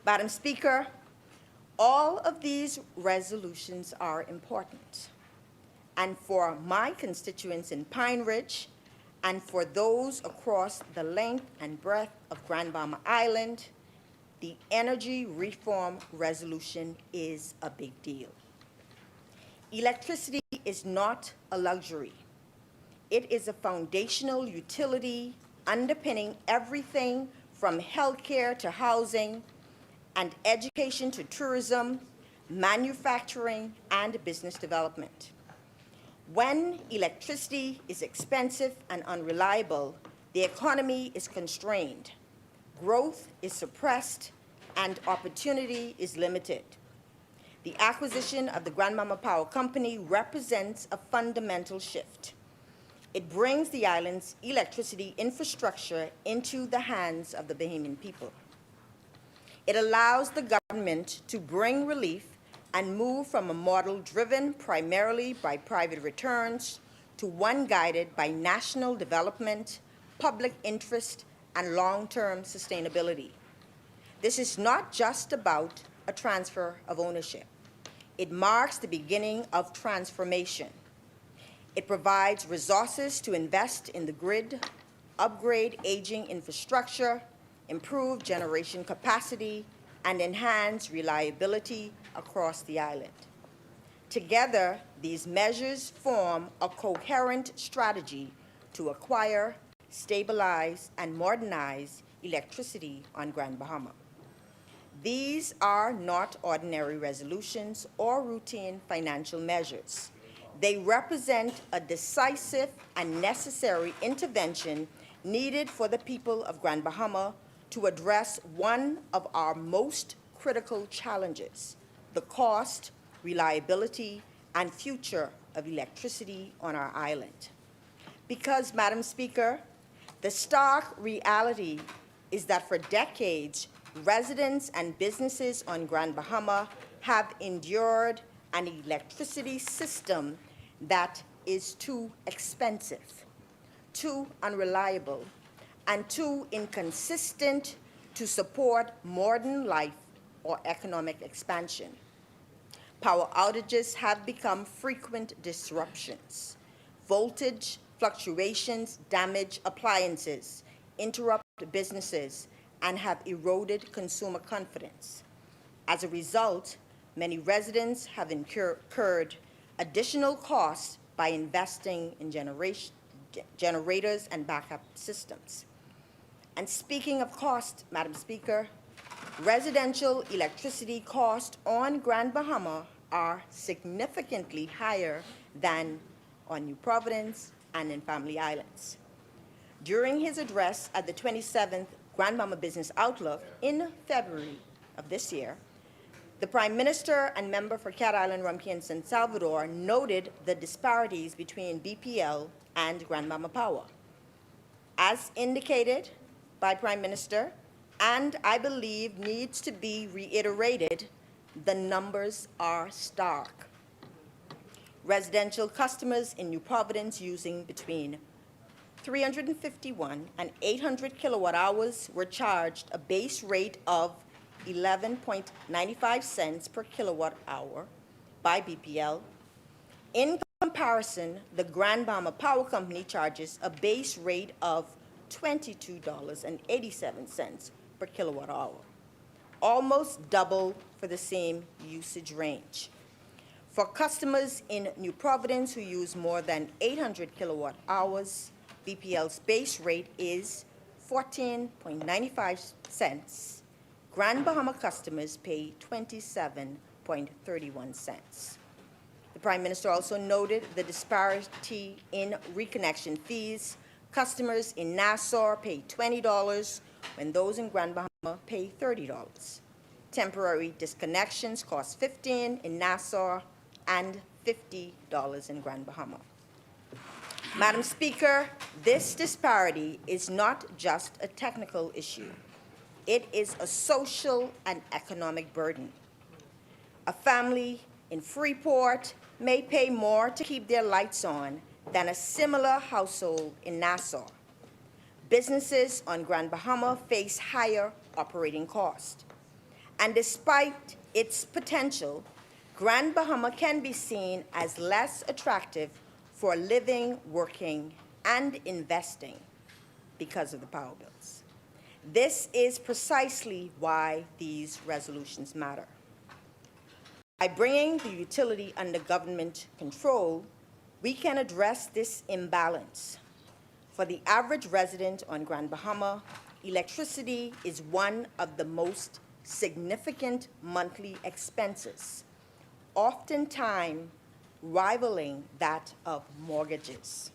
Speaker 16: Madam Speaker, all of these resolutions are important. And for my constituents in Pine Ridge, and for those across the length and breadth of Grand Bahama Island, the energy reform resolution is a big deal. Electricity is not a luxury. It is a foundational utility underpinning everything from healthcare to housing, and education to tourism, manufacturing, and business development. When electricity is expensive and unreliable, the economy is constrained, growth is suppressed, and opportunity is limited. The acquisition of the Grand Bahama Power Company represents a fundamental shift. It brings the island's electricity infrastructure into the hands of the Bahamian people. It allows the government to bring relief and move from a model driven primarily by private returns to one guided by national development, public interest, and long-term sustainability. This is not just about a transfer of ownership. It marks the beginning of transformation. It provides resources to invest in the grid, upgrade aging infrastructure, improve generation capacity, and enhance reliability across the island. Together, these measures form a coherent strategy to acquire, stabilize, and modernize electricity on Grand Bahama. These are not ordinary resolutions or routine financial measures. They represent a decisive and necessary intervention needed for the people of Grand Bahama to address one of our most critical challenges, the cost, reliability, and future of electricity on our island. Because, Madam Speaker, the stark reality is that for decades, residents and businesses on Grand Bahama have endured an electricity system that is too expensive, too unreliable, and too inconsistent to support modern life or economic expansion. Power outages have become frequent disruptions. Voltage fluctuations damage appliances, interrupt businesses, and have eroded consumer confidence. As a result, many residents have incurred additional costs by investing in generators and backup systems. And speaking of cost, Madam Speaker, residential electricity costs on Grand Bahama are significantly higher than on New Providence and in Family Islands. During his address at the 27th Grand Bahama Business Outlook in February of this year, the Prime Minister and member for Cat Island, Rumkey, and San Salvador noted the disparities between BPL and Grand Bahama Power. As indicated by Prime Minister, and I believe needs to be reiterated, the numbers are stark. Residential customers in New Providence using between 351 and 800 kilowatt hours were charged a base rate of 11.95 cents per kilowatt hour by BPL. In comparison, the Grand Bahama Power Company charges a base rate of $22.87 per kilowatt hour, almost double for the same usage range. For customers in New Providence who use more than 800 kilowatt hours, BPL's base rate is 14.95 cents. Grand Bahama customers pay 27.31 cents. The Prime Minister also noted the disparity in reconnection fees. Customers in Nassau pay $20 when those in Grand Bahama pay $30. temporary disconnections cost $15 in Nassau and $50 in Grand Bahama. Madam Speaker, this disparity is not just a technical issue. It is a social and economic burden. A family in Freeport may pay more to keep their lights on than a similar household in Nassau. Businesses on Grand Bahama face higher operating costs. And despite its potential, Grand Bahama can be seen as less attractive for living, working, and investing because of the power bills. This is precisely why these resolutions matter. By bringing the utility under government control, we can address this imbalance. For the average resident on Grand Bahama, electricity is one of the most significant monthly expenses, oftentimes rivaling that of mortgages.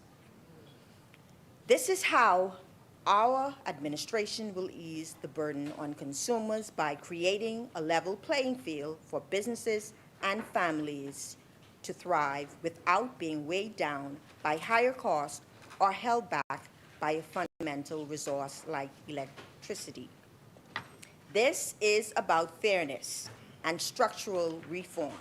Speaker 16: This is how our administration will ease the burden on consumers by creating a level playing field for businesses and families to thrive without being weighed down by higher costs or held back by a fundamental resource like electricity. This is about fairness and structural reform.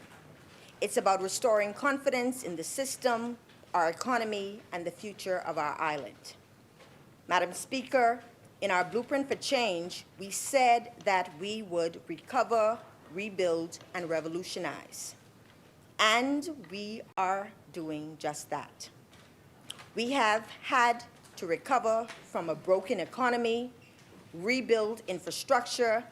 Speaker 16: It's about restoring confidence in the system, our economy, and the future of our island. Madam Speaker, in our Blueprint for Change, we said that we would recover, rebuild, and revolutionize. And we are doing just that. We have had to recover from a broken economy, rebuild infrastructure,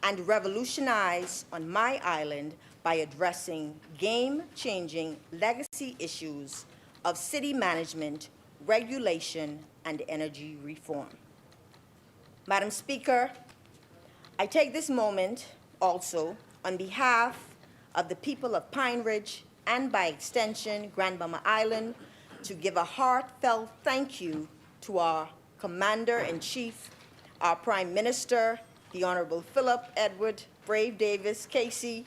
Speaker 16: and revolutionize on my island by addressing game-changing legacy issues of city management, regulation, and energy reform. Madam Speaker, I take this moment also on behalf of the people of Pine Ridge and by extension Grand Bahama Island to give a heartfelt thank you to our Commander-in-Chief, our Prime Minister, the Honorable Philip Edward Brave Davis Casey,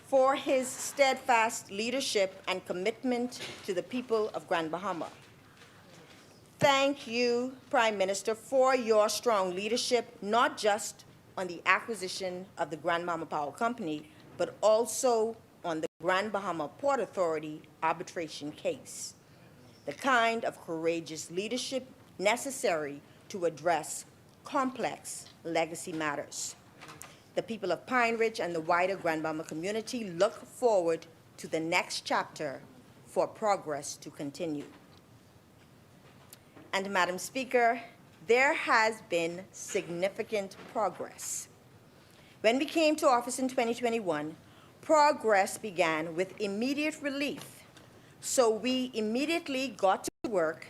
Speaker 16: for his steadfast leadership and commitment to the people of Grand Bahama. Thank you, Prime Minister, for your strong leadership, not just on the acquisition of the Grand Bahama Power Company, but also on the Grand Bahama Port Authority arbitration case, the kind of courageous leadership necessary to address complex legacy matters. The people of Pine Ridge and the wider Grand Bahama community look forward to the next chapter for progress to continue. And Madam Speaker, there has been significant progress. When we came to office in 2021, progress began with immediate relief. So we immediately got to work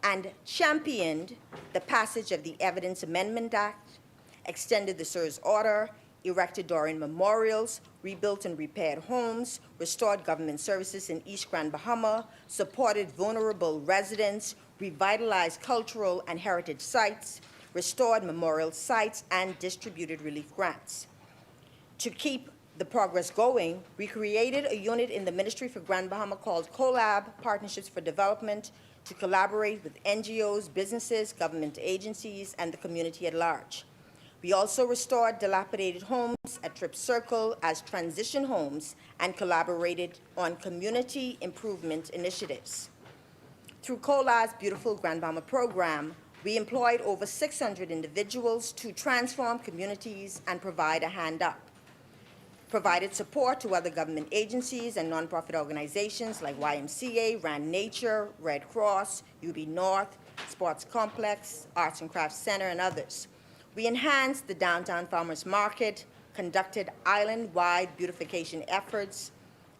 Speaker 16: and championed the passage of the Evidence Amendment Act, extended the SIRS order, erected Dorian memorials, rebuilt and repaired homes, restored government services in East Grand Bahama, supported vulnerable residents, revitalized cultural and heritage sites, restored memorial sites, and distributed relief grants. To keep the progress going, we created a unit in the Ministry for Grand Bahama called CoLab, Partnerships for Development, to collaborate with NGOs, businesses, government agencies, and the community at large. We also restored dilapidated homes at Trip Circle as transition homes and collaborated on community improvement initiatives. Through CoLab's Beautiful Grand Bahama program, we employed over 600 individuals to transform communities and provide a hand up. Provided support to other government agencies and nonprofit organizations like YMCA, Rand Nature, Red Cross, UB North, Sports Complex, Arts and Crafts Center, and others. We enhanced the downtown farmers market, conducted island-wide beautification efforts,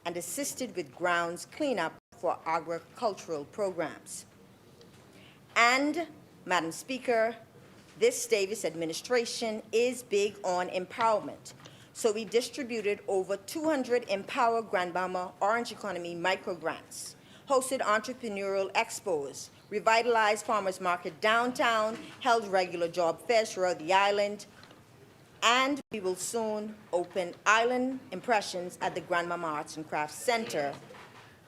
Speaker 16: and assisted with grounds cleanup for agricultural programs. And, Madam Speaker, this Davis administration is big on empowerment. So we distributed over 200 Empower Grand Bahama Orange Economy microgrants, hosted entrepreneurial expos, revitalized farmers market downtown, held regular job fairs throughout the island, And we will soon open Island Impressions at the Grandmama Arts and Crafts Center.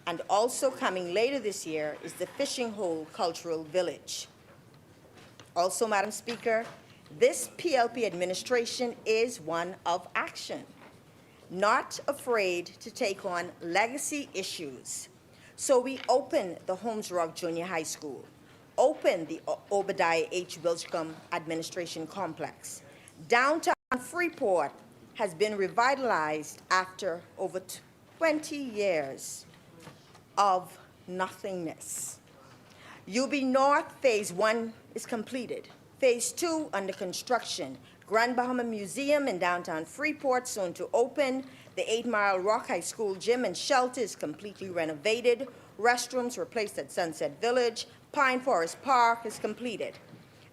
Speaker 16: And also coming later this year is the Fishing Hole Cultural Village. Also, Madam Speaker, this PLP administration is one of action, not afraid to take on legacy issues. So we opened the Holmes Rock Junior High School, opened the Obadiah H. Wilcombe Administration Complex. Downtown Freeport has been revitalized after over 20 years of nothingness. UB North Phase 1 is completed. Phase 2 under construction. Grand Bahama Museum in downtown Freeport soon to open. The 8 Mile Rock High School gym and shelter is completely renovated. Restrooms replaced at Sunset Village. Pine Forest Park is completed.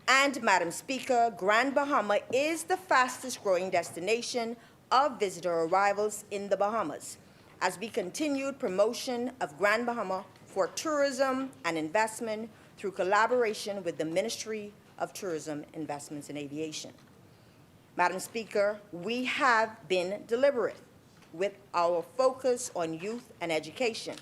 Speaker 16: And Madam Speaker, Grand Bahama is the fastest growing destination of visitor arrivals in the Bahamas, as we continued promotion of Grand Bahama for tourism and investment through collaboration with the Ministry of Tourism, Investments, and Aviation. Madam Speaker, we have been deliberate with our focus on youth and education.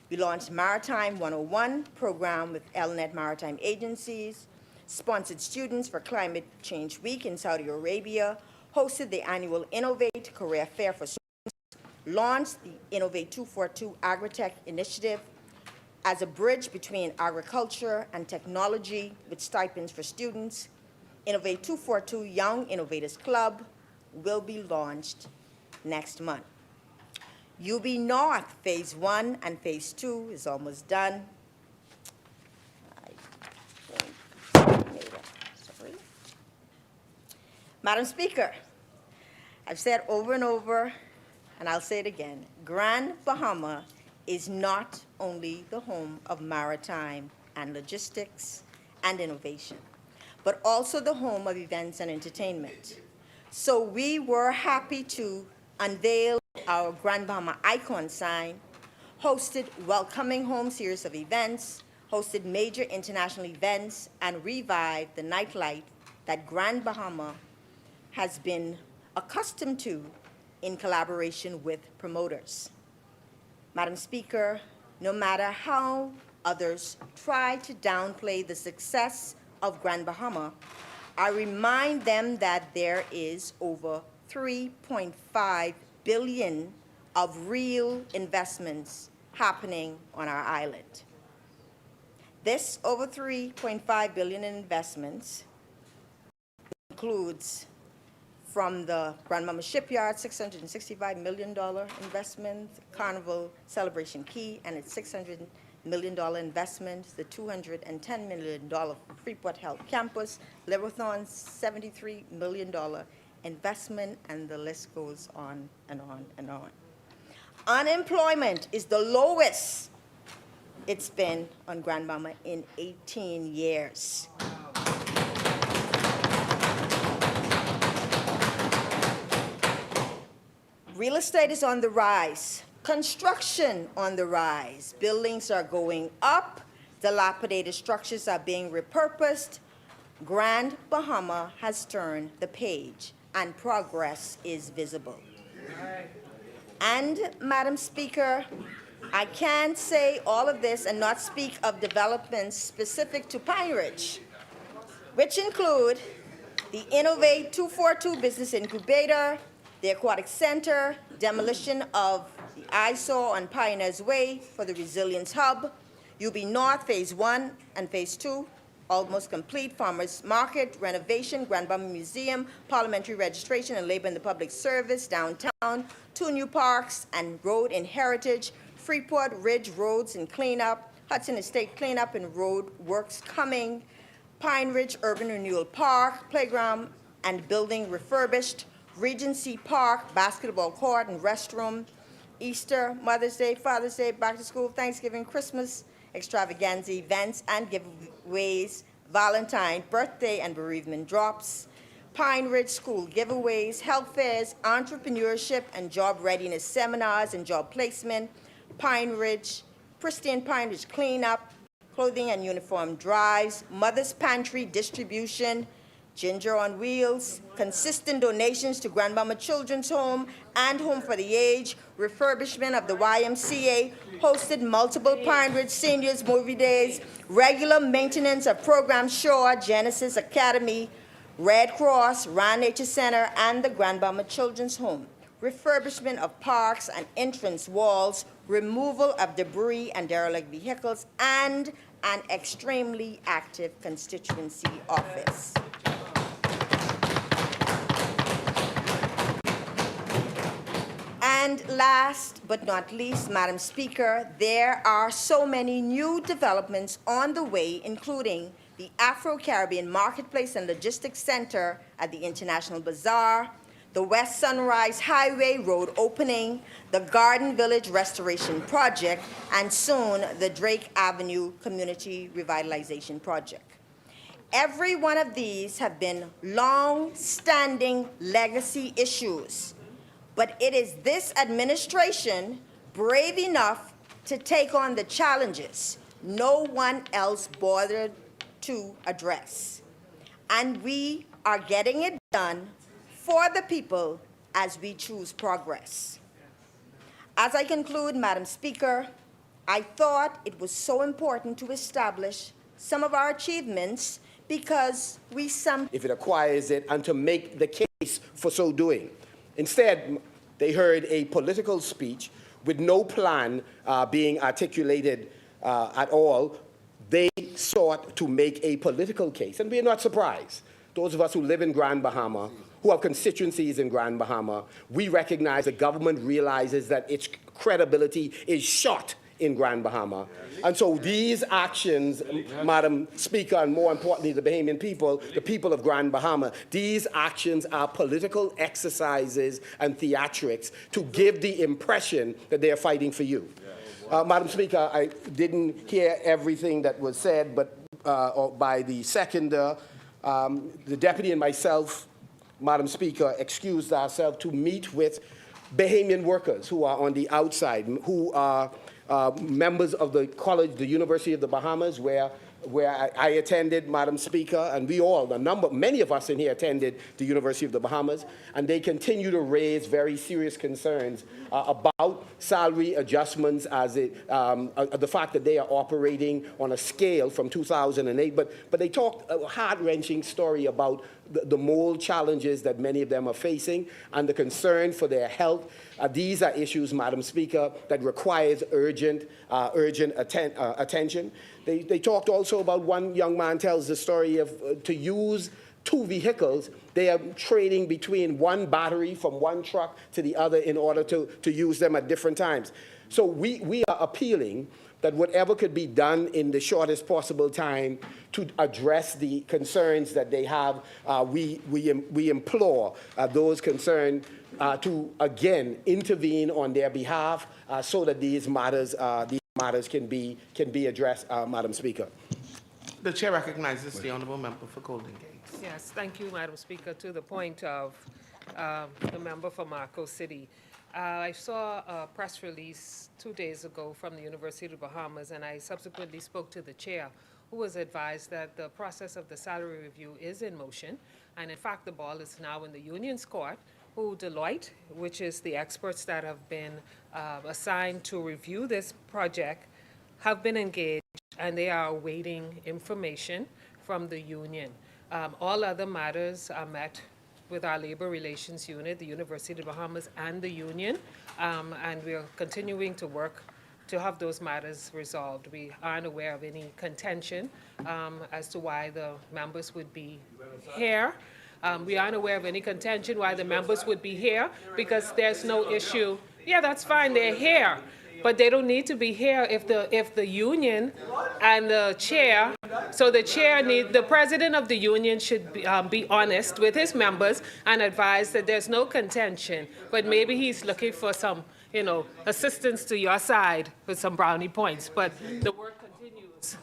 Speaker 16: We launched Maritime 101 program with LNet Maritime Agencies, sponsored students for Climate Change Week in Saudi Arabia, hosted the annual Innovate Career Fair for students, launched the Innovate 242 Agritech Initiative as a bridge between agriculture and technology with stipends for students. Innovate 242 Young Innovators Club will be launched next month. UB North Phase 1 and Phase 2 is almost done. Madam Speaker, I've said over and over, and I'll say it again, Grand Bahama is not only the home of maritime and logistics and innovation, but also the home of events and entertainment. So we were happy to unveil our Grand Bahama Icon sign, hosted Welcoming Home series of events, hosted major international events, and revived the nightlife that Grand Bahama has been accustomed to in collaboration with promoters. Madam Speaker, no matter how others try to downplay the success of Grand Bahama, I remind them that there is over $3.5 billion of real investments happening on our island. This over $3.5 billion in investments includes from the Grand Bahama Shipyard, $665 million investment, Carnival Celebration Key and its $600 million investment, the $210 million Freeport Health Campus, Liverthorne's $73 million investment, and the list goes on and on and on. Unemployment is the lowest it's been on Grand Bahama in 18 years. Real estate is on the rise. Construction on the rise. Buildings are going up. Dilapidated structures are being repurposed. Grand Bahama has turned the page, and progress is visible. And, Madam Speaker, I can't say all of this and not speak of developments specific to Pine Ridge, which include the Innovate 242 Business Incubator, the Aquatic Center, demolition of the eyesore on Pioneers Way for the Resilience Hub, UB North Phase 1 and Phase 2, almost complete, Farmers Market, renovation, Grand Bahama Museum, Parliamentary registration and labor in the public service, downtown, 2 new parks and road in heritage, Freeport Ridge roads and cleanup, Hudson Estate cleanup and road works coming, Pine Ridge Urban Renewal Park, playground and building refurbished, Regency Park, basketball court and restroom, Easter, Mother's Day, Father's Day, back to school, Thanksgiving, Christmas, extravaganza events and giveaways, Valentine, birthday and bereavement drops, Pine Ridge school giveaways, health fairs, entrepreneurship and job readiness seminars and job placement, Pine Ridge, pristine Pine Ridge cleanup, clothing and uniform drives, Mother's Pantry distribution, Ginger on Wheels, consistent donations to Grand Bahama Children's Home and Home for the Aged, refurbishment of the YMCA, hosted multiple Pine Ridge Seniors Movie Days, regular maintenance of Program Shore, Genesis Academy, Red Cross, Rand Nature Center, and the Grand Bahama Children's Home, refurbishment of parks and entrance walls, removal of debris and derelict vehicles, and an extremely active constituency office. And last but not least, Madam Speaker, there are so many new developments on the way, including the Afro-Caribbean Marketplace and Logistics Center at the International Bazaar, the West Sunrise Highway Road opening, the Garden Village Restoration Project, and soon the Drake Avenue Community Revitalization Project. Every one of these have been long-standing legacy issues, but it is this administration brave enough to take on the challenges no one else bothered to address. And we are getting it done for the people as we choose progress. As I conclude, Madam Speaker, I thought it was so important to establish some of our achievements because
Speaker 11: if it acquires it, and to make the case for so doing. Instead, they heard a political speech with no plan being articulated at all. They sought to make a political case, and we are not surprised. Those of us who live in Grand Bahama, who have constituencies in Grand Bahama, we recognize the government realizes that its credibility is shot in Grand Bahama. And so these actions, Madam Speaker, and more importantly, the Bahamian people, the people of Grand Bahama, these actions are political exercises and theatrics to give the impression that they are fighting for you. Madam Speaker, I didn't hear everything that was said, but by the seconder, the deputy and myself, Madam Speaker, excused ourselves to meet with Bahamian workers who are on the outside, who are members of the college, the University of the Bahamas, where I attended, Madam Speaker, and we all, many of us in here attended the University of the Bahamas, and they continue to raise very serious concerns about salary adjustments, as the fact that they are operating on a scale from 2008. But they talked a heart-wrenching story about the mold challenges that many of them are facing and the concern for their health. These are issues, Madam Speaker, that requires urgent attention. They talked also about, one young man tells the story of to use 2 vehicles, they are trading between one battery from one truck to the other in order to use them at different times. So we are appealing that whatever could be done in the shortest possible time to address the concerns that they have, we implore those concerned to, again, intervene on their behalf so that these matters can be addressed, Madam Speaker.
Speaker 3: The chair recognizes the honourable member for Golden Gates.
Speaker 17: Yes, thank you, Madam Speaker. To the point of the member for Marco City, I saw a press release 2 days ago from the University of the Bahamas, and I subsequently spoke to the chair, who was advised that the process of the salary review is in motion, and in fact the ball is now in the union's court, who Deloitte, which is the experts that have been assigned to review this project, have been engaged, and they are awaiting information from the union. All other matters are met with our labor relations unit, the University of the Bahamas, and the union, and we are continuing to work to have those matters resolved. We aren't aware of any contention as to why the members would be here. We aren't aware of any contention why the members would be here, because there's no issue. Yeah, that's fine, they're here. But they don't need to be here if the union and the chair, so the president of the union should be honest with his members and advise that there's no contention, but maybe he's looking for some, assistance to your side with some brownie points, but the work continues.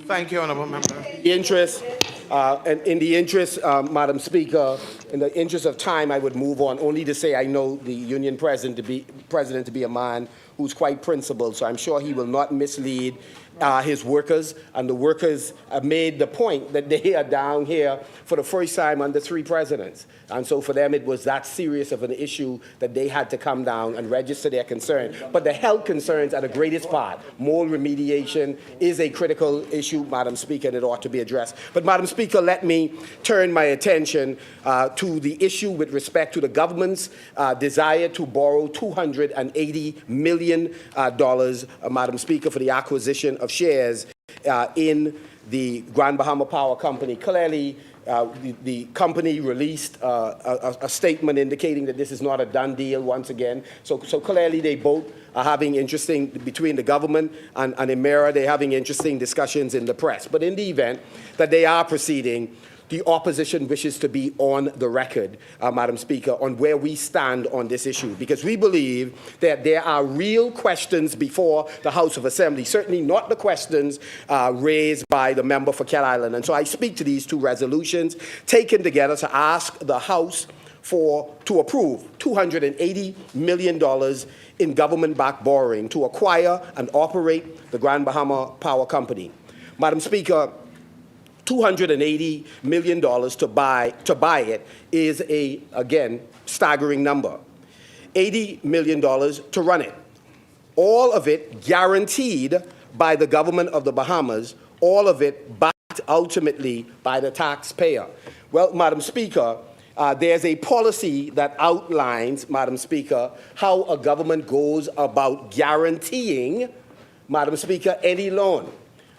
Speaker 3: Thank you, honourable member.
Speaker 11: In the interest, Madam Speaker, in the interest of time, I would move on, only to say I know the union president to be a man who's quite principled, so I'm sure he will not mislead his workers, and the workers made the point that they are down here for the first time under 3 presidents. And so for them, it was that serious of an issue that they had to come down and register their concern. But the health concerns are the greatest part. Mold remediation is a critical issue, Madam Speaker, and it ought to be addressed. But, Madam Speaker, let me turn my attention to the issue with respect to the government's desire to borrow $280 million, Madam Speaker, for the acquisition of shares in the Grand Bahama Power Company. Clearly, the company released a statement indicating that this is not a done deal once again. So clearly they both are having interesting, between the government and Emera, they're having interesting discussions in the press. But in the event that they are proceeding, the opposition wishes to be on the record, Madam Speaker, on where we stand on this issue, because we believe that there are real questions before the House of Assembly, certainly not the questions raised by the member for Cat Island. And so I speak to these 2 resolutions taken together to ask the House to approve $280 million in government-backed borrowing to acquire and operate the Grand Bahama Power Company. Madam Speaker, $280 million to buy it is again, staggering number. $80 million to run it. All of it guaranteed by the government of the Bahamas, all of it backed ultimately by the taxpayer. Well, Madam Speaker, there's a policy that outlines, Madam Speaker, how a government goes about guaranteeing, Madam Speaker, any loan.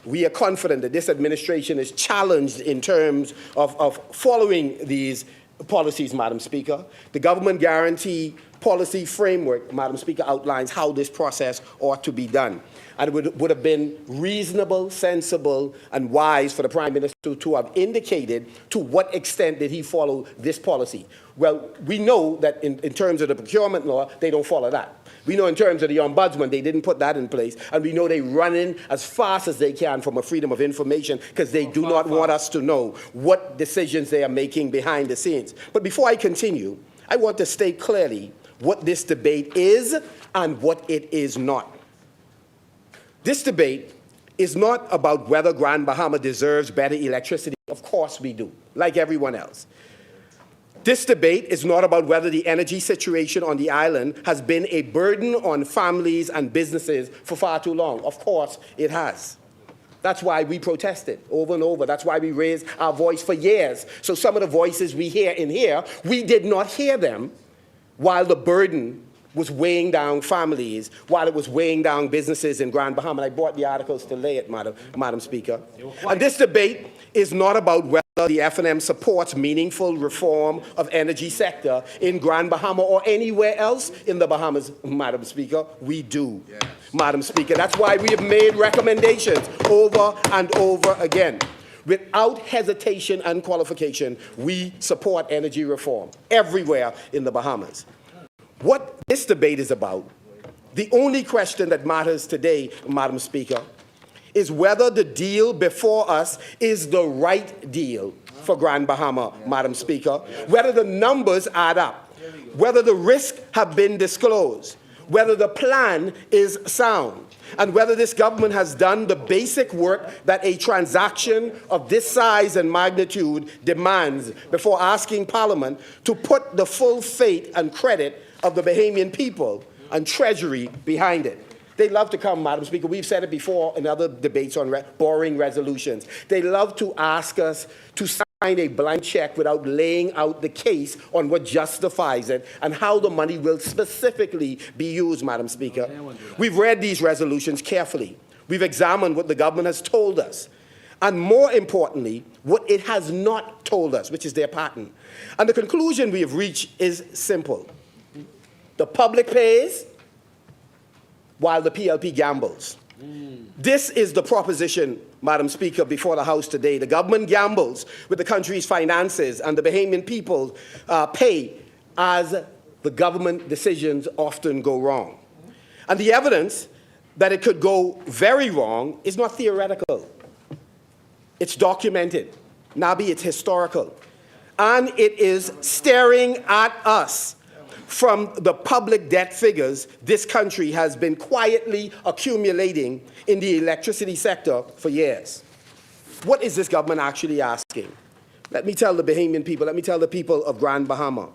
Speaker 11: We are confident that this administration is challenged in terms of following these policies, Madam Speaker. The government guarantee policy framework, Madam Speaker, outlines how this process ought to be done. And it would have been reasonable, sensible, and wise for the Prime Minister to have indicated to what extent did he follow this policy. Well, we know that in terms of the procurement law, they don't follow that. We know in terms of the ombudsman, they didn't put that in place. And we know they're running as fast as they can from a freedom of information because they do not want us to know what decisions they are making behind the scenes. But before I continue, I want to state clearly what this debate is and what it is not. This debate is not about whether Grand Bahama deserves better electricity. Of course we do, like everyone else. This debate is not about whether the energy situation on the island has been a burden on families and businesses for far too long. Of course it has. That's why we protested over and over. That's why we raised our voice for years. So some of the voices we hear in here, we did not hear them while the burden was weighing down families, while it was weighing down businesses in Grand Bahama. And I brought the articles to lay it, Madam Speaker. And this debate is not about whether the F&M supports meaningful reform of energy sector in Grand Bahama or anywhere else in the Bahamas, Madam Speaker. We do, yes. Madam Speaker. That's why we have made recommendations over and over again. Without hesitation and qualification, we support energy reform everywhere in the Bahamas. What this debate is about, the only question that matters today, Madam Speaker, is whether the deal before us is the right deal for Grand Bahama, Madam Speaker, whether the numbers add up, whether the risks have been disclosed, whether the plan is sound, and whether this government has done the basic work that a transaction of this size and magnitude demands before asking Parliament to put the full faith and credit of the Bahamian people and Treasury behind it. They love to come, Madam Speaker. We've said it before in other debates on borrowing resolutions. They love to ask us to sign a blank check without laying out the case on what justifies it and how the money will specifically be used, Madam Speaker. We've read these resolutions carefully. We've examined what the government has told us. And more importantly, what it has not told us, which is their pattern. And the conclusion we have reached is simple. The public pays while the PLP gambles. This is the proposition, Madam Speaker, before the House today. The government gambles with the country's finances and the Bahamian people pay as the government decisions often go wrong. And the evidence that it could go very wrong is not theoretical. It's documented. Nabi, it's historical. And it is staring at us. from the public debt figures this country has been quietly accumulating in the electricity sector for years. What is this government actually asking? Let me tell the Bahamian people, let me tell the people of Grand Bahama,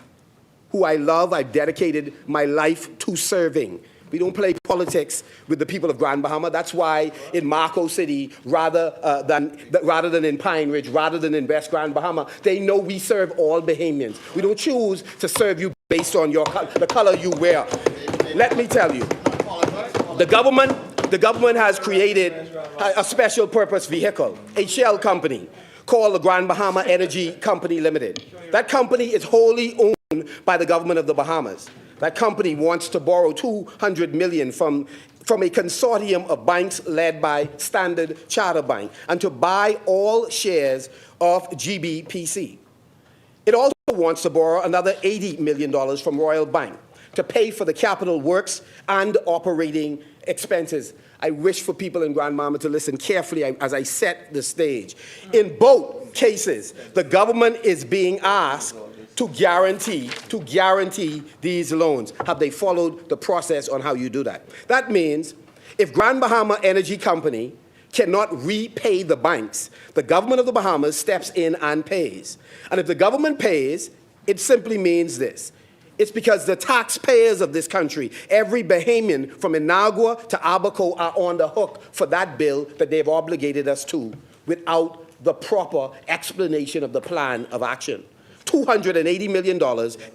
Speaker 11: who I love, I've dedicated my life to serving. We don't play politics with the people of Grand Bahama. That's why in Marco City, rather than in Pine Ridge, rather than in West Grand Bahama, they know we serve all Bahamians. We don't choose to serve you based on the color you wear. Let me tell you, the government has created a special purpose vehicle, a shell company called the Grand Bahama Energy Company Limited. That company is wholly owned by the government of the Bahamas. That company wants to borrow $200 million from a consortium of banks led by Standard Chartered Bank and to buy all shares of GBPC. It also wants to borrow another $80 million from Royal Bank to pay for the capital works and operating expenses. I wish for people in Grand Bahama to listen carefully as I set the stage. In both cases, the government is being asked to guarantee these loans. Have they followed the process on how you do that? That means if Grand Bahama Energy Company cannot repay the banks, the government of the Bahamas steps in and pays. And if the government pays, it simply means this. It's because the taxpayers of this country, every Bahamian from Inagua to Abaco, are on the hook for that bill that they've obligated us to without the proper explanation of the plan of action. $280 million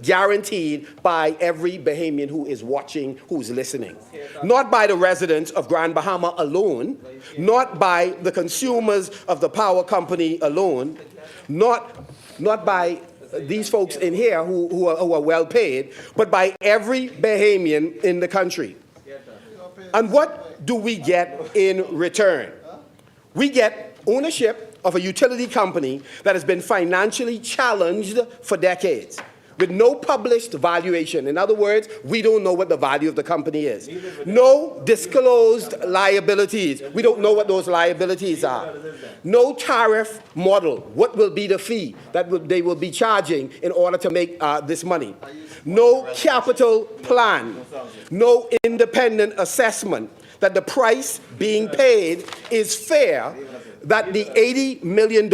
Speaker 11: guaranteed by every Bahamian who is watching, who's listening. Not by the residents of Grand Bahama alone, not by the consumers of the power company alone, not by these folks in here who are well paid, but by every Bahamian in the country. And what do we get in return? We get ownership of a utility company that has been financially challenged for decades with no published valuation. In other words, we don't know what the value of the company is. No disclosed liabilities. We don't know what those liabilities are. No tariff model. What will be the fee that they will be charging in order to make this money? No capital plan. No independent assessment that the price being paid is fair, that the $80 million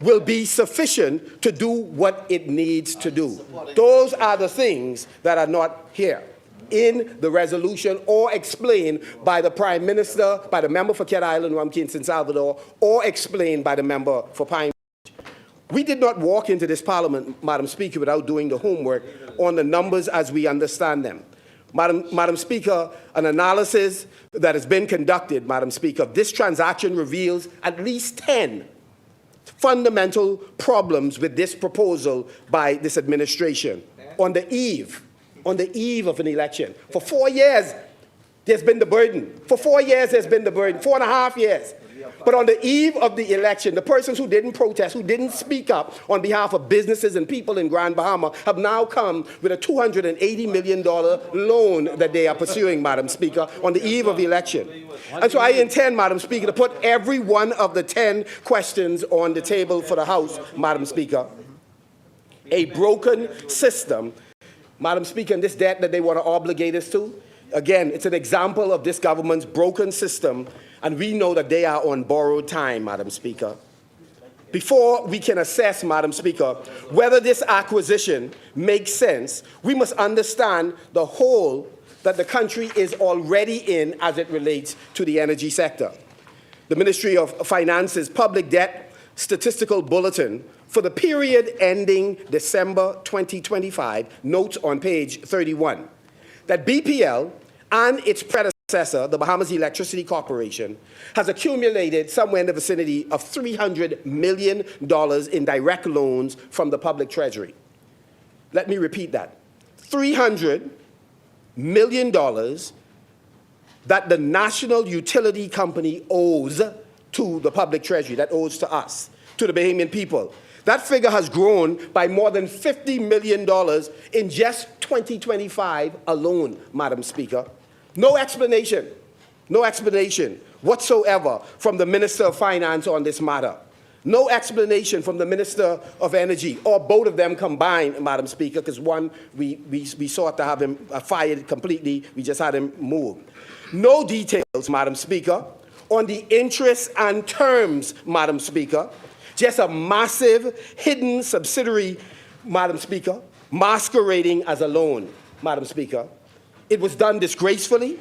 Speaker 11: will be sufficient to do what it needs to do. Those are the things that are not here in the resolution or explained by the Prime Minister, by the member for Cat Island, Rumkins, and Salvador, or explained by the member for Pine Ridge. We did not walk into this Parliament, Madam Speaker, without doing the homework on the numbers as we understand them. Madam Speaker, an analysis that has been conducted, Madam Speaker, of this transaction reveals at least 10 fundamental problems with this proposal by this administration on the eve of an election. For 4 years, there's been the burden. For 4 years, there's been the burden. 4.5 years. But on the eve of the election, the persons who didn't protest, who didn't speak up on behalf of businesses and people in Grand Bahama have now come with a $280 million loan that they are pursuing, Madam Speaker, on the eve of the election. And so I intend, Madam Speaker, to put every one of the 10 questions on the table for the House, Madam Speaker. A broken system, Madam Speaker, and this debt that they want to obligate us to, again, it's an example of this government's broken system, and we know that they are on borrowed time, Madam Speaker. Before we can assess, Madam Speaker, whether this acquisition makes sense, we must understand the hole that the country is already in as it relates to the energy sector. The Ministry of Finance's Public Debt Statistical Bulletin for the period ending December 2025 notes on page 31 that BPL and its predecessor, the Bahamas Electricity Corporation, has accumulated somewhere in the vicinity of $300 million in direct loans from the public treasury. Let me repeat that. $300 million that the national utility company owes to the public treasury, that owes to us, to the Bahamian people. That figure has grown by more than $50 million in just 2025 alone, Madam Speaker. No explanation whatsoever from the Minister of Finance on this matter. No explanation from the Minister of Energy, or both of them combined, Madam Speaker, because one, we sought to have him fired completely. We just had him moved. No details, Madam Speaker, on the interests and terms, Madam Speaker. Just a massive hidden subsidiary, Madam Speaker, masquerading as a loan, Madam Speaker. It was done disgracefully,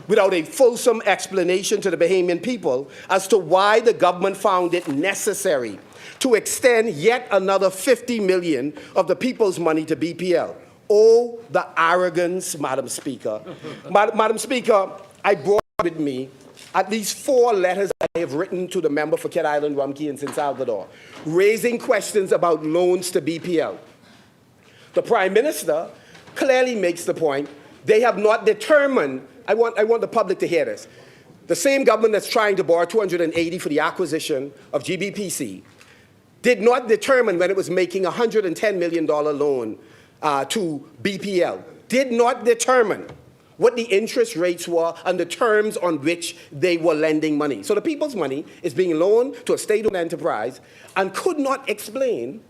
Speaker 11: without a fulsome explanation to the Bahamian people as to why the government found it necessary to extend yet another $50 million of the people's money to BPL. Oh, the arrogance, Madam Speaker. Madam Speaker, I brought with me at least 4 letters I have written to the member for Kent Island, Rumkey, and San Salvador, raising questions about loans to BPL. The Prime Minister clearly makes the point they have not determined. I want the public to hear this. The same government that's trying to borrow $280 for the acquisition of GBPC did not determine when it was making a $110 million loan to BPL, did not determine what the interest rates were and the terms on which they were lending money. So the people's money is being loaned to a state-owned enterprise and could not explain,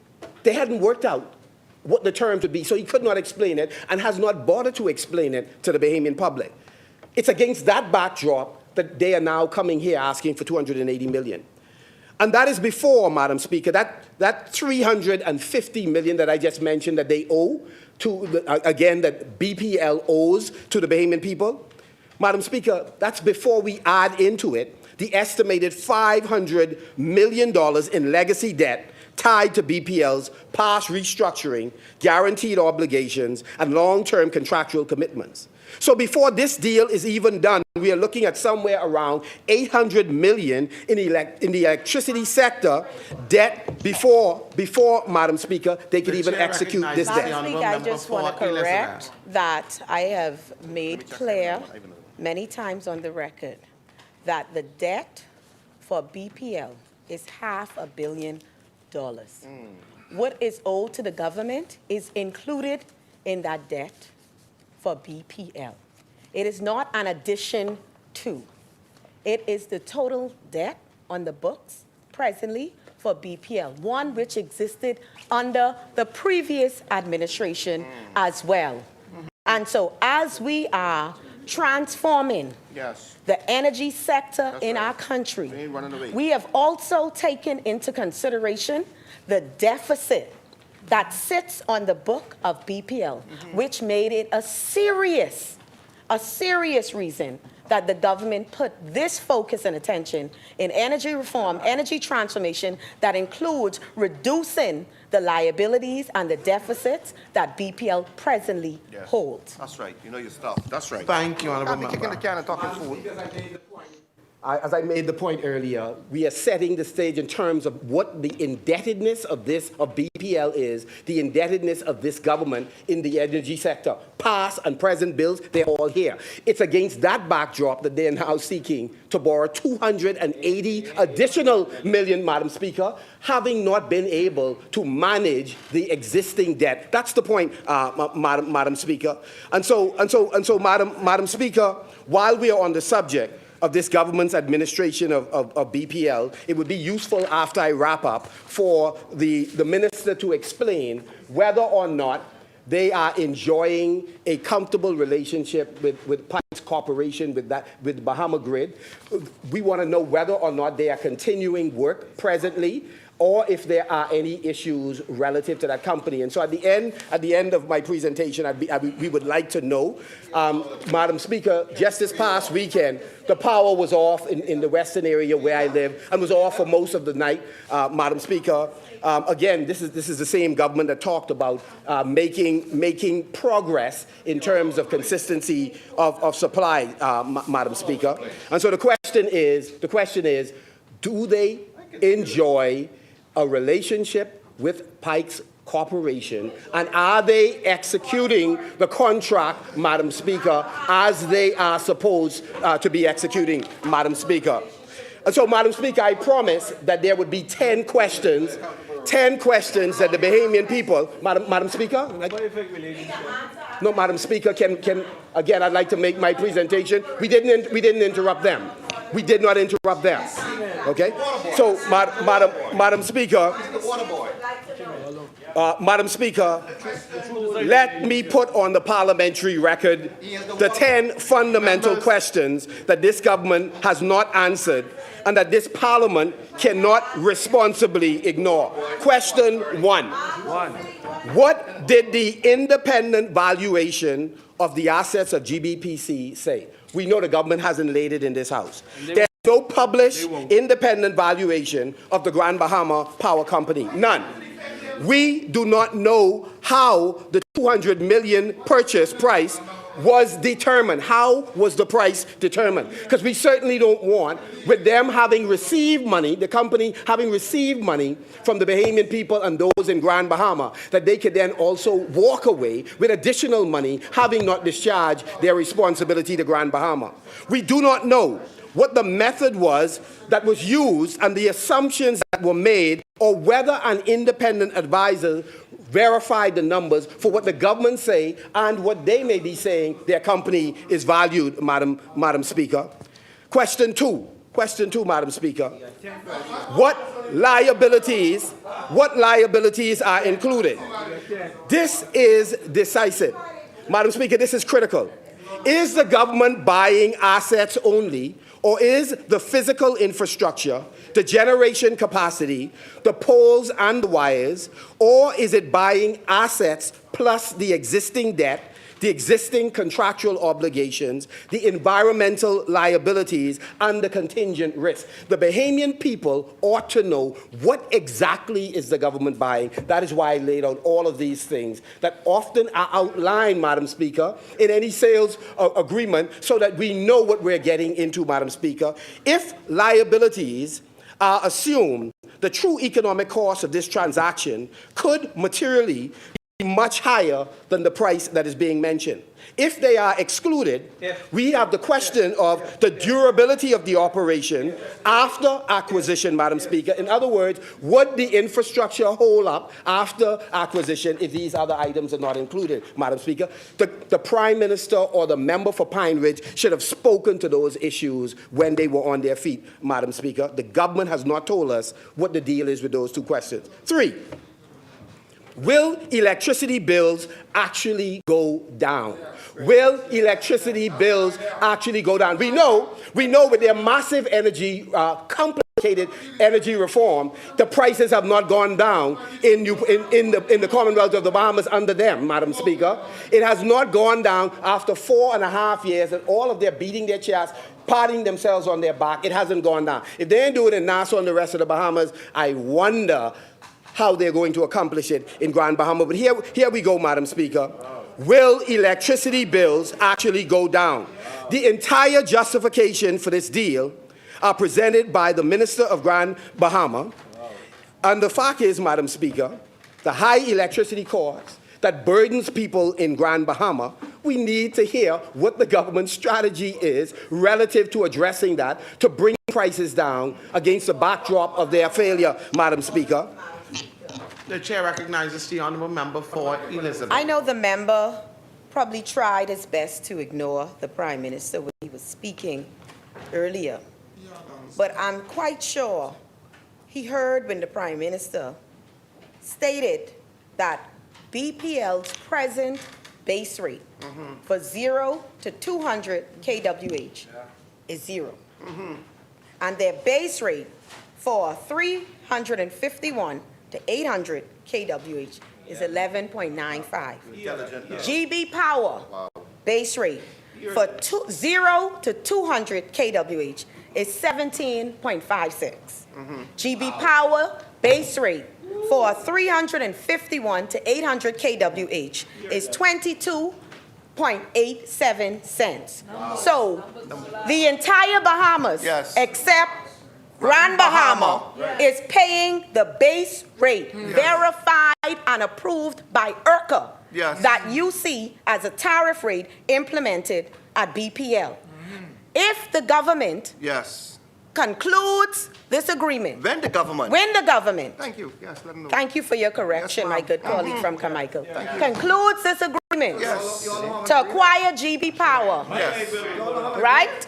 Speaker 11: they hadn't worked out what the terms would be, so he could not explain it and has not bothered to explain it to the Bahamian public. It's against that backdrop that they are now coming here asking for $280 million. And that is before, Madam Speaker, that $350 million that I just mentioned that they owe to, again, that BPL owes to the Bahamian people. Madam Speaker, that's before we add into it the estimated $500 million in legacy debt tied to BPL's past restructuring, guaranteed obligations, and long-term contractual commitments. So before this deal is even done, we are looking at somewhere around $800 million in the electricity sector debt before, Madam Speaker, they could even execute this debt.
Speaker 8: Madam Speaker, I just want to correct that I have made clear many times on the record that the debt for BPL is $500 million. What is owed to the government is included in that debt for BPL. It is not an addition to. It is the total debt on the books presently for BPL, one which existed under the previous administration as well. And so as we are transforming the energy sector in our country, we have also taken into consideration the deficit that sits on the book of BPL, which made it a serious reason that the government put this focus and attention in energy reform, energy transformation that includes reducing the liabilities and the deficits that BPL presently holds.
Speaker 10: That's right. You know your stuff. That's right.
Speaker 3: Thank you, Honorable
Speaker 10: Can't be kicking the can and talking food.
Speaker 11: As I made the point earlier, we are setting the stage in terms of what the indebtedness of BPL is, the indebtedness of this government in the energy sector. Past and present bills, they're all here. It's against that backdrop that they are now seeking to borrow $280 additional million, Madam Speaker, having not been able to manage the existing debt. That's the point, Madam Speaker. And so, Madam Speaker, while we are on the subject of this government's administration of BPL, it would be useful after I wrap up for the minister to explain whether or not they are enjoying a comfortable relationship with Pines Corporation, with Bahama Grid. We want to know whether or not they are continuing work presently, or if there are any issues relative to that company. And so at the end of my presentation, we would like to know, Madam Speaker, just this past weekend, the power was off in the western area where I live and was off for most of the night, Madam Speaker. Again, this is the same government that talked about making progress in terms of consistency of supply, Madam Speaker. And so the question is, do they enjoy a relationship with Pikes Corporation, and are they executing the contract, Madam Speaker, as they are supposed to be executing, Madam Speaker? And so, Madam Speaker, I promise that there would be 10 questions that the Bahamian people, Madam Speaker? No, Madam Speaker, again, I'd like to make my presentation. We didn't interrupt them. We did not interrupt them. Okay? So, Madam Speaker, Madam Speaker, let me put on the parliamentary record the 10 fundamental questions that this government has not answered and that this parliament cannot responsibly ignore. Question 1. What did the independent valuation of the assets of GBPC say? We know the government hasn't laid it in this House. There's no published independent valuation of the Grand Bahama Power Company. None. We do not know how the $200 million purchase price was determined. How was the price determined? Because we certainly don't want, with them having received money, the company having received money from the Bahamian people and those in Grand Bahama, that they could then also walk away with additional money, having not discharged their responsibility to Grand Bahama. We do not know what the method was that was used and the assumptions that were made, or whether an independent advisor verified the numbers for what the government say and what they may be saying their company is valued, Madam Speaker. Question two, Madam Speaker. What liabilities are included? This is decisive. Madam Speaker, this is critical. Is the government buying assets only, or is the physical infrastructure, the generation capacity, the poles and the wires, or is it buying assets plus the existing debt, the existing contractual obligations, the environmental liabilities, and the contingent risk? The Bahamian people ought to know what exactly is the government buying. That is why I laid out all of these things that often are outlined, Madam Speaker, in any sales agreement, so that we know what we're getting into, Madam Speaker. If liabilities are assumed, the true economic cost of this transaction could materially be much higher than the price that is being mentioned. If they are excluded, we have the question of the durability of the operation after acquisition, Madam Speaker. In other words, would the infrastructure hold up after acquisition if these other items are not included, Madam Speaker? The Prime Minister or the member for Pine Ridge should have spoken to those issues when they were on their feet, Madam Speaker. The government has not told us what the deal is with those two questions. 3. Will electricity bills actually go down? Will electricity bills actually go down? We know with their massive complicated energy reform, the prices have not gone down in the Commonwealth of the Bahamas under them, Madam Speaker. It has not gone down after 4.5 years, and all of their beating their chests, patting themselves on their back. It hasn't gone down. If they ain't doing it in Nassau and the rest of the Bahamas, I wonder how they're going to accomplish it in Grand Bahama. But here we go, Madam Speaker. Will electricity bills actually go down? The entire justification for this deal are presented by the Minister of Grand Bahama. And the fact is, Madam Speaker, the high electricity costs that burdens people in Grand Bahama, we need to hear what the government's strategy is relative to addressing that, to bring prices down against the backdrop of their failure, Madam Speaker.
Speaker 3: The chair recognizes the honourable member for Elizabeth.
Speaker 8: I know the member probably tried his best to ignore the Prime Minister when he was speaking earlier. But I'm quite sure he heard when the Prime Minister stated that BPL's present base rate for 0 to 200 kWh is 0. And their base rate for 351 to 800 kWh is 11.95. GB Power base rate for 0 to 200 kWh is 17.56. GB Power base rate for 351 to 800 kWh is 22.87 cents. So the entire Bahamas, except Grand Bahama, is paying the base rate verified and approved by IRCA that you see as a tariff rate implemented at BPL. If the government concludes this agreement, when the government,
Speaker 6: Thank you. Yes, let them know.
Speaker 8: thank you for your correction, my good colleague from Carmichael, concludes this agreement to acquire GB Power, right?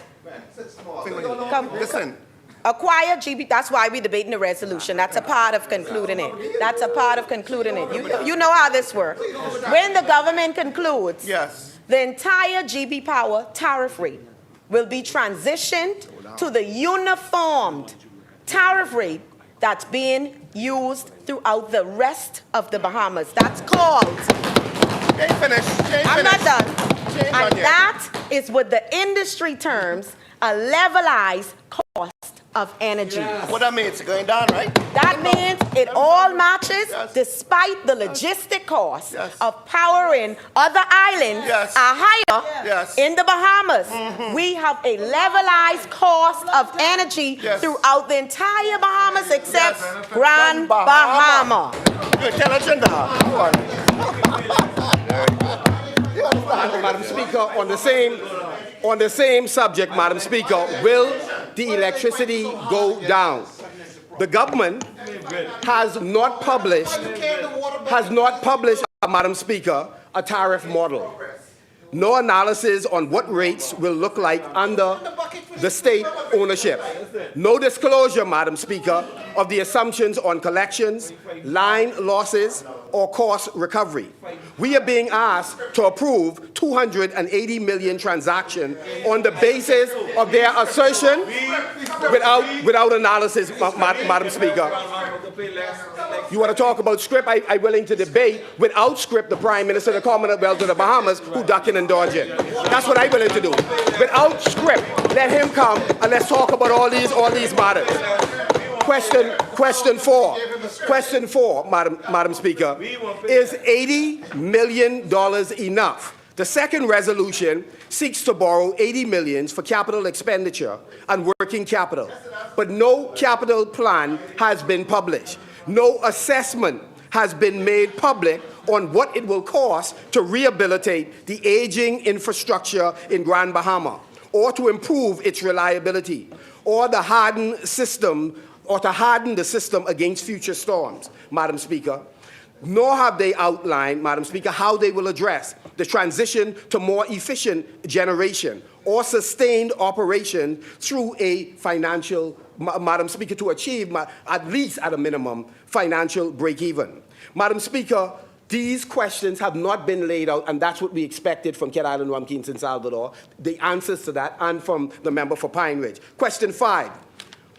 Speaker 6: Listen.
Speaker 8: Acquire GB, that's why we're debating the resolution. That's a part of concluding it. That's a part of concluding it. You know how this works. When the government concludes,
Speaker 3: Yes.
Speaker 8: the entire GB Power tariff rate will be transitioned to the uniformed tariff rate that's being used throughout the rest of the Bahamas. That's called. I'm not done. And that is with the industry terms, a levelized cost of energy.
Speaker 1: What that means? It's going down, right?
Speaker 8: That means it all matches despite the logistic costs of powering other islands are higher in the Bahamas. We have a levelized cost of energy throughout the entire Bahamas except Grand Bahama.
Speaker 11: Madam Speaker, on the same subject, Madam Speaker, will the electricity go down? The government has not published, Madam Speaker, a tariff model. No analysis on what rates will look like under the state ownership. No disclosure, Madam Speaker, of the assumptions on collections, line losses, or cost recovery. We are being asked to approve 280 million transactions on the basis of their assertion without analysis, Madam Speaker. You want to talk about script? I'm willing to debate without script the Prime Minister of the Commonwealth of the Bahamas who ducking and dodging. That's what I'm willing to do. Without script, let him come and let's talk about all these matters. Question four, Madam Speaker. Is $80 million enough? The second resolution seeks to borrow $80 million for capital expenditure and working capital, but no capital plan has been published. No assessment has been made public on what it will cost to rehabilitate the aging infrastructure in Grand Bahama, or to improve its reliability, or to harden the system against future storms, Madam Speaker. Nor have they outlined, Madam Speaker, how they will address the transition to more efficient generation or sustained operation through a financial, Madam Speaker, to achieve, at least at a minimum, financial break-even. Madam Speaker, these questions have not been laid out, and that's what we expected from Cat Island, Rumkeen, and Salvador, the answers to that, and from the member for Pine Ridge. Question 5.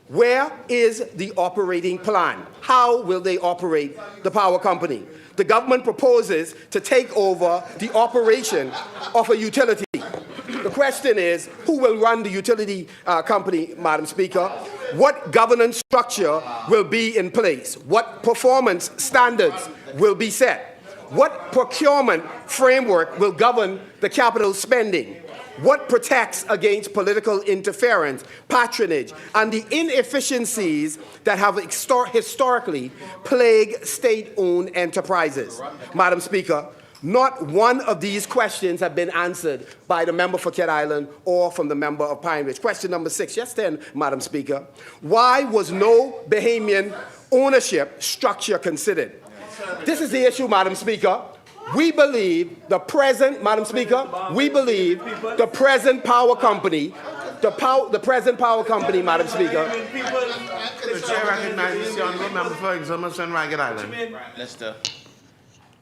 Speaker 11: Where is the operating plan? How will they operate the power company? The government proposes to take over the operation of a utility. The question is, who will run the utility company, Madam Speaker? What governance structure will be in place? What performance standards will be set? What procurement framework will govern the capital spending? What protects against political interference, patronage, and the inefficiencies that have historically plagued state-owned enterprises? Madam Speaker, not one of these questions have been answered by the member for Cat Island or from the member of Pine Ridge. Question number 6, just then, Madam Speaker. Why was no Bahamian ownership structure considered? This is the issue, Madam Speaker. We believe the present, Madam Speaker, we believe the present power company, the present power company, Madam Speaker.
Speaker 3: The chair recognizes the honourable member for Exeter and Ragged Island.
Speaker 4: Prime Minister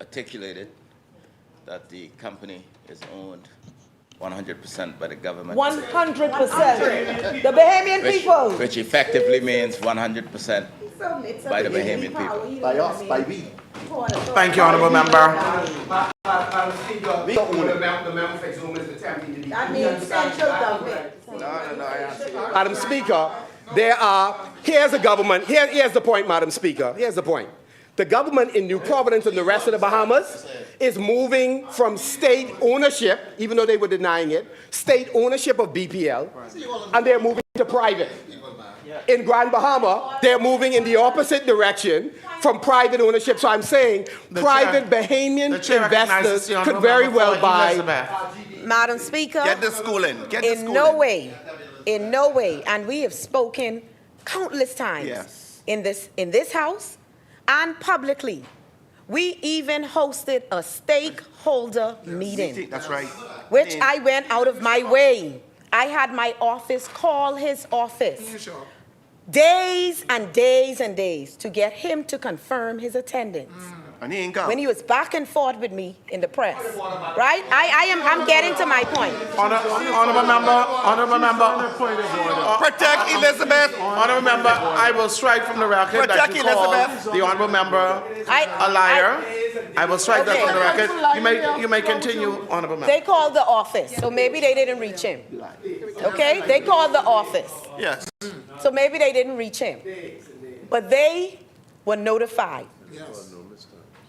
Speaker 4: articulated that the company is owned 100% by the government.
Speaker 13: 100%. The Bahamian people.
Speaker 4: Which effectively means 100% by the Bahamian people.
Speaker 1: By us, by we.
Speaker 3: Thank you, honourable member.
Speaker 8: That means central government.
Speaker 11: Madam Speaker, here's the point, Madam Speaker, here's the point. The government in New Providence and the rest of the Bahamas is moving from state ownership, even though they were denying it, state ownership of BPL, and they're moving to private. In Grand Bahama, they're moving in the opposite direction from private ownership. So I'm saying private Bahamian investors could very well buy.
Speaker 8: Madam Speaker,
Speaker 1: Get the schooling. Get the schooling.
Speaker 8: in no way, and we have spoken countless times in this house and publicly. We even hosted a stakeholder meeting.
Speaker 1: That's right.
Speaker 8: Which I went out of my way. I had my office call his office days and days and days to get him to confirm his attendance.
Speaker 1: And he ain't come.
Speaker 8: When he was back and forth with me in the press, right? I'm getting to my point.
Speaker 3: Honorable member,
Speaker 1: Protect Elizabeth.
Speaker 3: honorable member, I will strike from the record that
Speaker 1: Protect
Speaker 3: you called
Speaker 1: Elizabeth.
Speaker 3: the honorable member a liar. I will strike that from the record. You may continue, honorable member.
Speaker 8: They called the office, so maybe they didn't reach him. Okay? They called the office,
Speaker 1: Yes.
Speaker 8: so maybe they didn't reach him. But they were notified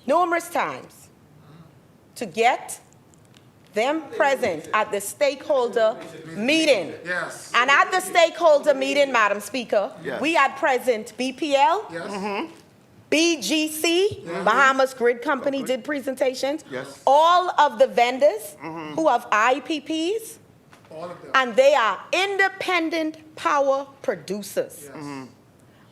Speaker 8: numerous times to get them present at the stakeholder meeting.
Speaker 1: Yes.
Speaker 8: And at the stakeholder meeting, Madam Speaker,
Speaker 1: Yes.
Speaker 8: we had present BPL, BGC, Bahamas Grid Company did presentations,
Speaker 1: Yes.
Speaker 8: all of the vendors who have IPPs, and they are independent power producers.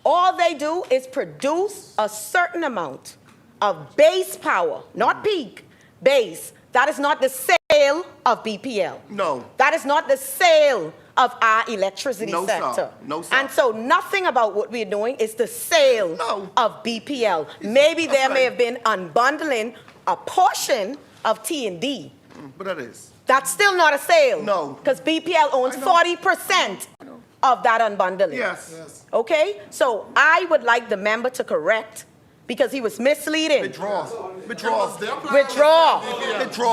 Speaker 8: All they do is produce a certain amount of base power, not peak, base. That is not the sale of BPL.
Speaker 1: No.
Speaker 8: That is not the sale of our electricity
Speaker 1: No, sir.
Speaker 8: sector.
Speaker 1: No, sir.
Speaker 8: And so nothing about what we're doing is the sale of BPL. Maybe there may have been unbundling a portion of T&D.
Speaker 1: But that is.
Speaker 8: That's still not a sale.
Speaker 1: No.
Speaker 8: Because BPL owns 40% of that unbundling.
Speaker 1: Yes.
Speaker 8: Okay? So I would like the member to correct, because he was misleading.
Speaker 1: Withdraw.
Speaker 8: Withdraw.
Speaker 1: Withdraw.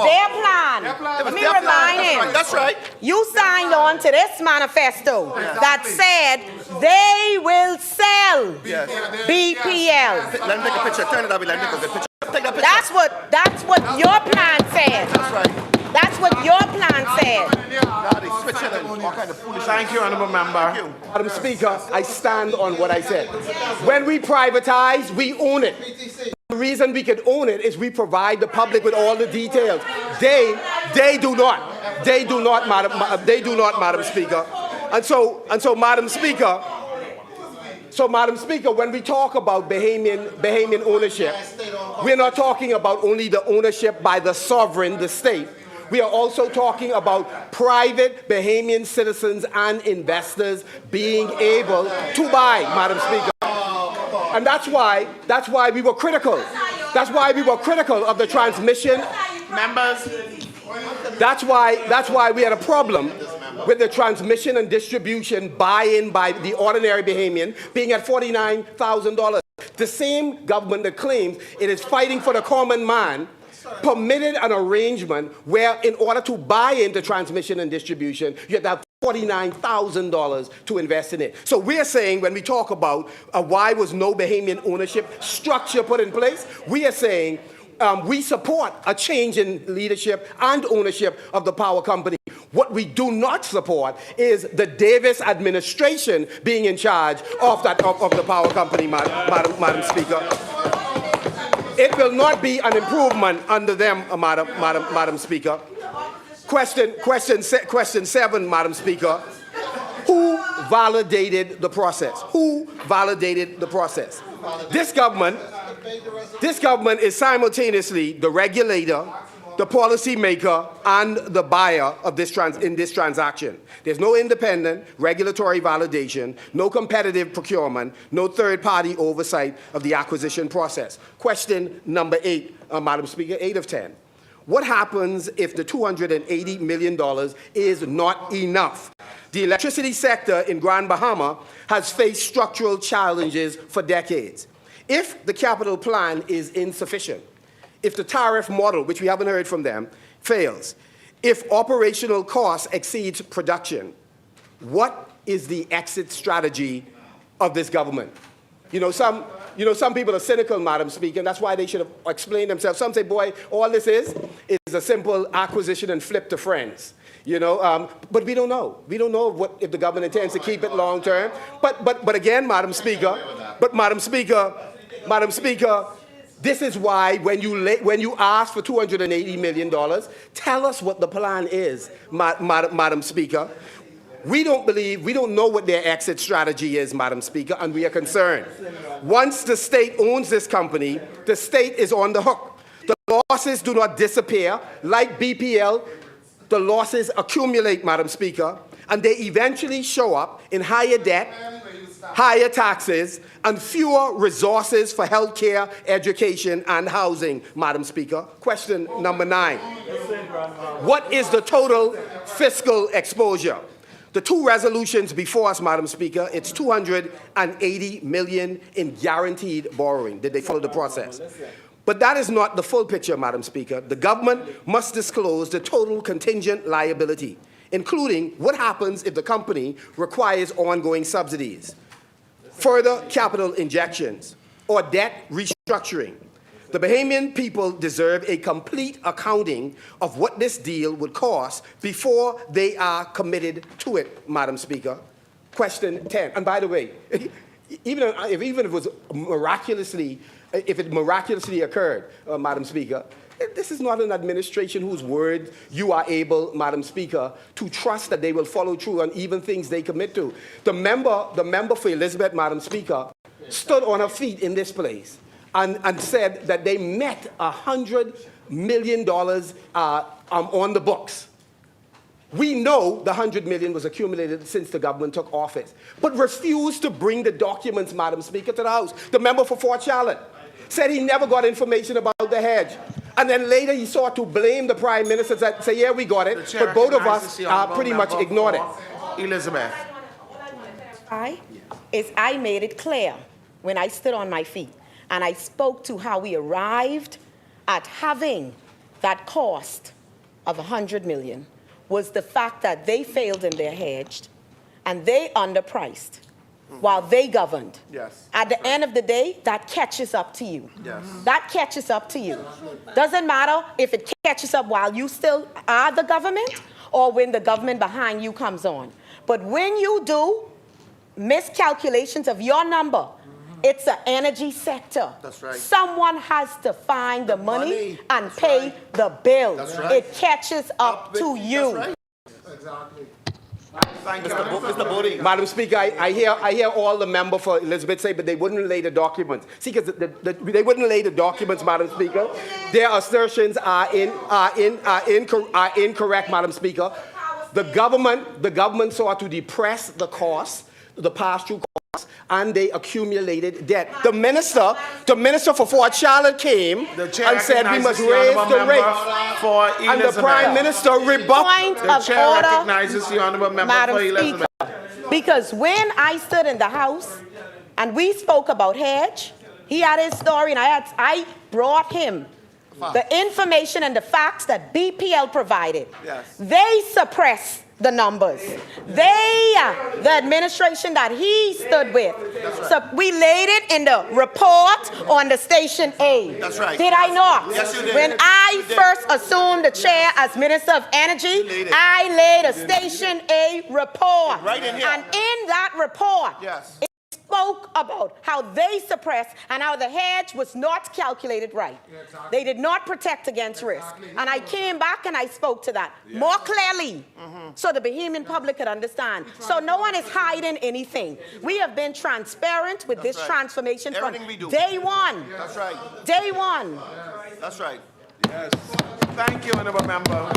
Speaker 8: Their plan. Let me remind him.
Speaker 1: That's right.
Speaker 8: You signed on to this manifesto that said they will sell BPL.
Speaker 1: Let me take a picture. Turn it up. Let me take a picture. Take that picture.
Speaker 8: That's what your plan said.
Speaker 1: That's right.
Speaker 8: That's what your plan said.
Speaker 1: Now they switch it and all kind of foolish.
Speaker 3: Thank you, honorable member.
Speaker 11: Madam Speaker, I stand on what I said. When we privatize, we own it. The reason we can own it is we provide the public with all the details. They do not. They do not, Madam Speaker. And so, Madam Speaker, when we talk about Bahamian ownership, we're not talking about only the ownership by the sovereign, the state. We are also talking about private Bahamian citizens and investors being able to buy, Madam Speaker. And that's why we were critical. That's why we were critical of the transmission.
Speaker 3: Members,
Speaker 11: That's why we had a problem with the transmission and distribution buy-in by the ordinary Bahamian being at $49,000. The same government that claims it is fighting for the common man permitted an arrangement where in order to buy into transmission and distribution, you have to have $49,000 to invest in it. So we're saying when we talk about why was no Bahamian ownership structure put in place, we are saying we support a change in leadership and ownership of the power company. What we do not support is the Davis administration being in charge of the power company, Madam Speaker. It will not be an improvement under them, Madam Speaker. Question 7, Madam Speaker. Who validated the process? Who validated the process? This government is simultaneously the regulator, the policy maker, and the buyer of in this transaction. There's no independent regulatory validation, no competitive procurement, no third-party oversight of the acquisition process. Question number 8, Madam Speaker, 8 of 10. What happens if the $280 million is not enough? The electricity sector in Grand Bahama has faced structural challenges for decades. If the capital plan is insufficient, if the tariff model, which we haven't heard from them, fails, if operational costs exceeds production, what is the exit strategy of this government? Some people are cynical, Madam Speaker, and that's why they should have explained themselves. Some say, boy, all this is a simple acquisition and flip to friends. But we don't know. We don't know if the government intends to keep it long term. But again, Madam Speaker, this is why when you ask for $280 million, tell us what the plan is, Madam Speaker. We don't know what their exit strategy is, Madam Speaker, and we are concerned. Once the state owns this company, the state is on the hook. The losses do not disappear. Like BPL, the losses accumulate, Madam Speaker, and they eventually show up in higher debt, higher taxes, and fewer resources for health care, education, and housing, Madam Speaker. Question number 9. What is the total fiscal exposure? The two resolutions before us, Madam Speaker, it's $280 million in guaranteed borrowing. Did they follow the process? But that is not the full picture, Madam Speaker. The government must disclose the total contingent liability, including what happens if the company requires ongoing subsidies, further capital injections, or debt restructuring. The Bahamian people deserve a complete accounting of what this deal would cost before they are committed to it, Madam Speaker. Question 10. And by the way, even if it was miraculously occurred, Madam Speaker, this is not an administration whose word you are able, Madam Speaker, to trust that they will follow through on even things they commit to. The member for Elizabeth, Madam Speaker, stood on her feet in this place and said that they met $100 million on the books. We know the $100 million was accumulated since the government took office, but refused to bring the documents, Madam Speaker, to the House. The member for Fort Charlotte said he never got information about the hedge. And then later he sought to blame the Prime Minister and say, yeah, we got it, but both of us pretty much ignored it.
Speaker 3: Elizabeth.
Speaker 8: I made it clear when I stood on my feet and I spoke to how we arrived at having that cost of $100 million was the fact that they failed in their hedge and they underpriced while they governed.
Speaker 11: Yes.
Speaker 8: At the end of the day, that catches up to you.
Speaker 11: Yes.
Speaker 8: That catches up to you. Doesn't matter if it catches up while you still are the government or when the government behind you comes on. But when you do miscalculations of your number, it's an energy sector.
Speaker 11: That's right.
Speaker 8: Someone has to find the money and pay the bill.
Speaker 11: That's right.
Speaker 8: It catches up to you.
Speaker 11: That's right.
Speaker 12: Exactly.
Speaker 11: Thank you. Madam Speaker, I hear all the member for Elizabeth say, but they wouldn't lay the documents. See, because they wouldn't lay the documents, Madam Speaker. Their assertions are incorrect, Madam Speaker. The government sought to depress the cost, the pass-through costs, and they accumulated debt. The minister for Fort Charlotte came and said we must raise the rates. And the Prime Minister rebuffed.
Speaker 3: The chair recognizes the honourable member for Elizabeth.
Speaker 8: Because when I stood in the House and we spoke about hedge, he had his story and I brought him the information and the facts that BPL provided.
Speaker 11: Yes.
Speaker 8: They suppressed the numbers. They, the administration that he stood with.
Speaker 11: Right.
Speaker 8: So we laid it in the report on the Station A.
Speaker 11: That's right.
Speaker 8: Did I not?
Speaker 11: Yes, you did.
Speaker 8: When I first assumed the chair as Minister of Energy, I laid a Station A report.
Speaker 11: Right in here.
Speaker 8: And in that report,
Speaker 11: Yes.
Speaker 8: it spoke about how they suppressed and how the hedge was not calculated right.
Speaker 12: Yeah, exactly.
Speaker 8: They did not protect against risk. And I came back and I spoke to that more clearly so the Bahamian public could understand. So no one is hiding anything. We have been transparent with this transformation from day one.
Speaker 11: That's right.
Speaker 8: Day one.
Speaker 11: That's right.
Speaker 3: Yes. Thank you, honourable member.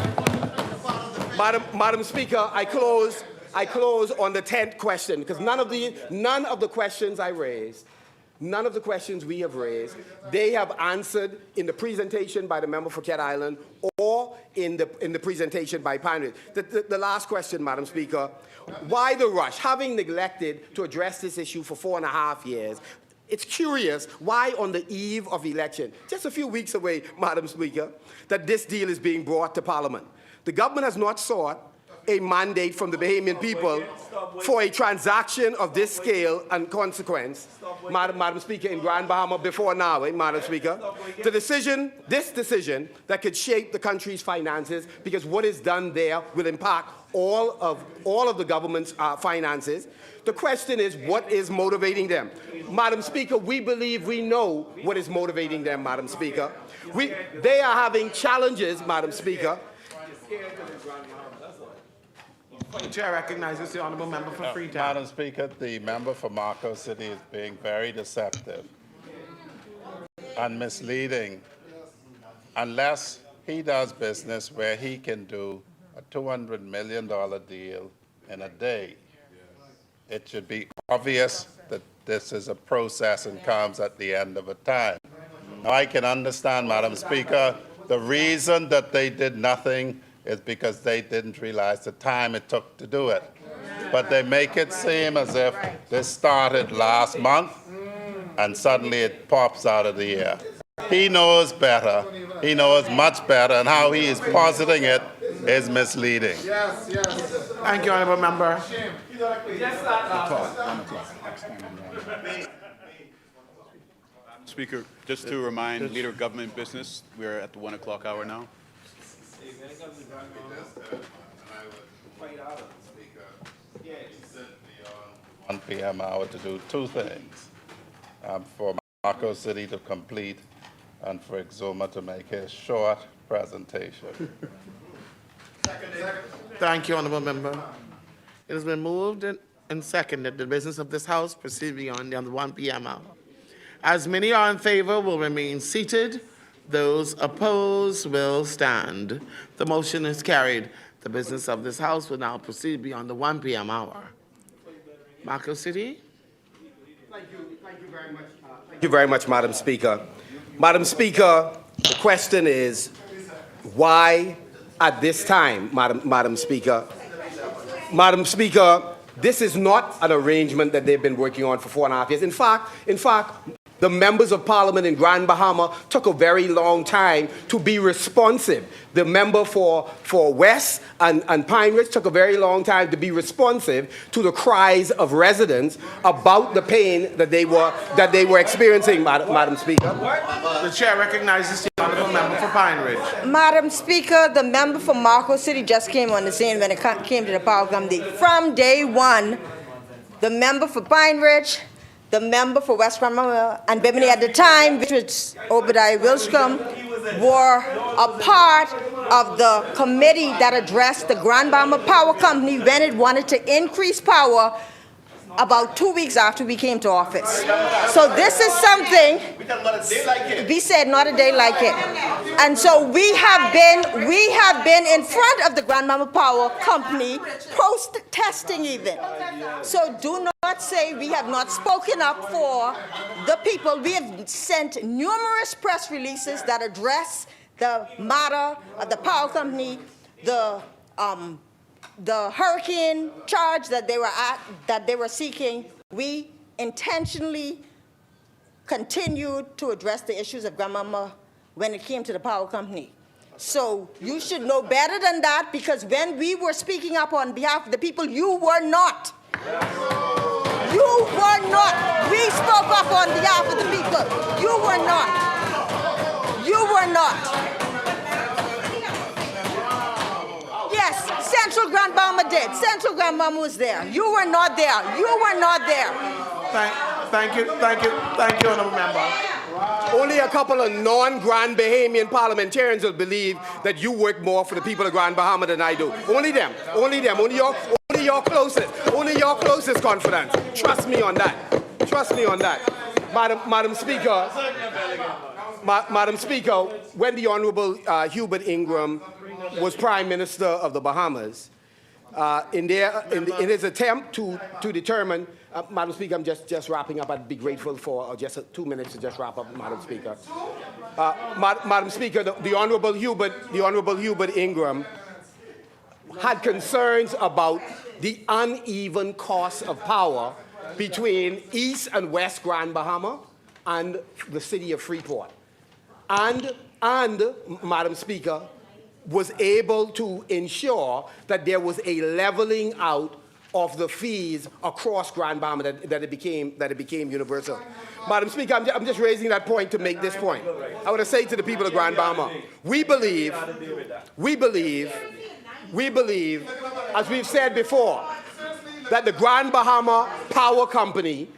Speaker 11: Madam Speaker, I close on the 10th question because none of the questions I raised, none of the questions we have raised, they have answered in the presentation by the member for Cat Island or in the presentation by Pine Ridge. The last question, Madam Speaker, why the rush? Having neglected to address this issue for 4.5 years, it's curious why on the eve of election, just a few weeks away, Madam Speaker, that this deal is being brought to Parliament. The government has not sought a mandate from the Bahamian people for a transaction of this scale and consequence, Madam Speaker, in Grand Bahama before now, Madam Speaker. This decision that could shape the country's finances, because what is done there will impact all of the government's finances. The question is, what is motivating them? Madam Speaker, we believe we know what is motivating them, Madam Speaker. They are having challenges, Madam Speaker.
Speaker 3: The chair recognizes the honourable member for Freetown.
Speaker 5: Madam Speaker, the member for Marco City is being very deceptive and misleading. Unless he does business where he can do a $200 million deal in a day, it should be obvious that this is a process and comes at the end of a time. Now, I can understand, Madam Speaker, the reason that they did nothing is because they didn't realize the time it took to do it. But they make it seem as if this started last month and suddenly it pops out of the air. He knows better. He knows much better, and how he is positing it is misleading.
Speaker 3: Thank you, Honourable Member.
Speaker 15: Speaker, just to remind Leader of Government Business, we're at the 1 o'clock hour now.
Speaker 5: 1 p.m. hour to do two things. For Marco City to complete and for Exuma to make a short presentation.
Speaker 3: Thank you, Honourable Member. It has been moved and seconded the business of this House proceed beyond the 1 p.m. hour. As many are in favor will remain seated. Those opposed will stand. The motion is carried. The business of this House will now proceed beyond the 1 p.m. hour. Marco City.
Speaker 11: Thank you very much. Thank you very much, Madam Speaker. Madam Speaker, the question is, why at this time, Madam Speaker? Madam Speaker, this is not an arrangement that they've been working on for 4.5 years. In fact, the members of Parliament in Grand Bahama took a very long time to be responsive. The member for West and Pine Ridge took a very long time to be responsive to the cries of residents about the pain that they were experiencing, Madam Speaker.
Speaker 3: The chair recognizes the honourable member for Pine Ridge.
Speaker 16: Madam Speaker, the member for Marco City just came on the scene when it came to the power company. From day one, the member for Pine Ridge, the member for West Grand Bahama and Bimini at the time, which was Obadiah Wilscombe, were a part of the committee that addressed the Grand Bahama Power Company when it wanted to increase power about 2 weeks after we came to office. So this is something, we said not a day like it. And so we have been in front of the Grand Bahama Power Company protesting even. So do not say we have not spoken up for the people. We have sent numerous press releases that address the matter of the power company, the hurricane charge that they were seeking. We intentionally continued to address the issues of Grand Bahama when it came to the power company. So you should know better than that, because when we were speaking up on behalf of the people, you were not. You were not. We spoke up on behalf of the people. You were not. You were not. Yes, Central Grand Bahama did. Central Grand Bahama was there. You were not there. You were not there.
Speaker 3: Thank you, honourable member.
Speaker 11: Only a couple of non-Grand Bahamian parliamentarians will believe that you work more for the people of Grand Bahama than I do. Only them. Only your closest confidants. Trust me on that. Trust me on that. Madam Speaker, when the Honourable Hubert Ingram was Prime Minister of the Bahamas, in his attempt to determine, Madam Speaker, I'm just wrapping up. I'd be grateful for just 2 minutes to just wrap up, Madam Speaker. Madam Speaker, the Honourable Hubert Ingram had concerns about the uneven cost of power between East and West Grand Bahama and the city of Freeport. And Madam Speaker, was able to ensure that there was a leveling out of the fees across Grand Bahama, that it became universal. Madam Speaker, I'm just raising that point to make this point. I want to say to the people of Grand Bahama, we believe, as we've said before, that the Grand Bahama Power Company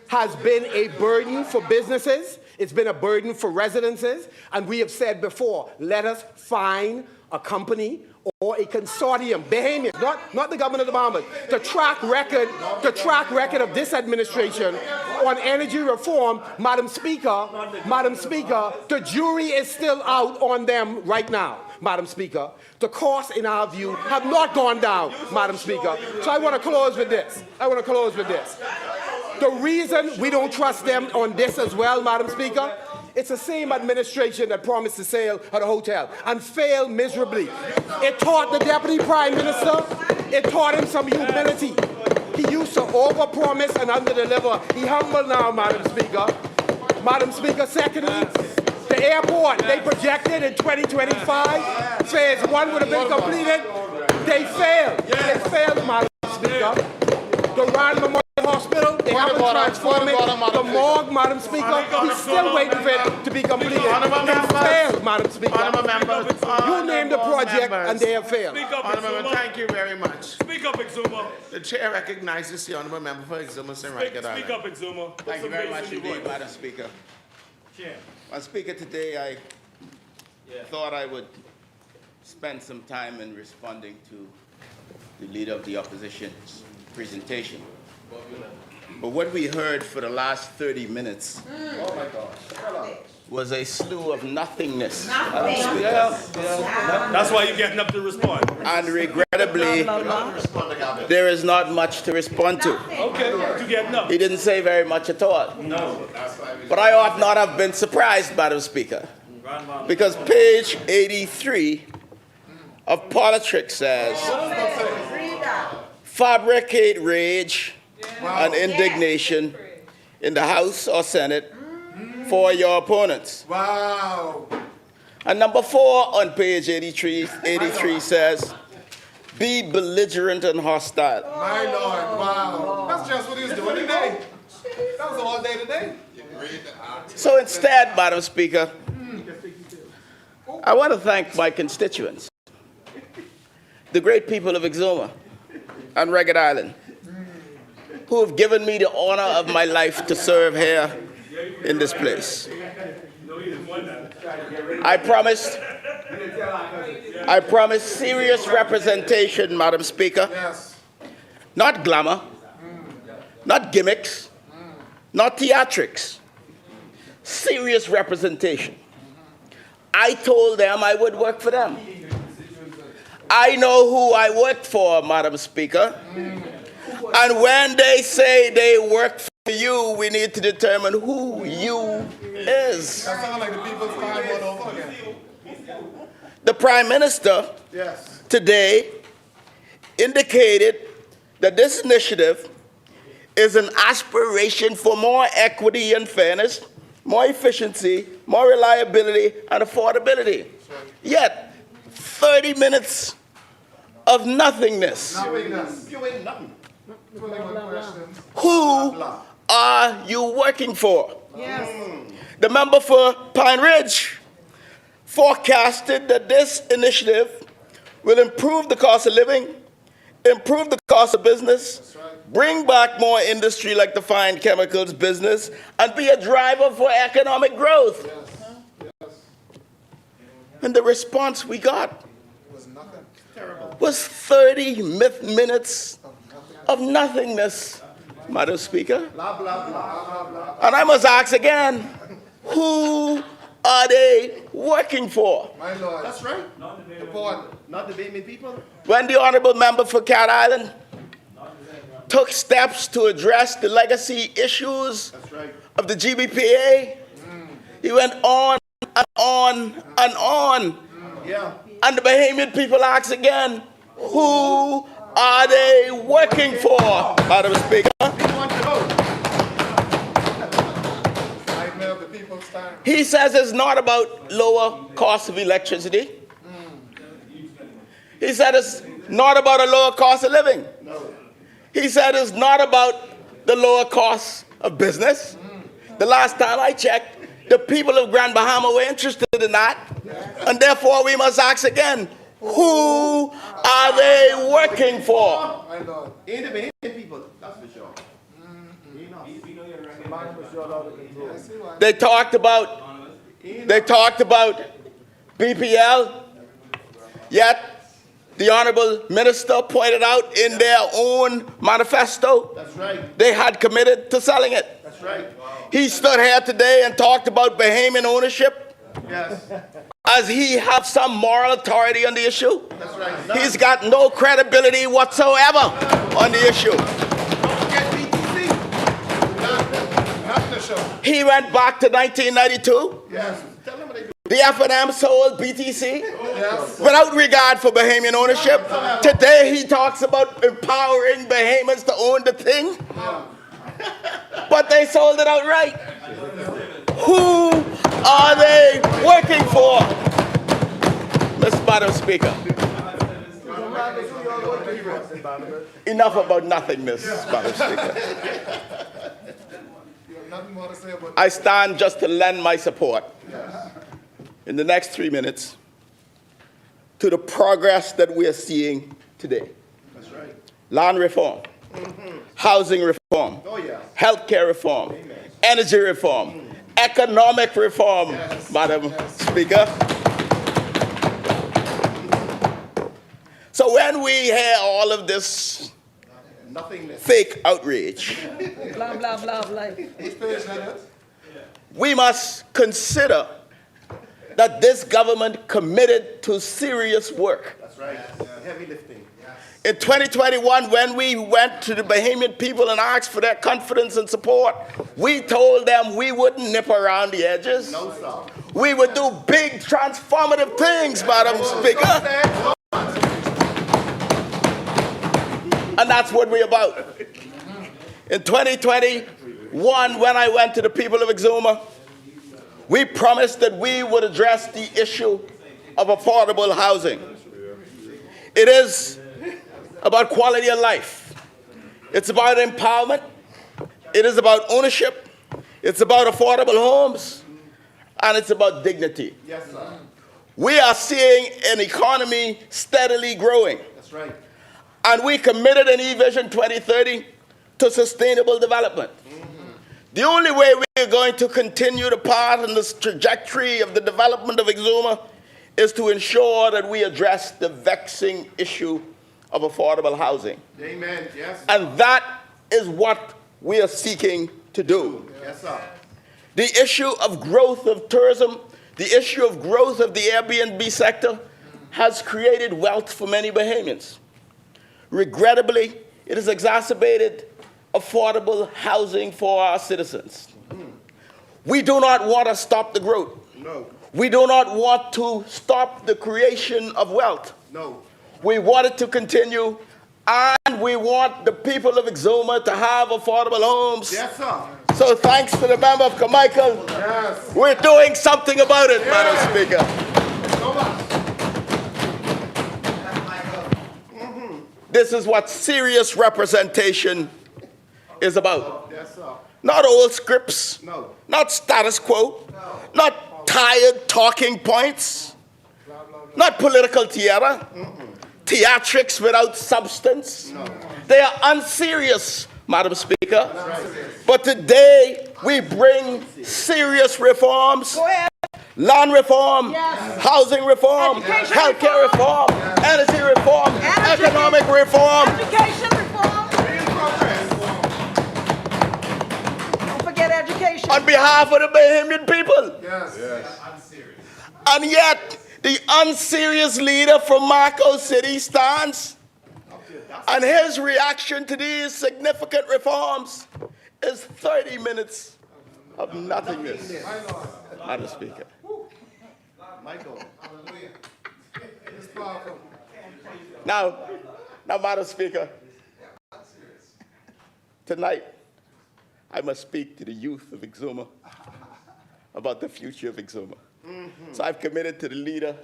Speaker 11: has been a burden for businesses. It's been a burden for residences. And we have said before, let us find a company or a consortium, Bahamians, not the government of the Bahamas, the track record of this administration on energy reform. Madam Speaker, the jury is still out on them right now. Madam Speaker, the costs, in our view, have not gone down, Madam Speaker. So I want to close with this. The reason we don't trust them on this as well, Madam Speaker, it's the same administration that promised to sale at a hotel and failed miserably. It taught the Deputy Prime Minister, it taught him some humility. He used to overpromise and underdeliver. He humble now, Madam Speaker. Madam Speaker, secondly, the airport, they projected in 2025, phase 1 would have been completed. They failed. They failed, Madam Speaker. The Rand Memorial Hospital, they haven't transformed it. The morgue, Madam Speaker, he's still waiting for it to be completed. They failed, Madam Speaker. You named the project and they have failed.
Speaker 14: Honourable member, thank you very much.
Speaker 18: Speak up, Exuma.
Speaker 14: The chair recognizes the honourable member for Exuma St. Rankin
Speaker 18: Speak up,
Speaker 14: Island.
Speaker 18: Exuma.
Speaker 4: Thank you very much indeed, Madam Speaker.
Speaker 18: Chair.
Speaker 4: Madam Speaker, today I thought I would spend some time in responding to the Leader of the Opposition's presentation. But what we heard for the last 30 minutes was a slew of nothingness.
Speaker 18: That's why you're getting up to respond.
Speaker 4: And regrettably, there is not much to respond to.
Speaker 18: Okay, you getting up.
Speaker 4: He didn't say very much at all.
Speaker 18: No.
Speaker 4: But I ought not have been surprised, Madam Speaker, because page 83 of Politics says, fabricate rage and indignation in the House or Senate for your opponents.
Speaker 6: Wow.
Speaker 4: And number 4 on page 83 says, be belligerent and hostile.
Speaker 6: My Lord, wow. That's just what he was doing today. That was all day today.
Speaker 4: So instead, Madam Speaker, I want to thank my constituents, the great people of Exuma and Ragged Island, who have given me the honor of my life to serve here in this place. I promised serious representation, Madam Speaker. Not glamour, not gimmicks, not theatrics. Serious representation. I told them I would work for them. I know who I work for, Madam Speaker. And when they say they work for you, we need to determine who you is.
Speaker 6: That sounds like the people's time all over again.
Speaker 4: The Prime Minister today indicated that this initiative is an aspiration for more equity and fairness, more efficiency, more reliability, and affordability. Yet, 30 minutes of nothingness. Who are you working for? The member for Pine Ridge forecasted that this initiative will improve the cost of living, improve the cost of business, bring back more industry like the fine chemicals business, and be a driver for economic growth. And the response we got was 30 minutes of nothingness, Madam Speaker. And I must ask again, who are they working for?
Speaker 6: My Lord. That's right. The poor, not the baby people.
Speaker 4: When the honorable member for Cat Island took steps to address the legacy issues of the GBPA, he went on and on and on. And the Bahamian people ask again, who are they working for, Madam Speaker? He says it's not about lower cost of electricity. He said it's not about a lower cost of living. He said it's not about the lower cost of business. The last time I checked, the people of Grand Bahama were interested in that. And therefore we must ask again, who are they working for?
Speaker 6: Ain't the Bahamian people, that's for sure.
Speaker 4: They talked about BPL, yet the Honorable Minister pointed out in their own manifesto they had committed to selling it. He stood here today and talked about Bahamian ownership as he has some moral authority on the issue. He's got no credibility whatsoever on the issue. He went back to 1992.
Speaker 1: Yes.
Speaker 4: The F&M sold BTC without regard for Bahamian ownership. Today he talks about empowering Bahamians to own the thing. But they sold it outright. Who are they working for? Madam Speaker. Enough about nothingness, Madam Speaker. I stand just to lend my support in the next 3 minutes to the progress that we are seeing today.
Speaker 1: That's right.
Speaker 4: Land reform, housing reform, healthcare reform, energy reform, economic reform, Madam Speaker. So when we hear all of this fake outrage,
Speaker 13: Blah, blah, blah, blah.
Speaker 4: we must consider that this government committed to serious work.
Speaker 1: That's right. Heavy lifting.
Speaker 4: In 2021, when we went to the Bahamian people and asked for their confidence and support, we told them we wouldn't nip around the edges.
Speaker 1: No, sir.
Speaker 4: We would do big transformative things, Madam Speaker. And that's what we're about. In 2021, when I went to the people of Exuma, we promised that we would address the issue of affordable housing. It is about quality of life. It's about empowerment. It is about ownership. It's about affordable homes. And it's about dignity.
Speaker 1: Yes, sir.
Speaker 4: We are seeing an economy steadily growing.
Speaker 1: That's right.
Speaker 4: And we committed an E-Vision 2030 to sustainable development. The only way we are going to continue the path and this trajectory of the development of Exuma is to ensure that we address the vexing issue of affordable housing.
Speaker 1: Amen. Yes.
Speaker 4: And that is what we are seeking to do.
Speaker 1: Yes, sir.
Speaker 4: The issue of growth of tourism, the issue of growth of the Airbnb sector has created wealth for many Bahamians. Regrettably, it has exacerbated affordable housing for our citizens. We do not want to stop the growth.
Speaker 1: No.
Speaker 4: We do not want to stop the creation of wealth.
Speaker 1: No.
Speaker 4: We want it to continue, and we want the people of Exuma to have affordable homes.
Speaker 1: Yes, sir.
Speaker 4: So thanks to the member of Carmichael,
Speaker 1: Yes.
Speaker 4: we're doing something about it, Madam Speaker.
Speaker 1: So much.
Speaker 4: This is what serious representation is about.
Speaker 1: Yes, sir.
Speaker 4: Not old scripts,
Speaker 1: No.
Speaker 4: not status quo, not tired talking points, not political theater, theatrics without substance. They are unserious, Madam Speaker. But today we bring serious reforms.
Speaker 13: Go ahead.
Speaker 4: Land reform,
Speaker 13: Yes.
Speaker 4: housing reform,
Speaker 13: Education
Speaker 4: healthcare reform, energy reform, economic reform.
Speaker 13: Education reform. Don't forget education.
Speaker 4: On behalf of the Bahamian people.
Speaker 1: Yes.
Speaker 4: And yet, the unserious leader from Marco City stands, and his reaction to these significant reforms is 30 minutes of nothingness. Madam Speaker.
Speaker 1: Michael. It's powerful.
Speaker 4: Now, Madam Speaker, tonight I must speak to the youth of Exuma about the future of Exuma. So I've committed to the leader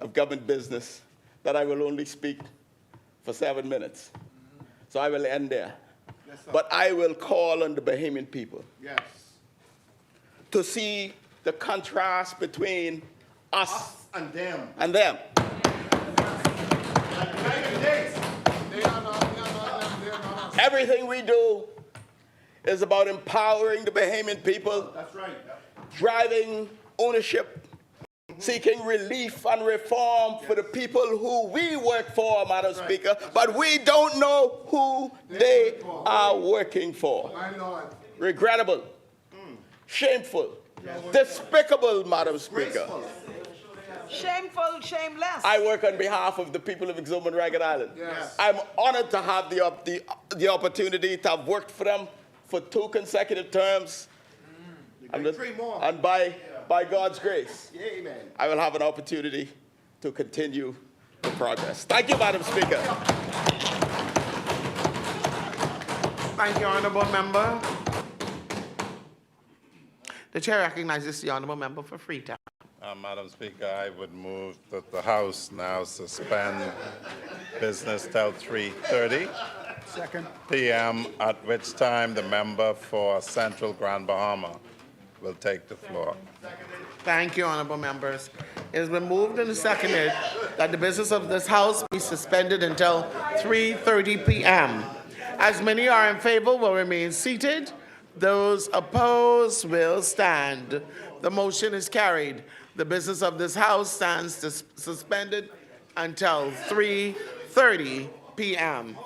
Speaker 4: of government business that I will only speak for 7 minutes. So I will end there.
Speaker 1: Yes, sir.
Speaker 4: But I will call on the Bahamian people
Speaker 1: Yes.
Speaker 4: to see the contrast between us
Speaker 1: And them.
Speaker 4: and them. Everything we do is about empowering the Bahamian people,
Speaker 1: That's right.
Speaker 4: driving ownership, seeking relief and reform for the people who we work for, Madam Speaker, but we don't know who they are working for.
Speaker 1: My Lord.
Speaker 4: Regrettable, shameful, despicable, Madam Speaker.
Speaker 13: Shameful, shameless.
Speaker 4: I work on behalf of the people of Exuma and Ragged Island.
Speaker 1: Yes.
Speaker 4: I'm honored to have the opportunity to have worked for them for 2 consecutive terms. And by God's grace,
Speaker 10: Amen.
Speaker 4: I will have an opportunity to continue the progress. Thank you, Madam Speaker.
Speaker 3: Thank you, honorable member. The chair recognizes the honorable member for Freetown.
Speaker 5: Madam Speaker, I would move that the House now suspend business till 3:30 p.m., at which time the member for Central Grand Bahama will take the floor.
Speaker 3: Thank you, honorable members. It has been moved and seconded that the business of this House be suspended until 3:30 p.m. As many are in favor will remain seated. Those opposed will stand. The motion is carried. The business of this House stands suspended until 3:30 p.m.